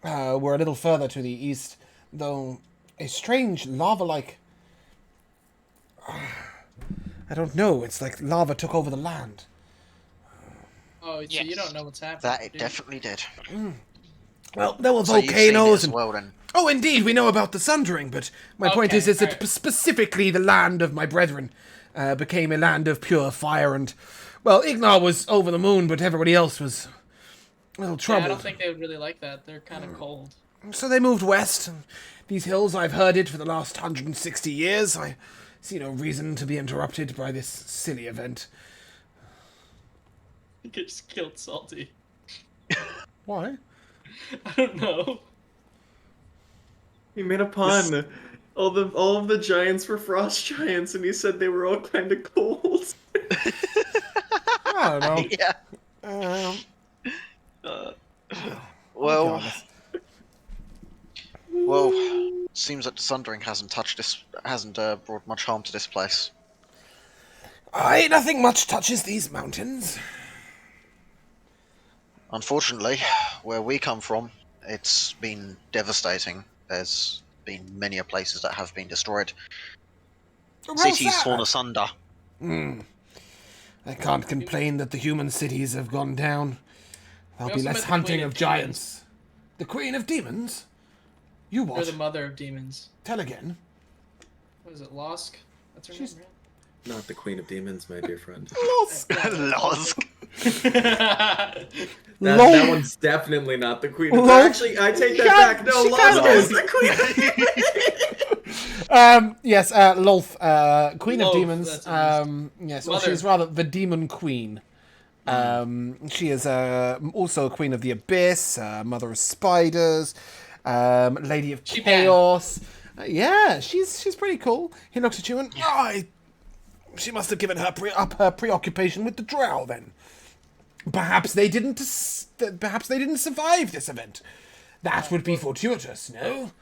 were a little further to the east, though a strange lava-like... I don't know, it's like lava took over the land. Oh, so you Yes. don't know what's happening. That it do you? definitely did. Well, there were So you've seen it volcanoes as and... well then. Oh, indeed, we know about the Sundering, but my point Okay, is that alright. specifically the land of my brethren became a land of pure fire, and, well, Ignar was over the moon, but everybody else was a little Yeah, troubled. I don't think they would really like that. They're kind of cold. So they moved west. These hills I've herded for the last 160 years. I see no reason to be interrupted by this silly event. You just killed Salty. Why? I don't know. He made a pun. All of the giants were frost giants, and he said they were all kind of cold. I don't know. Yeah. Well, Regardless. well, seems that the Sundering hasn't brought much harm to this place. Aye, nothing much touches these mountains. Unfortunately, where we come from, it's been devastating. There's been many places that have been destroyed. Well, Cities sad. torn asunder. I can't complain that the human cities have gone down. There'll We be also less met the hunting Queen of of giants. The Queen of Demons? You Or what? the mother of demons. Tell again. What is it, Losk? That's her She's- name, Not the Queen of Demons, my dear friend. Lost. Losk. right? That one's definitely not the Queen of Lol. Actually, I take that back. No, she Lost kinda is is. the Queen of Demons. Yes, Lolth, Queen of Lolth, Demons. that's what Yes, well, Mother. she's rather the Demon Queen. She is also a Queen of the Abyss, Mother of Spiders, Lady of She Chaos. Yeah, she's pretty cool. He looks at you and she must have given up her preoccupation with the Drow then. Perhaps they didn't survive this event. That would be fortuitous, no?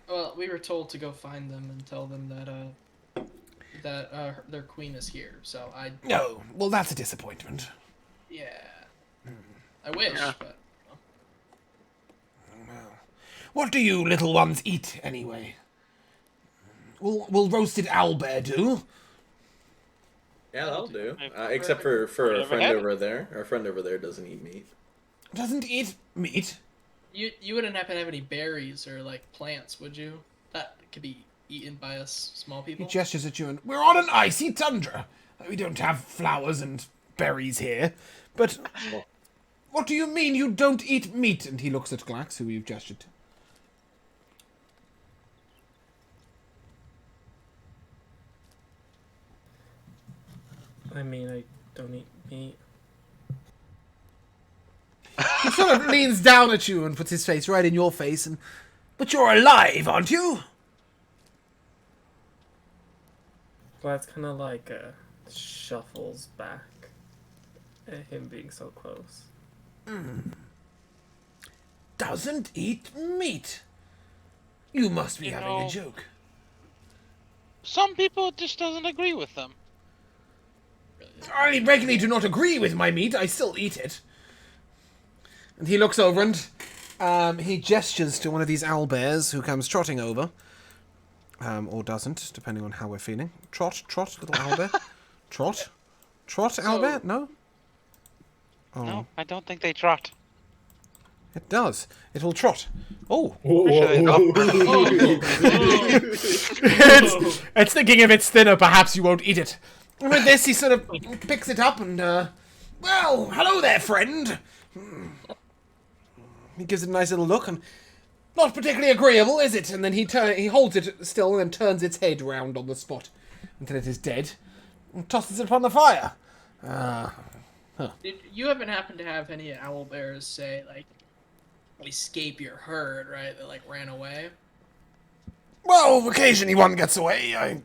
Well, we were told to go find them and tell them that their queen is here. So No. Well, that's a disappointment. yeah. I wish, but What do you little ones eat anyway? Will roasted owlbear do? Yeah, that'll do. I've Except for our never friend had it. over there. Our friend over there doesn't eat meat. Doesn't eat meat. you wouldn't happen to have any berries or like plants, would you? That could be eaten by us small He people. gestures at you and we're on an icy tundra. We don't have flowers and berries here. But what do you mean you don't eat meat? And he looks at Glax, who you've gestured to. I mean, I don't eat meat. He sort of leans down at you and puts his face right in your face and... But you're alive, aren't you? Glad's kind of like shuffles back at him being so close. Doesn't eat meat. You must be You having know- a joke. Some people it just doesn't agree with them. I regularly do not agree with my meat. I still eat it. And he looks over and he gestures to one of these owlbears who comes trotting over. Or doesn't, depending on how we're feeling. Trot, little owlbear. Trot, owlbear? No? Oh, No, I don't think they trot. it does. It will trot. Oh, Sure they don't. it's thinking if it's thinner, perhaps you won't eat it. And with this, he sort of picks it up and, well, hello there, friend. He gives it a nice little look and not particularly agreeable, is it? And then he holds it still and then turns its head round on the spot until it is dead and tosses it upon the fire. Did you haven't happened to have any owl bears say like escape your herd, right? That like ran away. Well, occasionally one gets away. I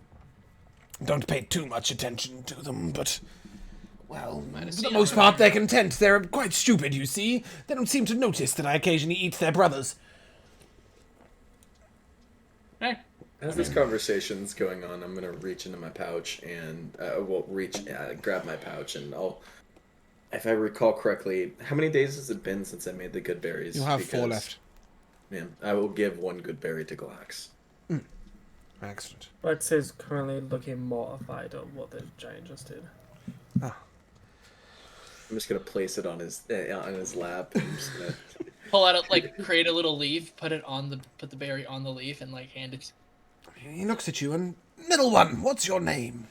don't pay too much attention to them, but... Well, for the seen most it. part, they're content. They're quite stupid, you see. They don't seem to notice that I occasionally eat their brothers. Hey, As this conversation's going on, I'm gonna reach into my pouch and grab my pouch, and if I recall correctly, how many days has it been since I made the good berries? You have 4 Because, left. Yeah, I will give 1 good berry to Glax. Excellent. Lex is currently looking mortified at what the giant just did. I'm just gonna place it on his lap. And I'm just gonna... pull out create a little leaf, put the berry on the leaf, and like hand it. He looks at you and... Little one, what's your name?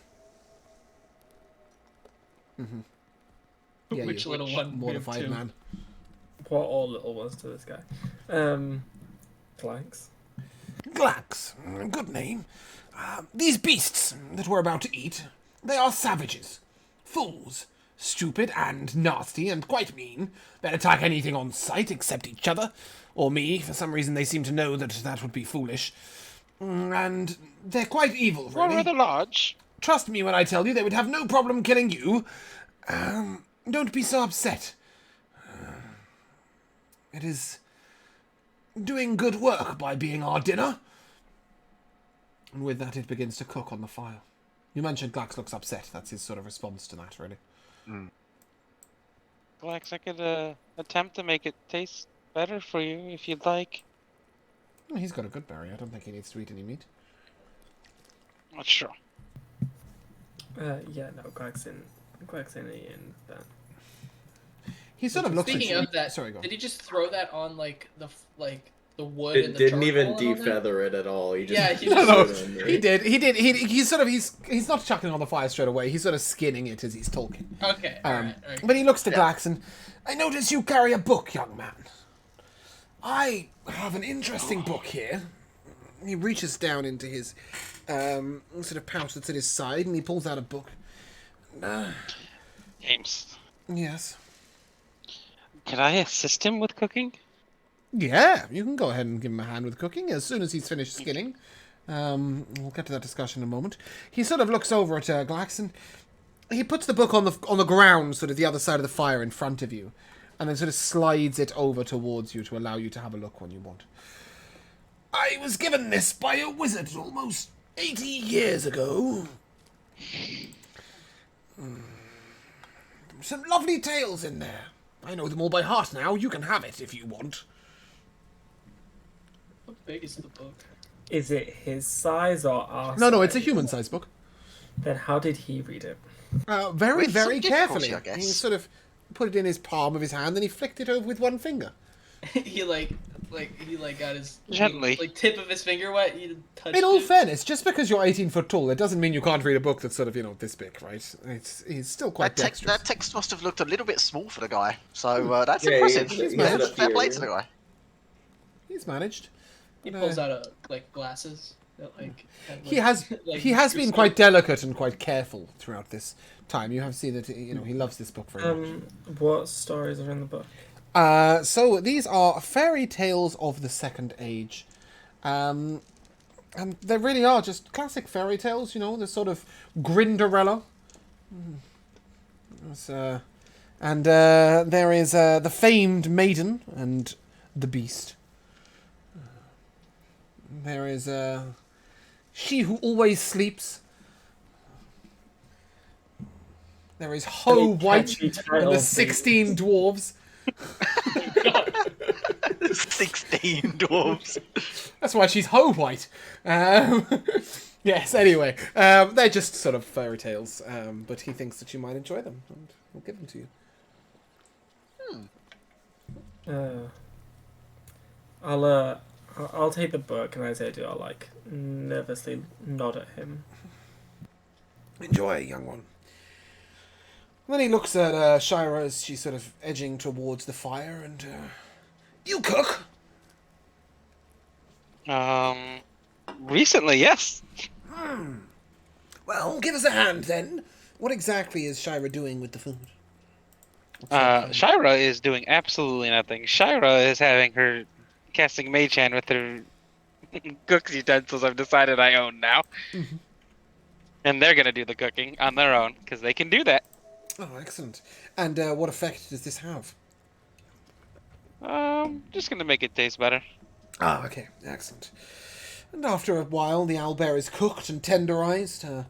Yeah, Which you little one? We have mortified two. man. What all little ones to this guy? Glax. Glax, good name. These beasts that we're about to eat, they are savages. Fools. stupid and nasty and quite mean. They attack anything on sight except each other, or me. For some reason they seem to know that that would be foolish. And they're quite evil, Well, really. rather large. Trust me when I tell you they would have no problem killing you. Don't be so upset. It is doing good work by being our dinner. And with that, it begins to cook on the fire. You mentioned Glax looks upset. That's his sort of response to that, really. Glax, I could attempt to make it taste better for you if you'd like. Well, he's got a good berry. I don't think he needs to eat any meat. Not sure. Yeah, no, Greg's in that. He sort of looks at Speaking you. of that, Sorry, go on. did he just throw that on like the wood? It and the didn't even charcoal and all that? defeather it at all. He just Yeah, he No, just no, threw it in there. he did. He's not chucking on the fire straight away. He's sort of skinning it as he's talking. Okay, alright. But he looks to Glax and, I notice you carry a book, young man. I have an interesting book here. He reaches down into his sort of pouch that's at his side, and he pulls out a book. James, Yes. could I assist him with cooking? Yeah, you can go ahead and give him a hand with cooking as soon as he's finished skinning. We'll get to that discussion in a moment. He sort of looks over at Glax and he puts the book on the ground, sort of the other side of the fire in front of you, and then sort of slides it over towards you to allow you to have a look when you want. I was given this by a wizard almost 80 years ago. Some lovely tales in there. I know them all by heart now. You can have it if you want. How big is the book? Is it his size or our No, size? it's a human-sized book. Then how did he read it? Very, With some very difficulty, carefully. I guess. He sort of put it in his palm of his hand, and he flicked it over with one finger. he got his Gently. tip of his finger wet. He touched In all it. fairness, just because you're 18 foot tall, it doesn't mean you can't read a book that's sort of, this big, right? He's still quite dexterous. That text must have looked a little bit small for the guy. So that's Yeah, impressive. he's Fair got a fair play few, to the guy. He's managed. He But, pulls out glasses that have, He has like, he has been microscope. quite delicate and quite careful throughout this time. You have seen that he loves this book very much. What stories are in the book? So these are fairy tales of the Second Age, and they really are just classic fairy tales. The sort of Grinderella. And there is the famed maiden and the beast. There is she who always sleeps. There is Ho Very White catchy and title, the please. 16 dwarves. 16 dwarves. That's why she's Ho White. Yes, anyway. They're just sort of fairy tales, but he thinks that you might enjoy them, and we'll give them to you. I'll take the book, and as I do, I'll nervously nod at him. Enjoy, young one. And then he looks at Shira as she's sort of edging towards the fire, and you cook? Recently, yes. Well, give us a hand then. What exactly is Shira doing with the food? What's her plan? Shira is doing absolutely nothing. Shira is having her casting mage hand with her cooking utensils I've decided I own now. And they're gonna do the cooking on their own, because they can do that. Oh, excellent. And what effect does this have? Just gonna make it taste better. Ah, okay, excellent. And after a while, the owlbear is cooked and tenderized.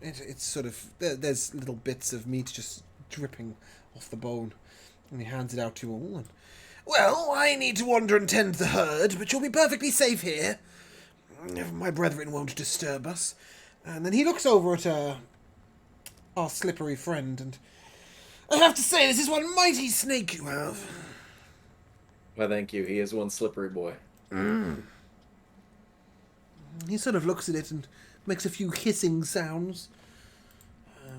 It's sort of there's little bits of meat just dripping off the bone, and he hands it out to you all. And, well, I need to wander and tend the herd, but you'll be perfectly safe here. My brethren won't disturb us. And then he looks over at our slippery friend, and I have to say, this is one mighty snake you have. Well, thank you. He is one slippery boy. He sort of looks at it and makes a few hissing sounds. I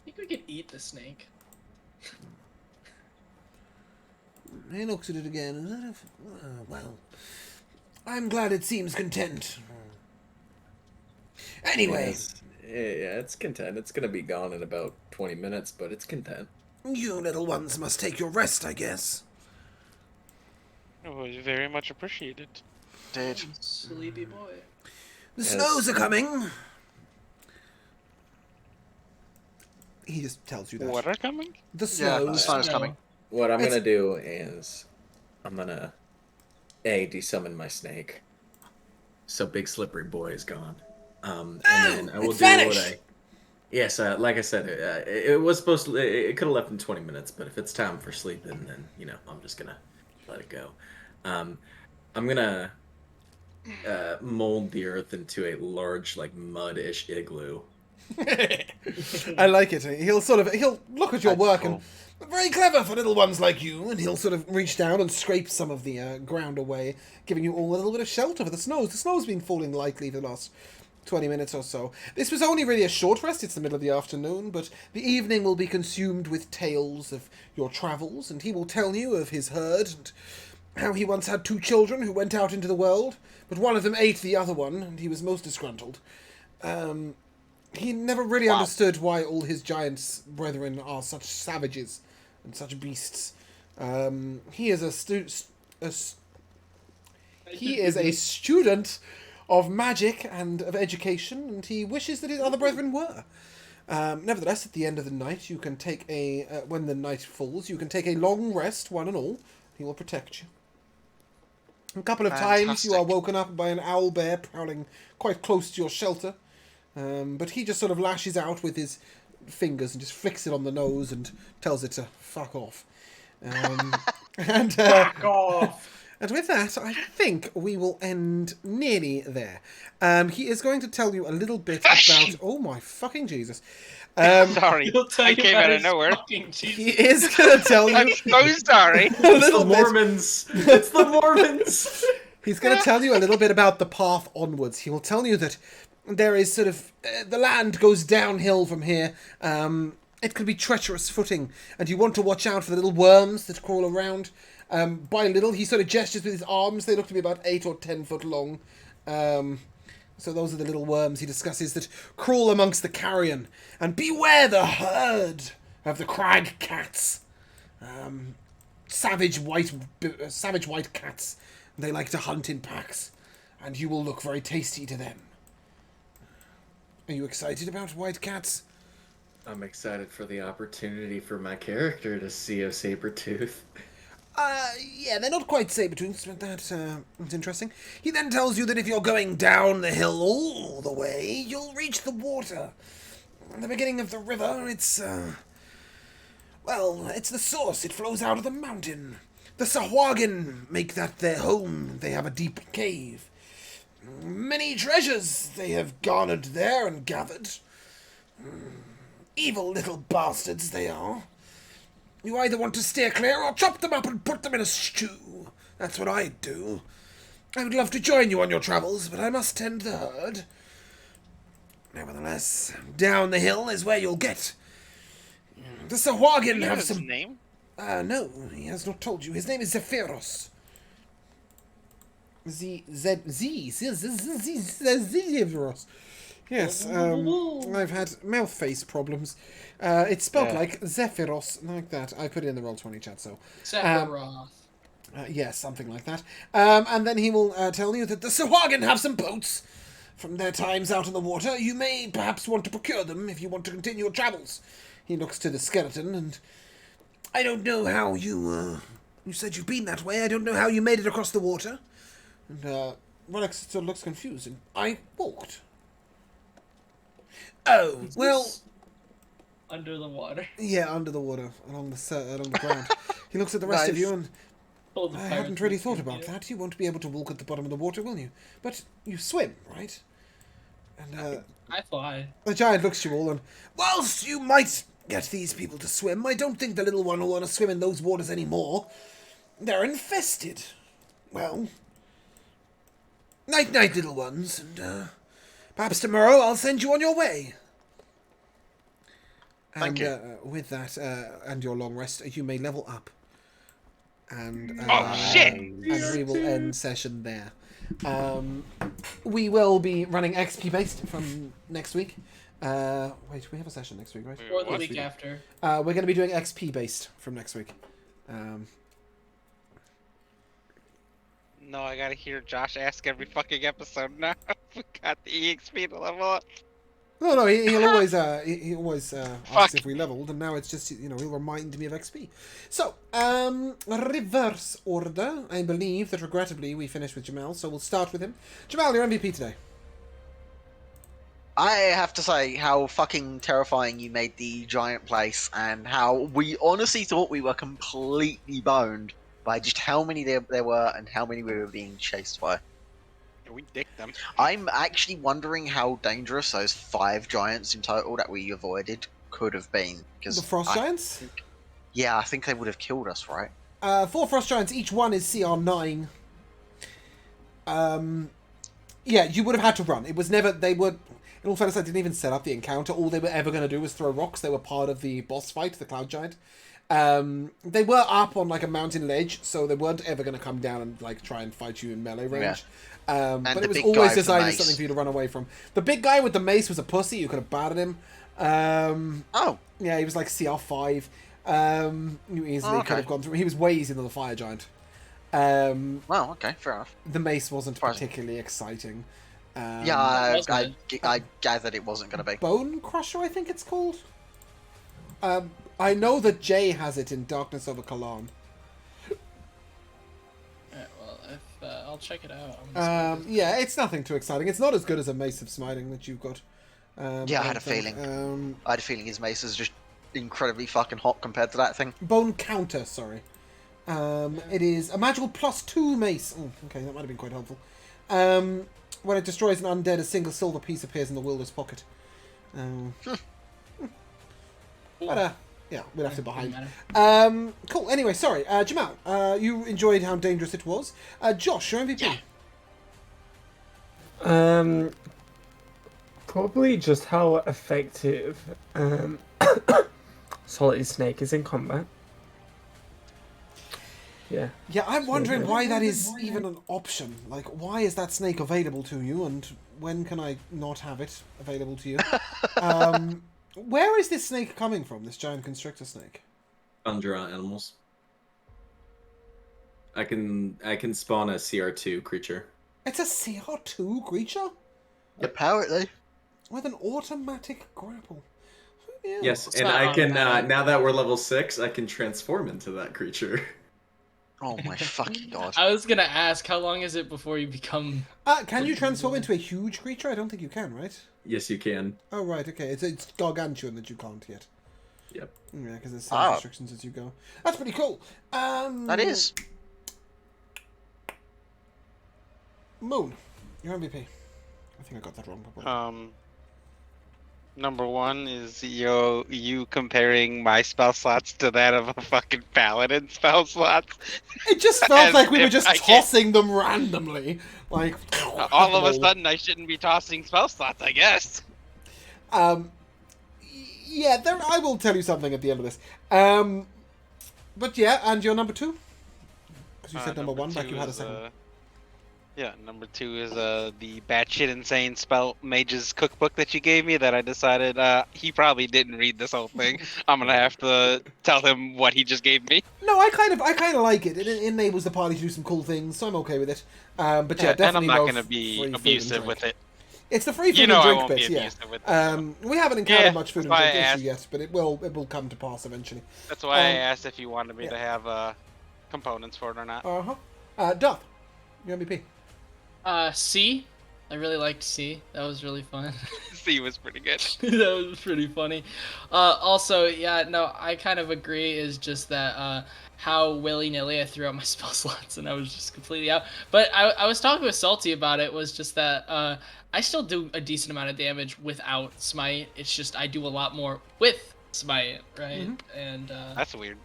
think we could eat the snake. He looks at it again and well, I'm glad it seems content. Anyway, Yeah, it's content. It's gonna be gone in about 20 minutes, but it's content. You little ones must take your rest, I guess. It was very much appreciated. Dude. Sleepy boy. The Yes. snows are coming. He just tells you that. What are coming? The Yeah, the snows. snow's No. coming. What I'm It's- gonna do is, I'm gonna desummon my snake. So Big Slippery Boy is gone. And then I will it's do what vanished! I. Yes, like I said, it was supposed to. It could have left in 20 minutes, but if it's time for sleeping, then I'm just gonna let it go. I'm gonna mold the earth into a large, like mud-ish igloo. I like it. He'll look at your That's work cool. and very clever for little ones like you, and he'll sort of reach down and scrape some of the ground away, giving you all a little bit of shelter for the snows. The snow's been falling lightly for the last 20 minutes or so. This was only really a short rest. It's the middle of the afternoon, but the evening will be consumed with tales of your travels, and he will tell you of his herd and how he once had 2 children who went out into the world, but one of them ate the other one, and he was most disgruntled. He never really understood why all his giants brethren are such savages and such beasts. He is a student of magic and of education, and he wishes that his other brethren were. Nevertheless, at the end of the night, you can take when the night falls, you can take a long rest, one and all. He will protect you. A couple of times you are Fantastic. woken up by an owl bear prowling quite close to your shelter. But he just sort of lashes out with his fingers and just flicks it on the nose and tells it to fuck off. And Fuck off. and with that, I think we will end nearly there. He is going to tell you a little bit about... Oh my fucking Jesus. Sorry, He'll tell I you came about out of his nowhere. fucking He Jesus. is going to tell I'm you so sorry. a It's the little bit... Mormons. It's the Mormons. He's going to tell you a little bit about the path onwards. He will tell you that there is sort of... the land goes downhill from here. It could be treacherous footing, and you want to watch out for the little worms that crawl around. By little, he sort of gestures with his arms. They look to be about 8 or 10 foot long. So those are the little worms he discusses that crawl amongst the carrion. And beware the herd of the crag cats. Savage white cats. They like to hunt in packs, and you will look very tasty to them. Are you excited about white cats? I'm excited for the opportunity for my character to see a saber tooth. Yeah, they're not quite saber-toothed, but that's interesting. He then tells you that if you're going down the hill all the way, you'll reach the water. At the beginning of the river, it's the source. It flows out of the mountain. The Sahuagin make that their home. They have a deep cave. Many treasures they have garnered there and gathered. Evil little bastards they are. You either want to steer clear or chop them up and put them in a stew. That's what I'd do. I would love to join you on your travels, but I must tend the herd. Nevertheless, down the hill is where you'll get. The Sahuagin Do you have have his some... name? No, he has not told you. His name is Zephyros. Zephyros. Yes, I've had mouth face problems. It's spelled like Zephyros, like that. I put it in the Roll20 chat, so... Sephiroth. yes, something like that. And then he will tell you that the Sahuagin have some boats from their times out on the water. You may perhaps want to procure them if you want to continue your travels. He looks to the skeleton, and I don't know how you... you said you've been that way. I don't know how you made it across the water. And Relic sort of looks confused, and I walked. Oh, well... Under the water. Yeah, under the water, along the ground. He looks at the rest of Nice. you, and Told the I pirates hadn't really we'd thought get about you. that. You won't be able to walk at the bottom of the water, will you? But you swim, right? And I fly. the giant looks at you all, and whilst you might get these people to swim, I don't think the little one will want to swim in those waters anymore. They're infested. Well, night-night, little ones, and perhaps tomorrow I'll send you on your way. Thank And with that, and your long rest, you may level up. And Oh, shit! And we will end session there. We will be running XP based from next week. Wait, we have a session next week, right? Or the What? week after. We're going to be doing XP based from next week. No, I gotta hear Josh ask every fucking episode now. We got the EXP to level up. No, he'll always he always asks if we leveled, and now it's just he'll remind me of XP. So reverse order. I believe that regrettably we finished with Jamal, so we'll start with him. Jamal, your MVP today. I have to say how fucking terrifying you made the giant place, and how we honestly thought we were completely boned by just how many there were and how many we were being chased by. We dicked them. I'm actually wondering how dangerous those 5 giants in total that we avoided could have been. The Frost Giants? Yeah, I think they would have killed us, right? 4 Frost Giants, each one is CR 9. Yeah, you would have had to run. It was never... They were... In all fairness, I didn't even set up the encounter. All they were ever going to do was throw rocks. They were part of the boss fight, the Cloud Giant. They were up on like a mountain ledge, so they weren't ever going to come down and like try and fight you in melee range. But it was always designed as something for you to run away from. The big guy with the mace was a pussy. You could have battered him. Oh. Yeah, he was like CR5. You easily could have gone through. He was way easier than the Fire Giant. Well, okay, fair enough. The mace wasn't particularly exciting. Yeah, I gathered it wasn't going to be. Bone Crusher, I think it's called. I know that Jay has it in Darkness Over Kalan. Alright, well, if I'll check it out. Yeah, it's nothing too exciting. It's not as good as a Mace of Smiting that you've got. Yeah, I had a feeling. I had a feeling his mace is just incredibly fucking hot compared to that thing. Bone Counter, sorry. It is a magical +2 mace. Oh, okay, that might have been quite helpful. When it destroys an undead, a single silver piece appears in the wielder's pocket. But, yeah, we left it behind. Cool, anyway, sorry. Jamal, you enjoyed how dangerous it was. Josh, your MVP. Yeah. Probably just how effective Solid Snake is in combat. Yeah. Yeah, I'm wondering why that is even an option. Like, why is that snake available to you, and when can I not have it available to you? Where is this snake coming from, this giant constrictor snake? Tundra animals. I can spawn a CR2 creature. It's a CR2 creature? Apparently. With an automatic grapple. Yeah. Yes, and I can, now that we're level 6, I can transform into that creature. Oh my fucking god. I was gonna ask, how long is it before you become... Can you transform into a huge creature? I don't think you can, right? Yes, you can. Oh, right, okay. It's gargantuan that you can't yet. Yep. Yeah, because there's some restrictions as you go. That's pretty cool. That is. Moon, your MVP. I think I got that wrong. Probably. Number 1 is you comparing my spell slots to that of a fucking paladin spell slots. It just felt like we were just tossing them randomly. Like, all of a sudden I shouldn't be tossing spell slots, I guess. Yeah, I will tell you something at the end of this. But yeah, and your number 2? Because you said number 1, like you had a second. Yeah, number 2 is the batshit insane spell mage's cookbook that you gave me that I decided he probably didn't read this whole thing. I'm gonna have to tell him what he just gave me. No, I kind of like it. It enables the party to do some cool things, so I'm okay with it. But yeah, definitely. And I'm not gonna be abusive with it. It's the free food and drink bit, yeah. We haven't encountered much food and drink issue yet, but it will come to pass eventually. That's why I asked if you wanted me to have components for it or not. Duff, your MVP. C. I really liked C. That was really fun. C was pretty good. That was pretty funny. Also, yeah, no, I kind of agree. Is just that how willy-nilly I threw out my spell slots and I was just completely out. But I was talking with Salty about it. Was just that I still do a decent amount of damage without Smite. It's just I do a lot more with Smite, right? Mm-hmm. And that's weird.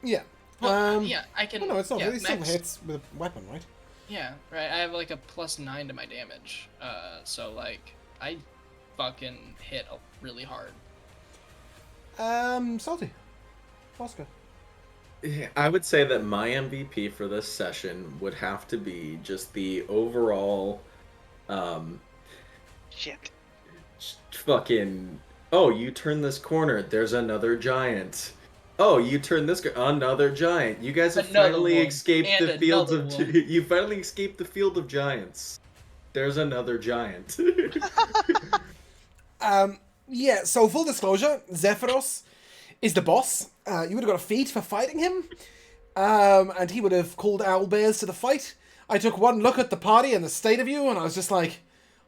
Yeah. Well, yeah, I can. Well, no, it's not. It still hits with a weapon, right? Yeah, right. I have like a +9 to my damage, so like I fucking hit really hard. Salty, Oscar. I would say that my MVP for this session would have to be just the overall, shit, fucking, oh, you turn this corner, there's another giant. Oh, you turn this another giant. You guys have Another finally one, escaped and the fields another of one. you finally escaped the field of giants. There's another giant. Yeah, so full disclosure, Zephyros is the boss. You would have got a feat for fighting him. And he would have called owlbears to the fight. I took one look at the party and the state of you, and I was just like,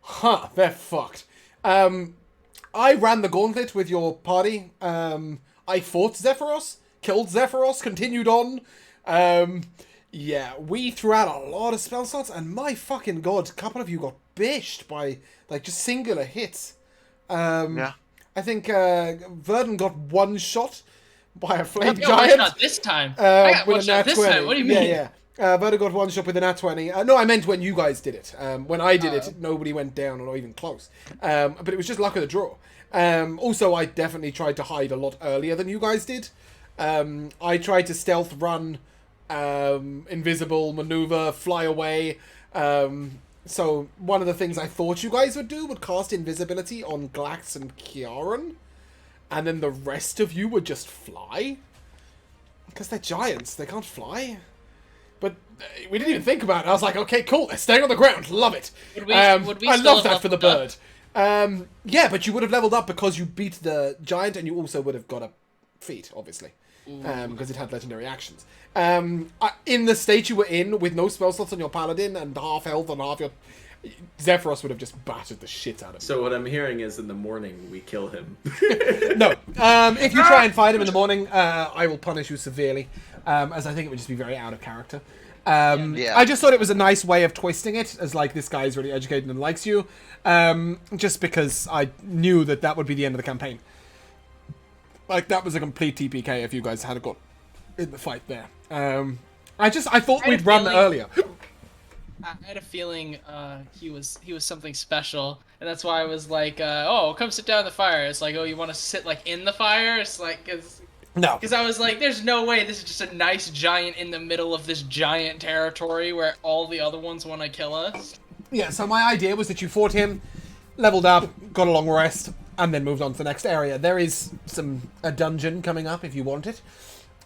huh, they're fucked. I ran the gauntlet with your party. I fought Zephyros, killed Zephyros, continued on. Yeah, we threw out a lot of spell slots, and my fucking god, a couple of you got bished by, like, just singular hits. Yeah. I think Verdun got one shot by a flame I got one giant. shot this time. I got with one a shot nat this 20. time. What do you mean? Yeah. Verdun got one shot with a nat 20. No, I meant when you guys did it. When I did it, nobody went down or not even close. But it was just luck of the draw. Also, I definitely tried to hide a lot earlier than you guys did. I tried to stealth run, invisible maneuver, fly away. So one of the things I thought you guys would do would cast invisibility on Glax and Kieran, and then the rest of you would just fly. Because they're giants, they can't fly. But we didn't even think about it. I was like, okay, cool, they're staying on the ground, love it. Would we I still love have that for the leveled bird. Yeah, but you would have leveled up because you beat the giant, and you also would have got a feat, obviously. Because it had legendary actions. In the state you were in, with no spell slots on your paladin and half health on half your... Zephyros would have just battered the shit out of him. So what I'm hearing is in the morning we kill him. No. If you try and fight him in the morning, I will punish you severely, as I think it would just be very out of character. Yeah. I just thought it was a nice way of twisting it, as like, this guy's really educated and likes you, just because I knew that that would be the end of the campaign. Like, that was a complete TPK if you guys had got in the fight there. I thought we'd run earlier. I had a feeling he was something special, and that's why I was like, "Oh, come sit down in the fire." It's like, "Oh, you want to sit like in the fire?" It's like, because I was like, "There's no way this is just a nice giant in the middle of this giant territory where all the other ones want to kill us." Yeah. So my idea was that you fought him, leveled up, got a long rest, and then moved on to the next area. There is a dungeon coming up if you want it.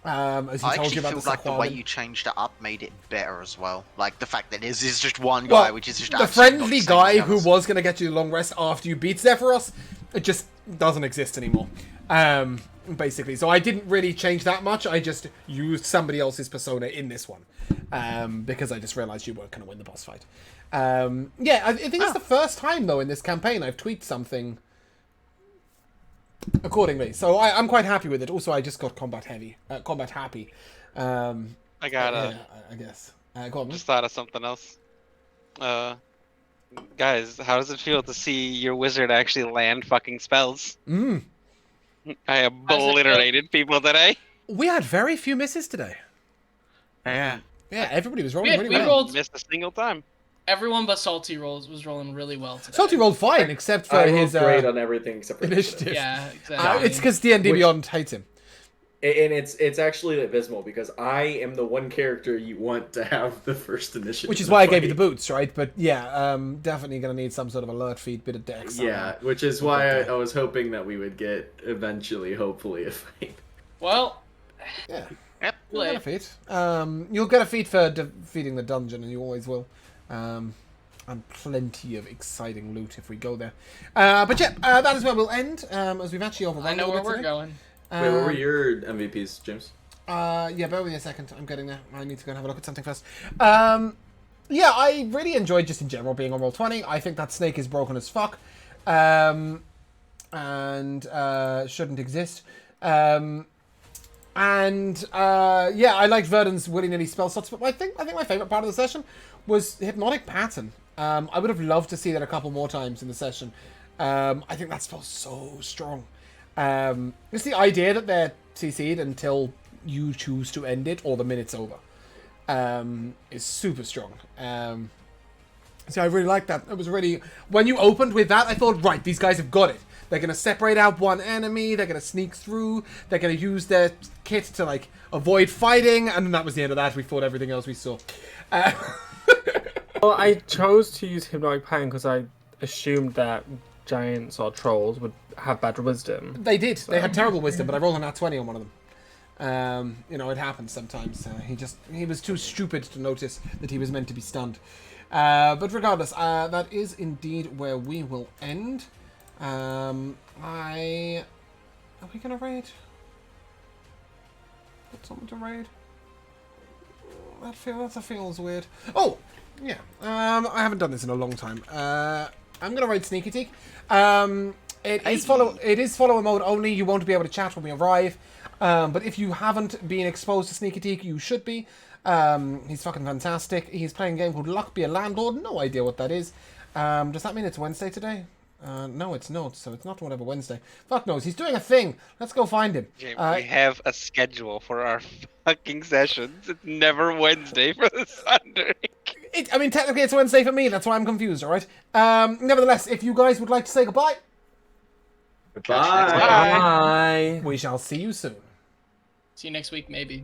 As he I told actually you about feel the like the way Sakwarin. you changed it up made it better as well. Like the fact that it is just one guy, which is just the absolutely friendly not the same guy as the who others. was going to get you the long rest after you beat Zephyros, it just doesn't exist anymore. Basically, so I didn't really change that much. I just used somebody else's persona in this one, because I just realized you weren't going to win the boss fight. Yeah, I think it's the first time though in this campaign I've tweaked something accordingly, so I'm quite happy with it. Also, I just got combat happy. I got yeah, I guess. Go on. just thought of something else. Guys, how does it feel to see your wizard actually land fucking spells? I obliterated people today. We had very few misses today. Yeah. Yeah, everybody was rolling really we well. rolled- Missed a single time. Everyone but Salty was rolling really well today. Salty rolled fine, except for I rolled his great on everything except for initiative. Yeah, exactly. It's because D&D Which- Beyond hates him. And it's actually abysmal because I am the one character you want to have the first initiative. Which is in why I the gave you the fight. boots, right? But yeah, definitely going to need some sort of alert feed, bit of dex. Yeah, which is why I was hoping that we would get eventually, hopefully, a fight. Well, Yeah. Yep. You'll get a feat. You'll get a feat for defeating the dungeon, and you always will. And plenty of exciting loot if we go there. But yeah, that is where we'll end, as we've actually overrun I know a where bit we're today. going. Wait, what were your MVPs, James? Yeah, bear with me a second. I'm getting there. I need to go and have a look at something first. Yeah, I really enjoyed just in general being on Roll20. I think that snake is broken as fuck. And shouldn't exist. Yeah, I liked Verdun's willy-nilly spell slots, but I think my favourite part of the session was Hypnotic Pattern. I would have loved to see that a couple more times in the session. I think that spell's so strong. Just the idea that they're CC'd until you choose to end it or the minute's over is super strong. So I really like that. It was really... When you opened with that, I thought, right, these guys have got it. They're going to separate out one enemy, they're going to sneak through, they're going to use their kit to, like, avoid fighting, and then that was the end of that. We fought everything else we saw. Well, I chose to use Hypnotic Pattern because I assumed that giants or trolls would have bad wisdom. They did. They had terrible wisdom, but I rolled a nat 20 on one of them. You know, it happens sometimes. He was too stupid to notice that he was meant to be stunned. But regardless, that is indeed where we will end. Are we gonna raid? Got something to raid? That feels weird. Oh, yeah. I haven't done this in a long time. I'm gonna raid Sneaky Teak. It is follower mode only. You won't be able to chat when we arrive. But if you haven't been exposed to Sneaky Teak, you should be. He's fucking fantastic. He's playing a game called Luck Be a Landlord. No idea what that is. Does that mean it's Wednesday today? No, it's not. So it's not whatever Wednesday. Fuck knows. He's doing a thing. Let's go find him. James, we have a schedule for our fucking sessions. It's never Wednesday for the Sundering. I mean, technically it's Wednesday for me. That's why I'm confused, alright? Nevertheless, if you guys would like to say goodbye. Goodbye. Bye. We shall see you soon. See you next week, maybe.